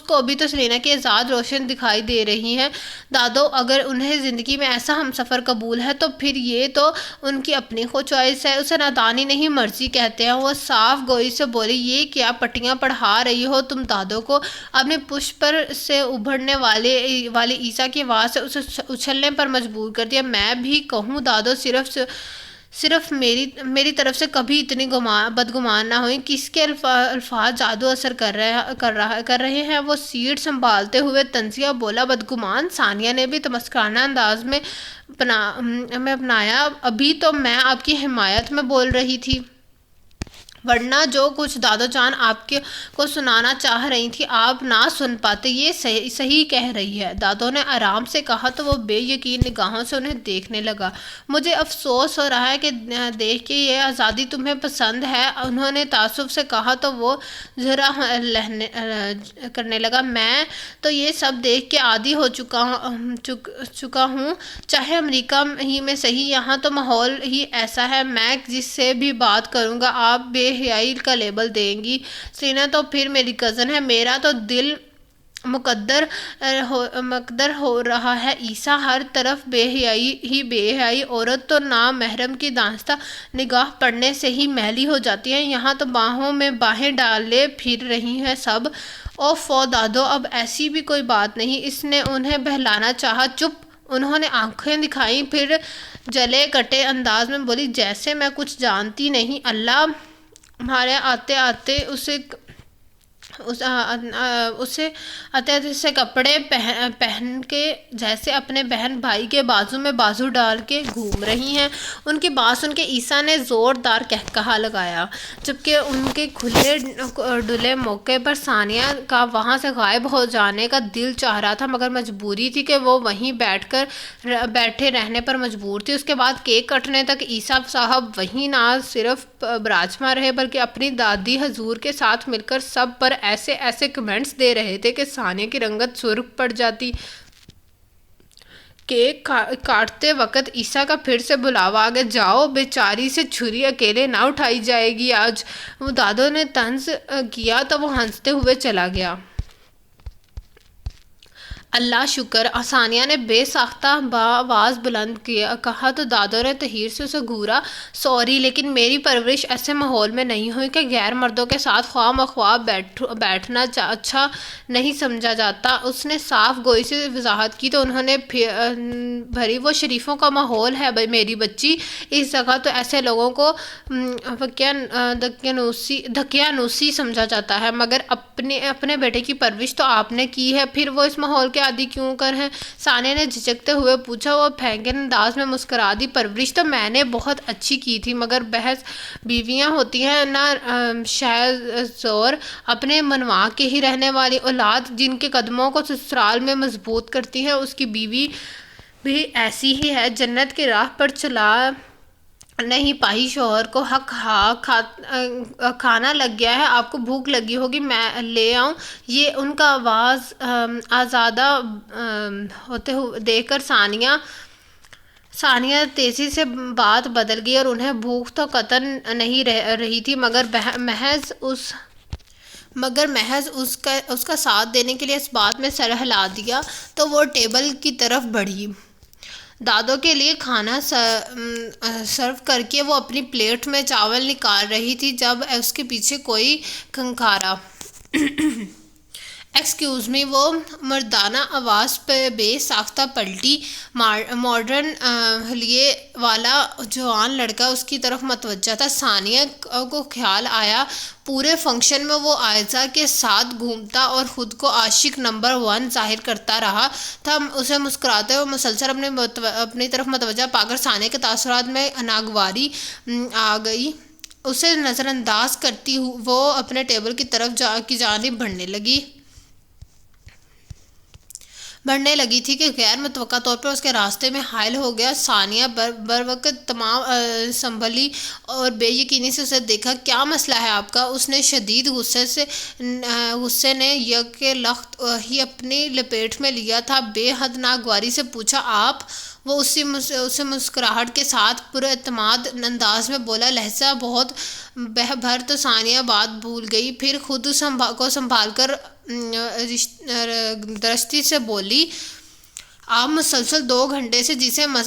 کو بھی تو سیرینا کی آزاد روشن دکھائی دے رہی ہے۔ دادو، اگر انہیں زندگی میں ایسا ہمسفر قبول ہے تو پھر یہ تو ان کی اپنی خود چوائس ہے، اسے نادانی نہیں مرضی کہتے ہیں۔ وہ صاف گوئی سے بولی، یہ کیا پٹیاں پڑھا رہی ہو تم دادو کو؟ اپنے پشت پر سے ابھرنے والے عیسیٰ کی آواز سے اسے اچھلنے پر مجبور کر دیا۔ میں بھی کہوں دادو، صرف میری طرف سے کبھی اتنی بدگمان نہ ہوئی۔ کس کے الفاظ جادو اثر کر رہے ہیں؟ وہ سیٹ سنبھالتے ہوئے طنزیہ بولا۔ بدگمان؟ ثانیہ نے بھی تمسکرانہ انداز میں اپنایا۔ ابھی تو میں آپ کی حمایت میں بول رہی تھی، ورنہ جو کچھ دادو جان آپ کو سنانا چاہ رہی تھی آپ نہ سن پاتے۔ یہ صحیح کہہ رہی ہے، دادو نے آرام سے کہا تو وہ بے یقین نگاہوں سے انہیں دیکھنے لگا۔ مجھے افسوس ہو رہا ہے کہ دیکھ کے یہ آزادی تمہیں پسند ہے، انہوں نے تعصب سے کہا تو وہ ذرا کرنے لگا۔ میں تو یہ سب دیکھ کے عادی ہو چکا ہوں، چاہے امریکہ ہی میں صحیح، یہاں تو ماحول ہی ایسا ہے۔ میں جس سے بھی بات کروں گا آپ بے حیائی کا لیبل دیں گی۔ سیرینا تو پھر میری کزن ہے، میرا تو دل مقدر ہو رہا ہے۔ عیسیٰ ہر طرف بے حیائی ہی بے حیائی، عورت تو نامحرم کی دانستہ نگاہ پڑنے سے ہی میلی ہو جاتی ہے، یہاں تو باہوں میں باہیں ڈالے پھر رہی ہیں سب۔ اوفو دادو، اب ایسی بھی کوئی بات نہیں، اس نے انہیں بہلانا چاہا۔ چپ! انہوں نے آنکھیں دکھائیں، پھر جلے کٹے انداز میں بولی، جیسے میں کچھ جانتی نہیں۔ اللہ! ہمارے آتے آتے سے کپڑے پہن کے جیسے اپنے بہن بھائی کے بازو میں بازو ڈال کے گھوم رہی ہیں۔ ان کی بات سن کے عیسیٰ نے زوردار قہقہہ لگایا، جبکہ ان کے کھلے ڈلے موقع پر ثانیہ کا وہاں سے غائب ہو جانے کا دل چاہ رہا تھا، مگر مجبوری تھی کہ وہ وہیں بیٹھے رہنے پر مجبور تھی۔ اس کے بعد کیک کٹنے تک عیسیٰ صاحب وہیں نہ صرف براجمان رہے بلکہ اپنی دادی حضور کے ساتھ مل کر سب پر ایسے کمنٹس دے رہے تھے کہ ثانیہ کی رنگت سرخ پڑ جاتی۔ کیک کاٹتے وقت عیسیٰ کا پھر سے بلاوا آ گیا، جاؤ، بیچاری سے چھری اکیلے نہ اٹھائی جائے گی آج۔ دادو نے طنز کیا تو وہ ہنستے ہوئے چلا گیا۔ اللہ شکر! ثانیہ نے بے ساختہ آواز بلند کہا تو دادو نے تحیر سے اسے گھورا۔ سوری، لیکن میری پرورش ایسے ماحول میں نہیں ہوئی کہ غیر مردوں کے ساتھ خواہ مخواہ بیٹھنا اچھا نہیں سمجھا جاتا۔ اس نے صاف گوئی سے وضاحت کی تو انہوں نے بھری، وہ شریفوں کا ماحول ہے میری بچی، اس جگہ تو ایسے لوگوں کو دقیانوسی سمجھا جاتا ہے، مگر اپنے بیٹے کی پرورش تو آپ نے کی ہے، پھر وہ اس ماحول کے عادی کیوں کر ہیں؟ ثانیہ نے جھجکتے ہوئے پوچھا۔ وہ پھینگن انداز میں مسکرا دی، پرورش تو میں نے بہت اچھی کی تھی، مگر بحث بیویاں ہوتی ہیں نا شہزور، اپنے منوا کے ہی رہنے والی اولاد جن کے قدموں کو سسرال میں مضبوط کرتی ہے، اس کی بیوی بھی ایسی ہی ہے، جنت کی راہ پر چلا نہیں پائی، شوہر کو حق کھانا لگ گیا ہے، آپ کو بھوک لگی ہوگی، میں لے آؤں؟ یہ ان کا آواز آزادہ ہوتے ہوئے دیکھ کر ثانیہ تیزی سے بات بدل گئی، اور انہیں بھوک تو قطعاً نہیں رہی تھی، مگر محض اس کا ساتھ دینے کے لیے اس بات میں سر ہلا دیا تو وہ ٹیبل کی طرف بڑھی۔ دادو کے لیے کھانا سرو کر کے وہ اپنی پلیٹ میں چاول نکال رہی تھی جب اس کے پیچھے کوئی کھنکھارا۔ ایکسکیوز می، وہ مردانہ آواز پہ بے ساختہ پلٹی۔ ماڈرن حلیے والا جوان لڑکا اس کی طرف متوجہ تھا۔ ثانیہ کو خیال آیا پورے فنکشن میں وہ عائزہ کے ساتھ گھومتا اور خود کو عاشق نمبر 1 ظاہر کرتا رہا تھا۔ اسے مسکراتے ہوئے مسلسل اپنی طرف متوجہ پا کر ثانیہ کے تاثرات میں ناگواری آ گئی۔ اسے نظر انداز کرتی وہ اپنے ٹیبل کی طرف کی جانب بڑھنے لگی تھی کہ غیر متوقع طور پر اس کے راستے میں حائل ہو گیا۔ ثانیہ بروقت تمام سنبھلی اور بے یقینی سے اسے دیکھا۔ کیا مسئلہ ہے آپ کا؟ اس نے شدید غصے نے یکلخت ہی اپنی لپیٹ میں لیا تھا، بے حد ناگواری سے پوچھا، آپ؟ وہ اسے مسکراہٹ کے ساتھ پراعتماد انداز میں بولا۔ لہجہ بہت بھر تو ثانیہ بات بھول گئی، پھر خود کو سنبھال کر درستی سے بولی، آپ مسلسل 2 گھنٹے سے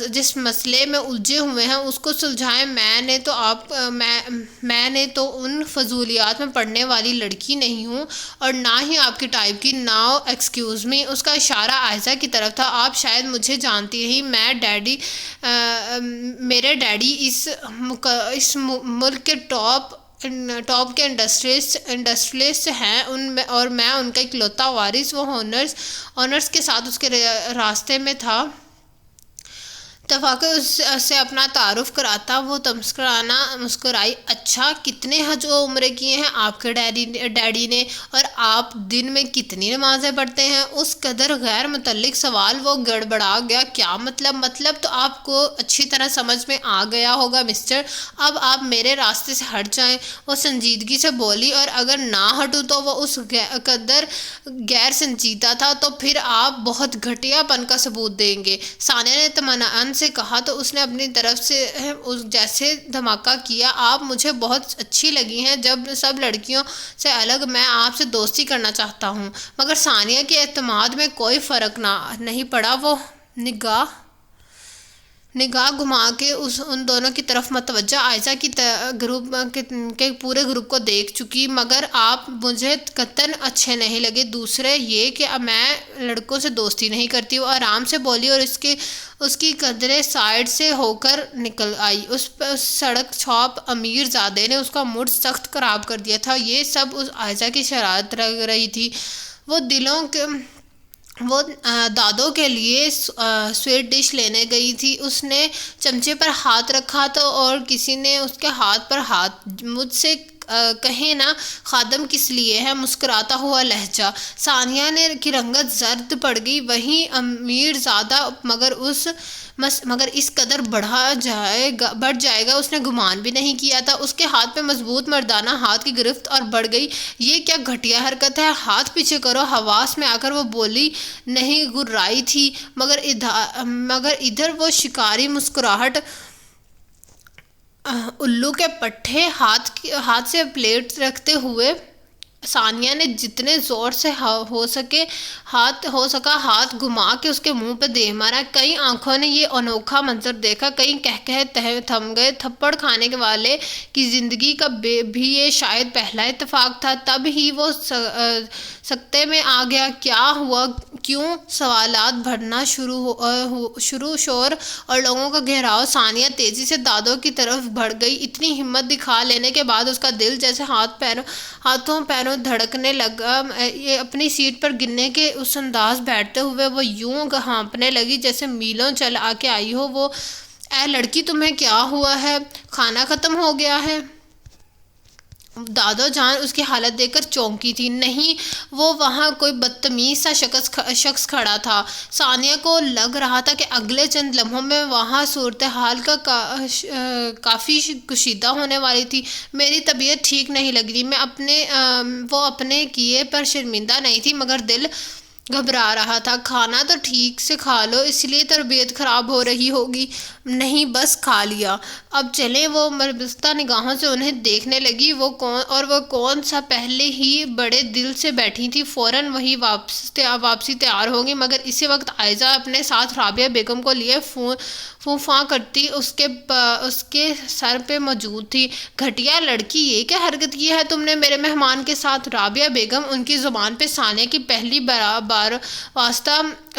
جس مسئلے میں الجھے ہوئے ہیں اس کو سلجھائیں۔ میں نے تو ان فضولیات میں پڑنے والی لڑکی نہیں ہوں، اور نہ ہی آپ کی ٹائپ کی۔ ناؤ ایکسکیوز می، اس کا اشارہ عائزہ کی طرف تھا، آپ شاید مجھے جانتی نہیں، میرے ڈیڈی اس ملک کے ٹاپ کے انڈسٹریلسٹ ہیں، اور میں ان کا اکلوتا وارث۔ وہ آنرز کے ساتھ اس کے راستے میں تھا۔ تفاقہ سے اپنا تعارف کراتا وہ تمسکرانہ مسکرائی۔ اچھا، کتنے حج و عمرے کیے ہیں آپ کے ڈیڈی نے، اور آپ دن میں کتنی نمازیں پڑھتے ہیں؟ اس قدر غیر متعلق سوال وہ گڑبڑا گیا۔ کیا مطلب تو آپ کو اچھی طرح سمجھ میں آ گیا ہوگا مسٹر، اب آپ میرے راستے سے ہٹ جائیں، وہ سنجیدگی سے بولی، اور اگر نہ ہٹوں تو وہ اس قدر غیر سنجیدہ تھا تو پھر آپ بہت گھٹیا پن کا ثبوت دیں گے۔ ثانیہ نے اطمینان سے کہا تو اس نے اپنی طرف سے جیسے دھماکہ کیا، آپ مجھے بہت اچھی لگی ہیں، جب سب لڑکیوں سے الگ میں آپ سے دوستی کرنا چاہتا ہوں۔ مگر ثانیہ کے اعتماد میں کوئی فرق نہیں پڑا۔ وہ نگاہ گھما کے ان دونوں کی طرف متوجہ عائشہ کے پورے گروپ کو دیکھ چکی۔ مگر آپ مجھے قطعاً اچھے نہیں لگے، دوسرے یہ کہ میں لڑکوں سے دوستی نہیں کرتی۔ وہ آرام سے بولی اور اس کی قدرے سائڈ سے ہو کر نکل آئی۔ اس سڑک چھاپ امیر زادے نے اس کا موڈ سخت خراب کر دیا تھا۔ یہ سب اس عائشہ کی شرارت لگ رہی تھی۔ وہ دادو کے لیے سویٹ ڈش لینے گئی تھی۔ اس نے چمچے پر ہاتھ رکھا تو اور کسی نے اس کے ہاتھ پر مجھ سے کہیں نا خادم کس لیے ہے، مسکراتا ہوا لہجہ۔ ثانیہ کی رنگت زرد پڑ گئی۔ وہیں امیر زادہ مگر اس قدر بڑھ جائے گا اس نے گمان بھی نہیں کیا تھا۔ اس کے ہاتھ پہ مضبوط مردانہ ہاتھ کی گرفت اور بڑھ گئی۔ یہ کیا گھٹیا حرکت ہے، ہاتھ پیچھے کرو۔ حواس میں آ کر وہ بولی نہیں گررائی تھی، مگر ادھر وہ شکاری مسکراہٹ، الو کے پٹھے ہاتھ سے پلیٹ رکھتے ہوئے ثانیہ نے جتنے زور سے ہو سکا ہاتھ گھما کے اس کے منہ پہ دے مارا۔ کئی آنکھوں نے یہ انوکھا منظر دیکھا، کئی کہہ تھم گئے۔ تھپڑ کھانے والے کی زندگی کا بھی یہ شاید پہلا اتفاق تھا۔ تب ہی وہ سکتے میں آ گیا۔ کیا ہوا، کیوں؟ سوالات بھرنا شروع، شور اور لوگوں کا گھیراؤ۔ ثانیہ تیزی سے دادو کی طرف بڑھ گئی۔ اتنی ہمت دکھا لینے کے بعد اس کا دل جیسے ہاتھوں پیروں دھڑکنے لگا۔ اپنی سیٹ پر گرنے کے اس انداز بیٹھتے ہوئے وہ یوں ہانپنے لگی جیسے میلوں چل کے آئی ہو۔ وہ اے لڑکی، تمہیں کیا ہوا ہے؟ کھانا ختم ہو گیا ہے؟ دادو جان اس کی حالت دیکھ کر چونکی تھی۔ نہیں، وہ وہاں کوئی بدتمیز سا شخص کھڑا تھا۔ ثانیہ کو لگ رہا تھا کہ اگلے چند لمحوں میں وہاں صورتحال کافی کشیدہ ہونے والی تھی۔ میری طبیعت ٹھیک نہیں لگ رہی۔ وہ اپنے کیے پر شرمندہ نہیں تھی، مگر دل گھبرا رہا تھا۔ کھانا تو ٹھیک سے کھا لو، اس لیے طبیعت خراب ہو رہی ہوگی۔ نہیں، بس کھا لیا، اب چلیں۔ وہ مربستہ نگاہوں سے انہیں دیکھنے لگی۔ وہ کون سا پہلے ہی بڑے دل سے بیٹھی تھی، فوراً وہی واپسی تیار ہوگی، مگر اسی وقت عائشہ اپنے ساتھ رابعہ بیگم کو لیے فوں فاں کرتی اس کے سر پہ موجود تھی۔ گھٹیا لڑکی، یہ کیا حرکت کی ہے تم نے میرے مہمان کے ساتھ؟ رابعہ بیگم، ان کی زبان پہ ثانیہ کی پہلی بار واسطہ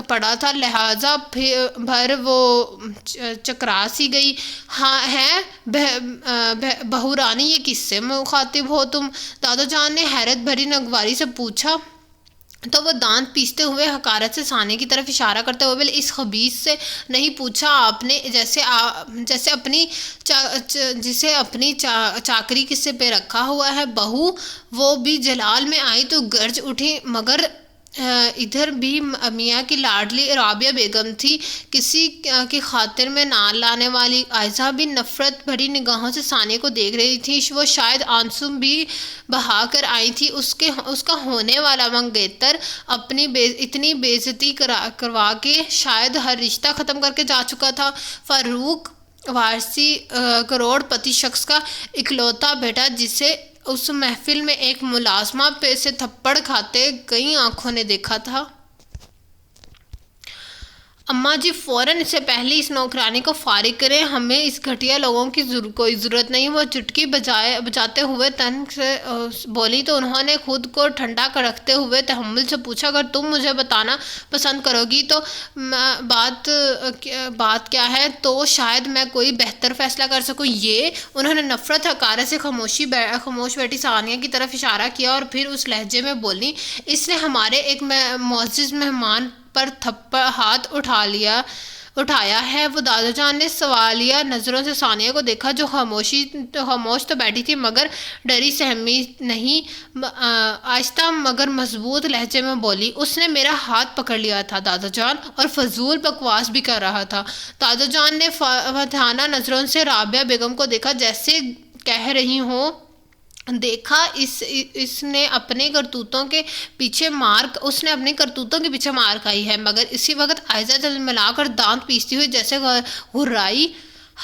پڑا تھا، لہٰذا بھر وہ چکرا سی گئی۔ ہاں ہے بہو رانی، یہ کس سے مخاطب ہو تم؟ دادو جان نے حیرت بھری نگواری سے پوچھا تو وہ دانت پیستے ہوئے حقارت سے ثانیہ کی طرف اشارہ کرتے ہوئے بولے، اس خبیث سے نہیں پوچھا آپ نے جسے اپنی چاکری کس پہ رکھا ہوا ہے؟ بہو وہ بھی جلال میں آئی تو گرج اٹھی، مگر ادھر بھی میاں کی لاڈلی رابعہ بیگم تھی، کسی کی خاطر میں نہ لانے والی۔ عائشہ بھی نفرت بھری نگاہوں سے ثانیہ کو دیکھ رہی تھی۔ وہ شاید آنسو بھی بہا کر آئی تھی۔ اس کا ہونے والا منگیتر اتنی بے عزتی کروا کے شاید ہر رشتہ ختم کر کے جا چکا تھا۔ فاروق وارثی کروڑ پتی شخص کا اکلوتا بیٹا، جسے اس محفل میں ایک ملازمہ سے تھپڑ کھاتے کئی آنکھوں نے دیکھا تھا۔ اماں جی، فوراً اس سے پہلے اس نوکرانی کو فارغ کریں، ہمیں اس گھٹیا لوگوں کی کوئی ضرورت نہیں۔ وہ چٹکی بجاتے ہوئے تن سے بولی تو انہوں نے خود کو ٹھنڈا رکھتے ہوئے تحمل سے پوچھا، اگر تم مجھے بتانا پسند کرو گی تو بات کیا ہے تو شاید میں کوئی بہتر فیصلہ کر سکوں۔ یہ انہوں نے نفرت حقارت سے خاموش بیٹھی ثانیہ کی طرف اشارہ کیا اور پھر اس لہجے میں بولی، اس نے ہمارے ایک معزز مہمان پر ہاتھ اٹھایا ہے۔ وہ دادو جان نے سوالیہ نظروں سے ثانیہ کو دیکھا، جو خاموش تو بیٹھی تھی مگر ڈری سہمی نہیں۔ آہستہ مگر مضبوط لہجے میں بولی، اس نے میرا ہاتھ پکڑ لیا تھا دادو جان، اور فضول بکواس بھی کر رہا تھا۔ دادو جان نے فاتحانہ نظروں سے رابعہ بیگم کو دیکھا، جیسے کہہ رہی ہوں دیکھا اس نے اپنے کرتوتوں کے پیچھے مار کھائی ہے، مگر اسی وقت عائزہ جلملا کر دانت پیستی ہوئی جیسے گھرائی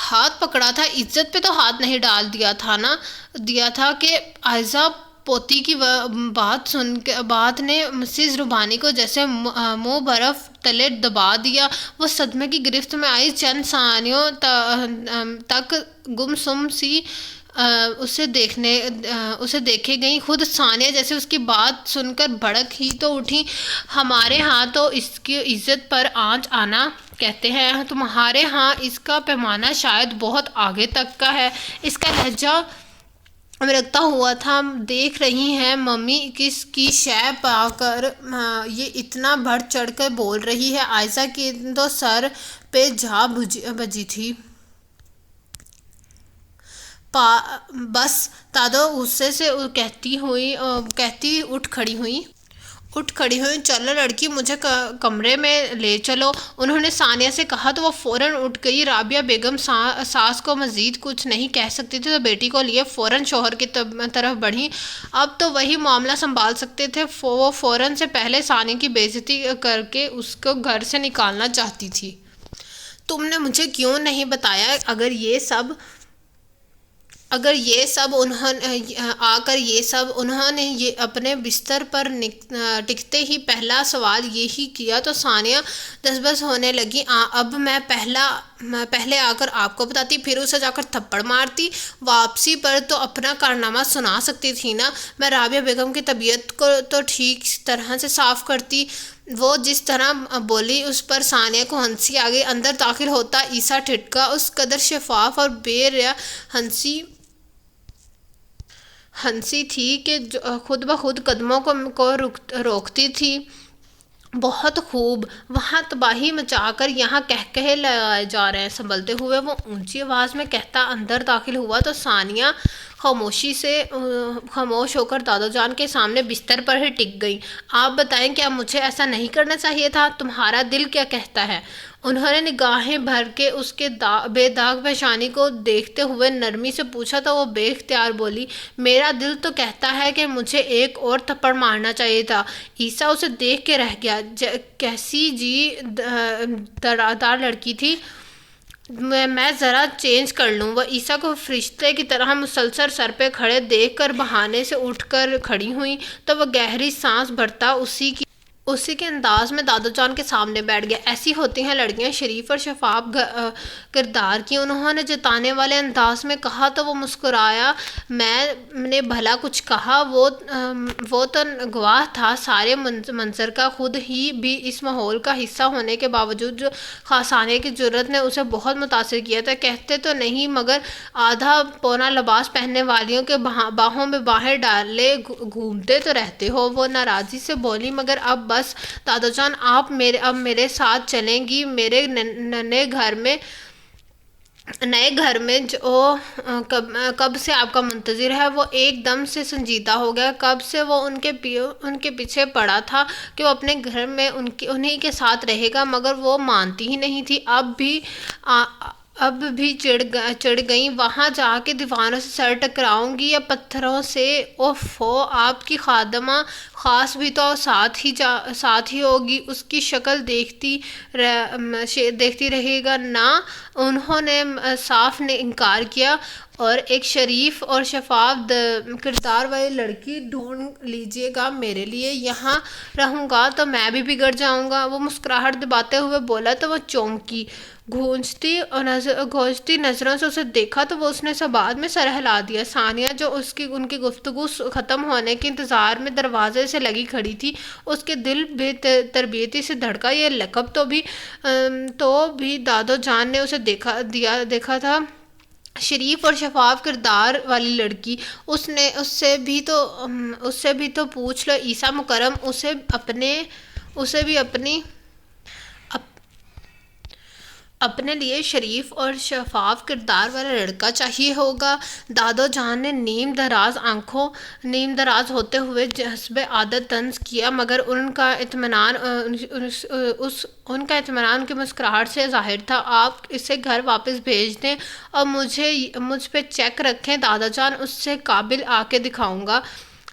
ہاتھ پکڑا تھا۔ عزت پہ تو ہاتھ نہیں ڈال دیا تھا کہ عائزہ پوتی کی بات نے مسز روبانی کو جیسے منہ برف تلے دبا دیا۔ وہ صدمے کی گرفت میں آئی، چند ثانیوں تک گم سی اسے دیکھے گئی۔ خود ثانیہ جیسے اس کی بات سن کر بھڑک ہی تو اٹھی۔ ہمارے ہاں تو اس کی عزت پر آنچ آنا کہتے ہیں، تمہارے ہاں اس کا پیمانہ شاید بہت آگے تک کا ہے۔ اس کا لہجہ مرکتا ہوا تھا۔ دیکھ رہی ہیں ممی کس کی شے پا کر یہ اتنا بڑھ چڑھ کر بول رہی ہے۔ عائزہ کی تو سر پہ جا بجی تھی۔ بس دادو غصے سے کہتی اٹھ کھڑی ہوئی، چلو لڑکی مجھے کمرے میں لے چلو۔ انہوں نے ثانیہ سے کہا تو وہ فوراً اٹھ گئی۔ رابعہ بیگم ساس کو مزید کچھ نہیں کہہ سکتی تھی تو بیٹی کو لیے فوراً شوہر کی طرف بڑھی۔ اب تو وہی معاملہ سنبھال سکتے تھے۔ وہ فوراً سے پہلے ثانیہ کی بے عزتی کر کے اس کو گھر سے نکالنا چاہتی تھی۔ تم نے مجھے کیوں نہیں بتایا؟ اگر انہوں نے اپنے بستر پر ٹکتے ہی پہلا سوال یہی کیا تو ثانیہ دس ہونے لگی۔ اب میں پہلے آ کر آپ کو بتاتی، پھر اسے جا کر تھپڑ مارتی، واپسی پر تو اپنا کارنامہ سنا سکتی تھی نا۔ میں رابعہ بیگم کی طبیعت کو تو ٹھیک طرح سے صاف کرتی۔ وہ جس طرح بولی اس پر ثانیہ کو ہنسی آ گئی۔ اندر داخل ہوتا عیسیٰ ٹھٹکا، اس قدر شفاف اور بے ریا ہنسی تھی کہ خود بخود قدموں کو روکتی تھی۔ بہت خوب، وہاں تباہی مچا کر یہاں قہقہے لگائے جا رہے ہیں، سنبھلتے ہوئے وہ اونچی آواز میں کہتا اندر داخل ہوا تو ثانیہ خاموش ہو کر دادو جان کے سامنے بستر پر ہی ٹک گئی۔ آپ بتائیں، کیا مجھے ایسا نہیں کرنا چاہیے تھا؟ تمہارا دل کیا کہتا ہے؟ انہوں نے نگاہیں بھر کے اس کے بے داغ پیشانی کو دیکھتے ہوئے نرمی سے پوچھا تو وہ بے اختیار بولی، میرا دل تو کہتا ہے کہ مجھے ایک اور تھپڑ مارنا چاہیے تھا۔ عیسیٰ اسے دیکھ کے رہ گیا۔ کیسی جی دار لڑکی تھی، میں ذرا چینج کر لوں۔ وہ عیسیٰ کو فرشتے کی طرح مسلسل سر پہ کھڑے دیکھ کر بہانے سے اٹھ کر کھڑی ہوئی تو وہ گہری سانس بھرتا اسی کے انداز میں دادو جان کے سامنے بیٹھ گیا۔ ایسی ہوتی ہیں لڑکیاں، شریف اور شفاف کردار کی، انہوں نے جتانے والے انداز میں کہا تو وہ مسکرایا۔ میں نے بھلا کچھ کہا؟ وہ تو گواہ تھا سارے منظر کا، خود ہی بھی اس ماحول کا حصہ ہونے کے باوجود جو ثانیہ کی جرأت نے اسے بہت متاثر کیا تھا۔ کہتے تو نہیں مگر آدھا پونا لباس پہننے والیوں کے باہوں میں باہیں ڈالے گھومتے تو رہتے ہو۔ وہ ناراضی سے بولی، مگر اب بس دادو جان، آپ اب میرے ساتھ چلیں گی میرے نئے گھر میں جو کب سے آپ کا منتظر ہے۔ وہ ایک دم سے سنجیدہ ہو گیا۔ کب سے وہ ان کے پیچھے پڑا تھا کہ وہ اپنے گھر میں انہی کے ساتھ رہے گا، مگر وہ مانتی ہی نہیں تھی۔ اب بھی چڑھ گئی، وہاں جا کے دیواروں سے سر ٹکراؤں گی یا پتھروں سے۔ اوفو، آپ کی خادمہ خاص بھی تو ساتھ ہی ہوگی، اس کی شکل دیکھتی رہے گا نا۔ انہوں نے صاف انکار کیا۔ اور ایک شریف اور شفاف کردار والی لڑکی ڈھونڈ لیجیے گا میرے لیے، یہاں رہوں گا تو میں بھی بگڑ جاؤں گا۔ وہ مسکراہٹ دباتے ہوئے بولا تو وہ چونکی۔ گھونجتی نظروں سے اسے دیکھا تو وہ اس نے بعد میں سر ہلا دیا۔ ثانیہ جو ان کی گفتگو ختم ہونے کے انتظار میں دروازے سے لگی کھڑی تھی، اس کے دل بے تربیتی سے دھڑکا۔ یہ لقب تو بھی دادو جان نے اسے دیکھا تھا، شریف اور شفاف کردار والی لڑکی۔ اس سے بھی تو پوچھ لو عیسیٰ مکرم، اسے بھی اپنی اپنے لیے شریف اور شفاف کردار والا لڑکا چاہیے ہوگا۔ دادو جان نے نیم دراز ہوتے ہوئے حسب عادت طنز کیا، مگر ان کا اطمینان ان کی مسکراہٹ سے ظاہر تھا۔ آپ اسے گھر واپس بھیج دیں اور مجھ پہ چیک رکھیں، دادا جان اس سے قابل آ کے دکھاؤں گا۔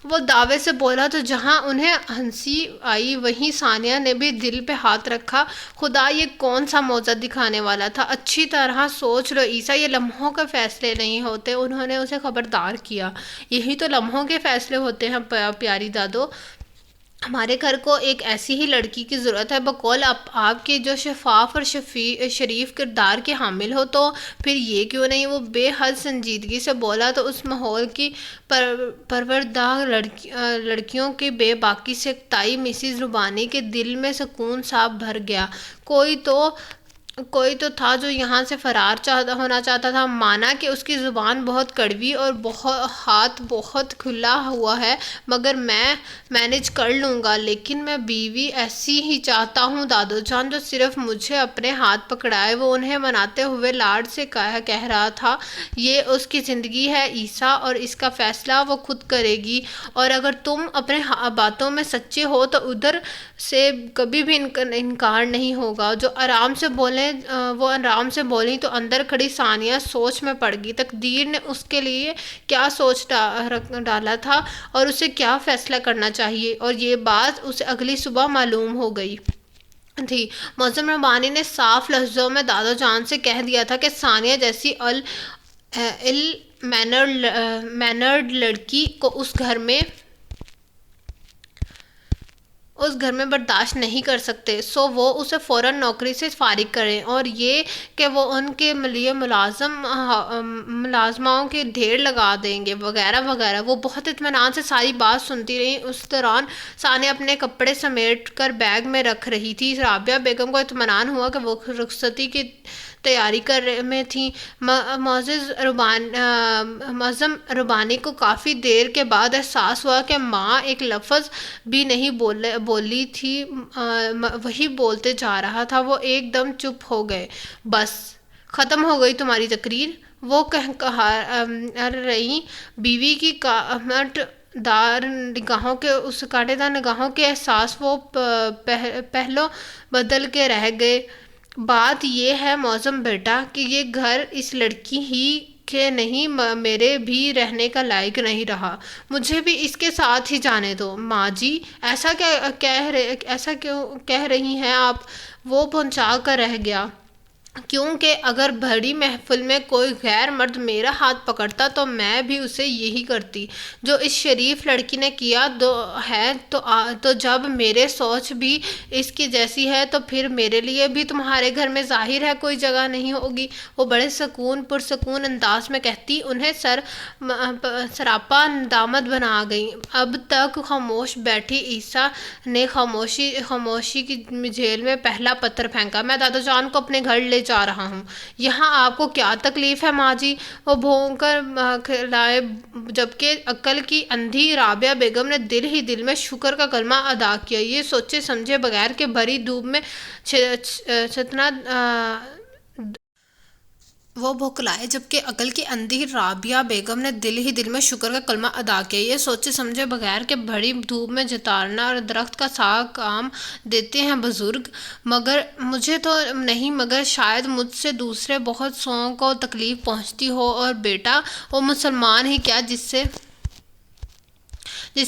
وہ دعوے سے بولا تو جہاں انہیں ہنسی آئی وہیں ثانیہ نے بھی دل پہ ہاتھ رکھا۔ خدا، یہ کون سا موزہ دکھانے والا تھا؟ اچھی طرح سوچ لو عیسیٰ، یہ لمحوں کے فیصلے نہیں ہوتے۔ انہوں نے اسے خبردار کیا۔ یہی تو لمحوں کے فیصلے ہوتے ہیں پیاری دادو۔ ہمارے گھر کو ایک ایسی ہی لڑکی کی ضرورت ہے بقول آپ کے، جو شفاف اور شریف کردار کے حامل ہو۔ تو پھر یہ کیوں نہیں؟ وہ بے حد سنجیدگی سے بولا تو اس ماحول کی پروردہ لڑکیوں کی بے باکی سے تائی مسز ربانی کے دل میں سکون سا بھر گیا۔ کوئی تو تھا جو یہاں سے فرار ہونا چاہتا تھا۔ مانا کہ اس کی زبان بہت کڑوی اور ہاتھ بہت کھلا ہوا ہے، مگر میں مینج کر لوں گا۔ لیکن میں بیوی ایسی ہی چاہتا ہوں دادو جان، جو صرف مجھے اپنے ہاتھ پکڑائے۔ وہ انہیں مناتے ہوئے لاڈ سے کہہ رہا تھا، یہ اس کی زندگی ہے عیسیٰ، اور اس کا فیصلہ وہ خود کرے گی۔ اور اگر تم اپنے باتوں میں سچے ہو تو ادھر سے کبھی بھی انکار نہیں ہوگا۔ وہ آرام سے بولیں تو اندر کھڑی ثانیہ سوچ میں پڑ گئی۔ تقدیر نے اس کے لیے کیا سوچ ڈالا تھا اور اسے کیا فیصلہ کرنا چاہیے، اور یہ بات اسے اگلی صبح معلوم ہو گئی تھی۔ معظم ربانی نے صاف لفظوں میں دادو جان سے کہہ دیا تھا کہ ثانیہ جیسی مینرڈ لڑکی کو اس گھر میں برداشت نہیں کر سکتے، سو وہ اسے فوراً نوکری سے فارغ کریں، اور یہ کہ وہ ان کے لیے ملازماؤں کے ڈھیر لگا دیں گے وغیرہ وغیرہ۔ وہ بہت اطمینان سے ساری بات سنتی رہی۔ اس دوران ثانیہ اپنے کپڑے سمیٹ کر بیگ میں رکھ رہی تھی۔ رابعہ بیگم کو اطمینان ہوا کہ وہ رخصتی کی تیاری میں تھیں۔ معظم ربانی کو کافی دیر کے بعد احساس ہوا کہ ماں ایک لفظ بھی نہیں بولی تھی، وہی بولتے جا رہا تھا۔ وہ ایک دم چپ ہو گئے۔ بس ختم ہو گئی تمہاری تقریر؟ وہ کہہ رہی بیوی کی کاٹے دار نگاہوں کے احساس وہ پہلو بدل کے رہ گئے۔ بات یہ ہے معظم بیٹا کہ یہ گھر اس لڑکی ہی کہ نہیں میرے بھی رہنے کا لائق نہیں رہا۔ مجھے بھی اس کے ساتھ ہی جانے دو۔ ماں جی، ایسا کیوں کہہ رہی ہیں آپ؟ وہ پہنچا کر رہ گیا، کیونکہ اگر بڑی محفل میں کوئی غیر مرد میرا ہاتھ پکڑتا تو میں بھی اسے یہی کرتی جو اس شریف لڑکی نے کیا ہے۔ تو جب میرے سوچ بھی اس کی جیسی ہے تو پھر میرے لیے بھی تمہارے گھر میں ظاہر ہے کوئی جگہ نہیں ہوگی۔ وہ بڑے پرسکون انداز میں کہتی، انہیں سراپا ندامت بنا گئی۔ اب تک خاموش بیٹھی عیسیٰ نے خاموشی کی جیل میں پہلا پتھر پھینکا۔ میں دادو جان کو اپنے گھر لے جا رہا ہوں۔ یہاں آپ کو کیا تکلیف ہے ماں جی؟ وہ بھونک کر کھلائے۔ جبکہ عقل کی اندھی رابعہ بیگم نے دل ہی دل میں شکر کا کلمہ ادا کیا، یہ سوچے سمجھے بغیر کہ بھری دھوپ میں چھتنا وہ بھوکلائے۔ جبکہ عقل کی اندھی رابعہ بیگم نے دل ہی دل میں شکر کا کلمہ ادا کیا، یہ سوچے سمجھے بغیر کہ بڑی دھوپ میں جتارنا اور درخت کا سایہ کام دیتے ہیں بزرگ۔ مگر مجھے تو نہیں، مگر شاید مجھ سے دوسرے بہت سوں کو تکلیف پہنچتی ہو۔ اور بیٹا، وہ مسلمان ہی کیا جس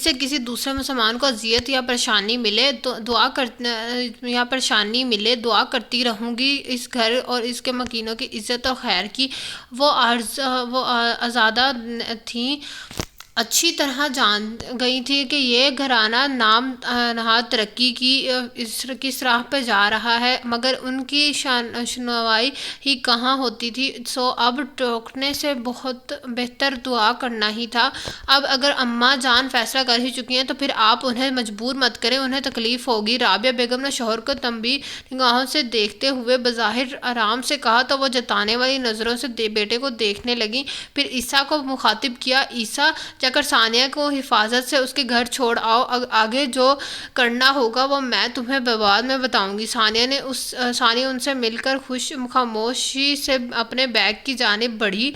سے کسی دوسرے مسلمان کو اذیت یا پریشانی ملے، دعا کرتی رہوں گی اس گھر اور اس کے مکینوں کی عزت و خیر کی۔ وہ آزادہ تھیں، اچھی طرح جان گئی تھی کہ یہ گھرانہ نام نہاد ترقی کی راہ پہ جا رہا ہے، مگر ان کی شنوائی ہی کہاں ہوتی تھی۔ سو اب ٹوکنے سے بہت بہتر دعا کرنا ہی تھا۔ اب اگر اماں جان فیصلہ کر ہی چکی ہیں تو پھر آپ انہیں مجبور مت کریں، انہیں تکلیف ہوگی۔ رابعہ بیگم نے شوہر کو تنبیہ نگاہوں سے دیکھتے ہوئے بظاہر آرام سے کہا تو وہ جتانے والی نظروں سے بیٹے کو دیکھنے لگیں۔ پھر عیسیٰ کو مخاطب کیا، عیسیٰ، جا کر ثانیہ کو حفاظت سے اس کے گھر چھوڑ آؤ، آگے جو کرنا ہوگا وہ میں تمہیں بعد میں بتاؤں گی۔ ثانیہ ان سے مل کر خاموشی سے اپنے بیگ کی جانب بڑھی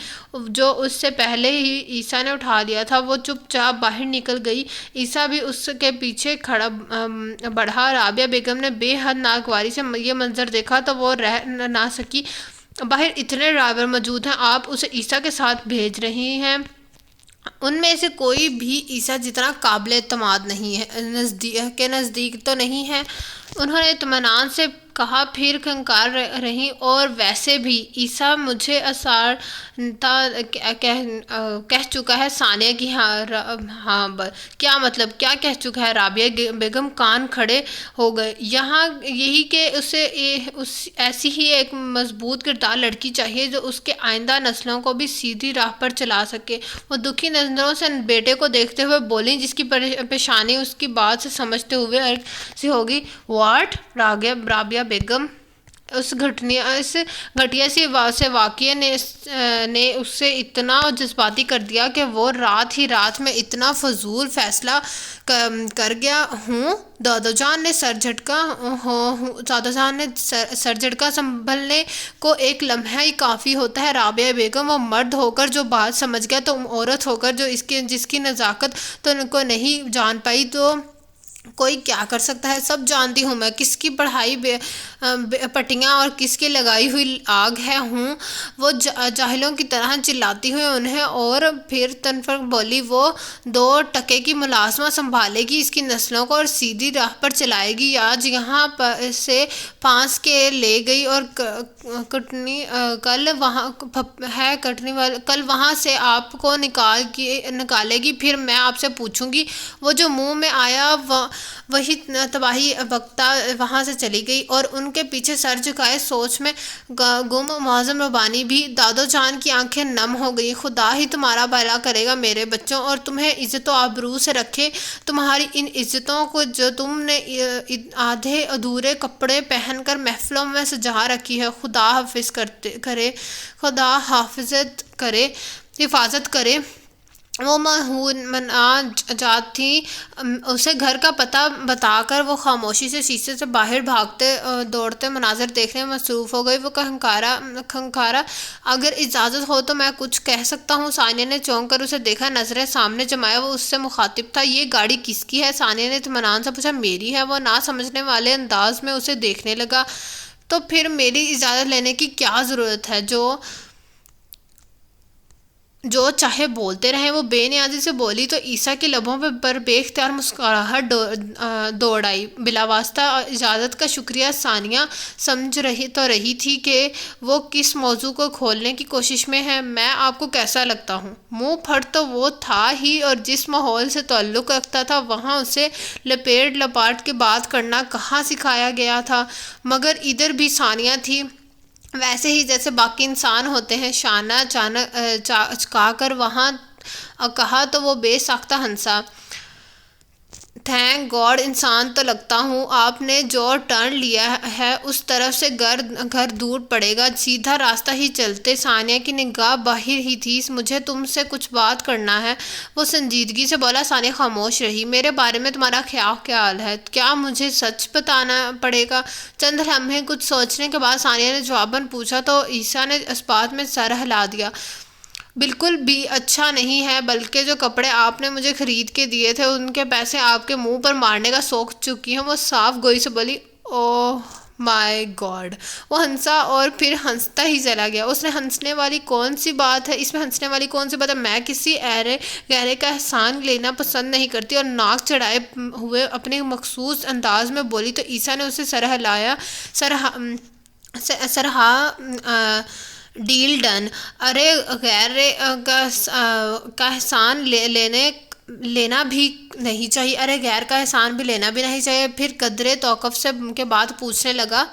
جو اس سے پہلے ہی عیسیٰ نے اٹھا لیا تھا۔ وہ چپ چاپ باہر نکل گئی، عیسیٰ بھی اس کے پیچھے کھڑا بڑھا۔ رابعہ بیگم نے بے حد ناگواری سے یہ منظر دیکھا تو وہ رہ نہ سکی۔ باہر اتنے ڈرائیور موجود ہیں، آپ اسے عیسیٰ کے ساتھ بھیج رہی ہیں؟ ان میں سے کوئی بھی عیسیٰ جتنا قابل اعتماد نہیں ہے، نزدیک تو نہیں ہے، انہوں نے اطمینان سے کہا۔ پھر کنکار رہی، اور ویسے بھی عیسیٰ مجھے اسارتا کہہ چکا ہے ثانیہ کی ہاں کیا مطلب کیا کہہ چکا ہے؟ رابعہ بیگم کان کھڑے ہو گئے۔ یہی کہ اسے ایسی ہی ایک مضبوط کردار لڑکی چاہیے جو اس کے آئندہ نسلوں کو بھی سیدھی راہ پر چلا سکے۔ وہ دکھی نظروں سے بیٹے کو دیکھتے ہوئے بولیں، جس کی پیشانی اس کی بات سے سمجھتے ہوئے سی ہوگی۔ واٹ؟ رابعہ بیگم، اس گھٹیا سی واقعے نے اسے اتنا جذباتی کر دیا کہ وہ رات ہی رات میں اتنا فضول فیصلہ کر گیا ہوں۔ دادا جان نے سر جھٹکا، سنبھلنے کو ایک لمحہ ہی کافی ہوتا ہے رابعہ بیگم۔ وہ مرد ہو کر جو بات سمجھ گیا، تم عورت ہو کر جس کی نزاکت تم کو نہیں جان پائی، تو کوئی کیا کر سکتا ہے؟ سب جانتی ہوں میں کس کی پڑھائی پٹیاں اور کس کی لگائی ہوئی آگ ہے ہوں۔ وہ جاہلوں کی طرح چلاتی ہوئی انہیں، اور پھر تنفر بولی، وہ 2 ٹکے کی ملازمت سنبھالے گی، اس کی نسلوں کو اور سیدھی راہ پر چلائے گی۔ آج یہاں سے پھانس کے لے گئی اور کل وہاں سے آپ کو نکالے گی، پھر میں آپ سے پوچھوں گی۔ وہ جو منہ میں آیا وہی تباہی بکتا وہاں سے چلی گئی، اور ان کے پیچھے سر جھکائے سوچ میں گم معظم ربانی بھی۔ دادو جان کی آنکھیں نم ہو گئی۔ خدا ہی تمہارا بھلا کرے گا میرے بچوں، اور تمہیں عزت و آبرو سے رکھے۔ تمہاری ان عزتوں کو جو تم نے آدھے ادھورے کپڑے پہن کر محفلوں میں سجا رکھی ہے، خدا حفاظت کرے۔ وہ منا جات تھی۔ اسے گھر کا پتہ بتا کر وہ خاموشی سے شیشے سے باہر بھاگتے دوڑتے مناظر دیکھنے میں مصروف ہو گئی۔ وہ کھنکارا، اگر اجازت ہو تو میں کچھ کہہ سکتا ہوں؟ ثانیہ نے چونک کر اسے دیکھا، نظریں سامنے جمائے وہ اس سے مخاطب تھا۔ یہ گاڑی کس کی ہے؟ ثانیہ نے اطمینان سے پوچھا۔ میری ہے۔ وہ نہ سمجھنے والے انداز میں اسے دیکھنے لگا۔ تو پھر میری اجازت لینے کی کیا ضرورت ہے؟ جو چاہے بولتے رہے، وہ بے نیازی سے بولی تو عیسیٰ کے لبوں پر بے اختیار مسکراہٹ دوڑ آئی۔ بلا واسطہ اجازت کا شکریہ۔ ثانیہ سمجھ رہی تھی کہ وہ کس موضوع کو کھولنے کی کوشش میں ہے۔ میں آپ کو کیسا لگتا ہوں؟ منہ پھٹ تو وہ تھا ہی، اور جس ماحول سے تعلق رکھتا تھا وہاں اسے لپاٹ کے بات کرنا کہاں سکھایا گیا تھا؟ مگر ادھر بھی ثانیہ تھی، ویسے ہی جیسے باقی انسان ہوتے ہیں۔ شانہ چکا کر وہاں کہا تو وہ بے ساختہ ہنسا۔ تھینک گاڈ انسان تو لگتا ہوں۔ آپ نے جو ٹرن لیا ہے اس طرف سے گھر دور پڑے گا، سیدھا راستہ ہی چلتے۔ ثانیہ کی نگاہ باہر ہی تھی۔ مجھے تم سے کچھ بات کرنا ہے، وہ سنجیدگی سے بولا۔ ثانیہ خاموش رہی۔ میرے بارے میں تمہارا کیا خیال ہے؟ کیا مجھے سچ بتانا پڑے گا؟ چند لمحے کچھ سوچنے کے بعد ثانیہ نے جواباً پوچھا تو عیسیٰ نے اس بات میں سر ہلا دیا۔ بالکل بھی اچھا نہیں ہے، بلکہ جو کپڑے آپ نے مجھے خرید کے دیے تھے ان کے پیسے آپ کے منہ پر مارنے کا سوچ چکی ہوں۔ وہ صاف گوئی سے بولی۔ اوہ مائی گاڈ! وہ ہنسا اور پھر ہنستا ہی چلا گیا۔ اس میں ہنسنے والی کون سی بات ہے؟ میں کسی گہرے کا احسان لینا پسند نہیں کرتی، اور ناک چڑھائے ہوئے اپنے مخصوص انداز میں بولی تو عیسیٰ نے اسے سرہا ڈیل ڈن۔ ارے غیر کا احسان لینا بھی نہیں چاہیے۔ پھر قدرے توقف کے بعد پوچھنے لگا،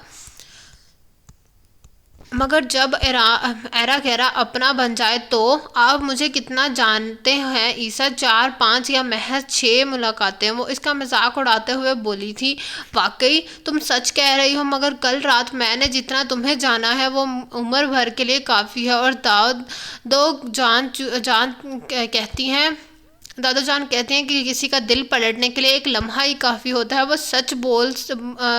مگر جب ایرا گیرا اپنا بن جائے تو؟ آپ مجھے کتنا جانتے ہیں عیسیٰ؟ 4 5 یا محض 6 ملاقاتیں؟ وہ اس کا مذاق اڑاتے ہوئے بولی تھی۔ واقعی تم سچ کہہ رہی ہو، مگر کل رات میں نے جتنا تمہیں جانا ہے وہ عمر بھر کے لیے کافی ہے۔ اور دو جان کہتی ہیں دادو جان کہتے ہیں کہ کسی کا دل پلٹنے کے لیے ایک لمحہ ہی کافی ہوتا ہے. وہ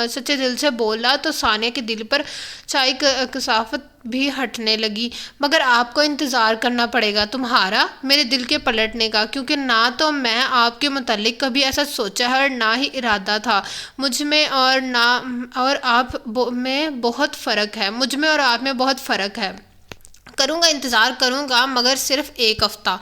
سچے دل سے بولا تو ثانیہ کے دل پر چھائی کثافت بھی ہٹنے لگی. مگر آپ کو انتظار کرنا پڑے گا تمہارا میرے دل کے پلٹنے کا، کیونکہ نہ تو میں آپ کے متعلق کبھی ایسا سوچا ہے اور نہ ہی ارادہ تھا. مجھ میں اور آپ میں بہت فرق ہے. مجھ میں اور آپ میں بہت فرق ہے. کروں گا، انتظار کروں گا، مگر صرف ایک ہفتہ.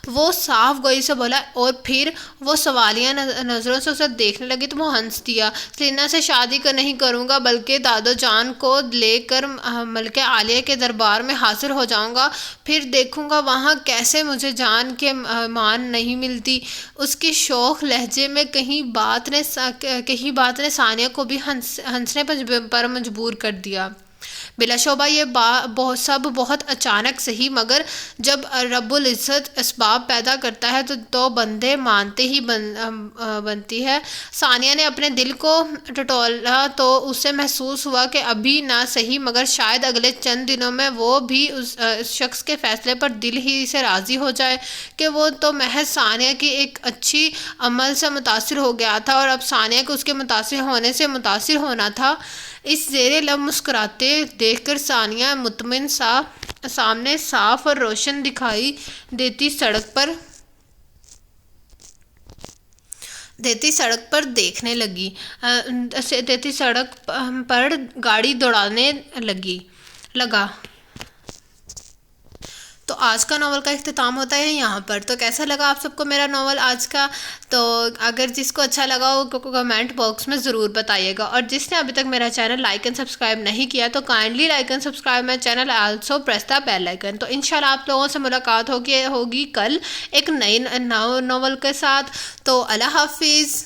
وہ صاف گوئی سے بولا اور پھر وہ سوالیہ نظروں سے اسے دیکھنے لگی تو وہ ہنس دیا. سلینا سے شادی نہیں کروں گا، بلکہ دادو جان کو لے کر ملکہ عالیہ کے دربار میں حاضر ہو جاؤں گا. پھر دیکھوں گا وہاں کیسے مجھے جان کے مان نہیں ملتی. اس کی شوخ لہجے میں کہیں بات نے ثانیہ کو بھی ہنسنے پر مجبور کر دیا. بلا شبہ یہ سب بہت اچانک سہی، مگر جب رب العزت اسباب پیدا کرتا ہے تو بندے مانتے ہی بنتی ہے. ثانیہ نے اپنے دل کو ٹٹولا تو اسے محسوس ہوا کہ ابھی نہ سہی مگر شاید اگلے چند دنوں میں وہ بھی اس شخص کے فیصلے پر دل ہی سے راضی ہو جائے کہ وہ تو محض ثانیہ کی ایک اچھی عمل سے متاثر ہو گیا تھا اور اب ثانیہ کو اس کے متاثر ہونے سے متاثر ہونا تھا. اس زیر لب مسکراتے دیکھ کر ثانیہ مطمئن سامنے صاف اور روشن دکھائی دیتی سڑک پر دیکھنے لگی. سڑک پر گاڑی دوڑانے لگا. تو آج کا ناول کا اختتام ہوتا ہے یہاں پر. تو کیسا لگا آپ سب کو میرا ناول آج کا؟ تو اگر جس کو اچھا لگا وہ کمنٹ باکس میں ضرور بتائیے گا، اور جس نے ابھی تک میرا چینل لائک اینڈ سبسکرائب نہیں کیا تو kindly like and subscribe my channel, also press the bell icon. تو انشاءاللہ آپ لوگوں سے ملاقات ہوگی کل ایک نئی ناول کے ساتھ. تو اللہ حافظ.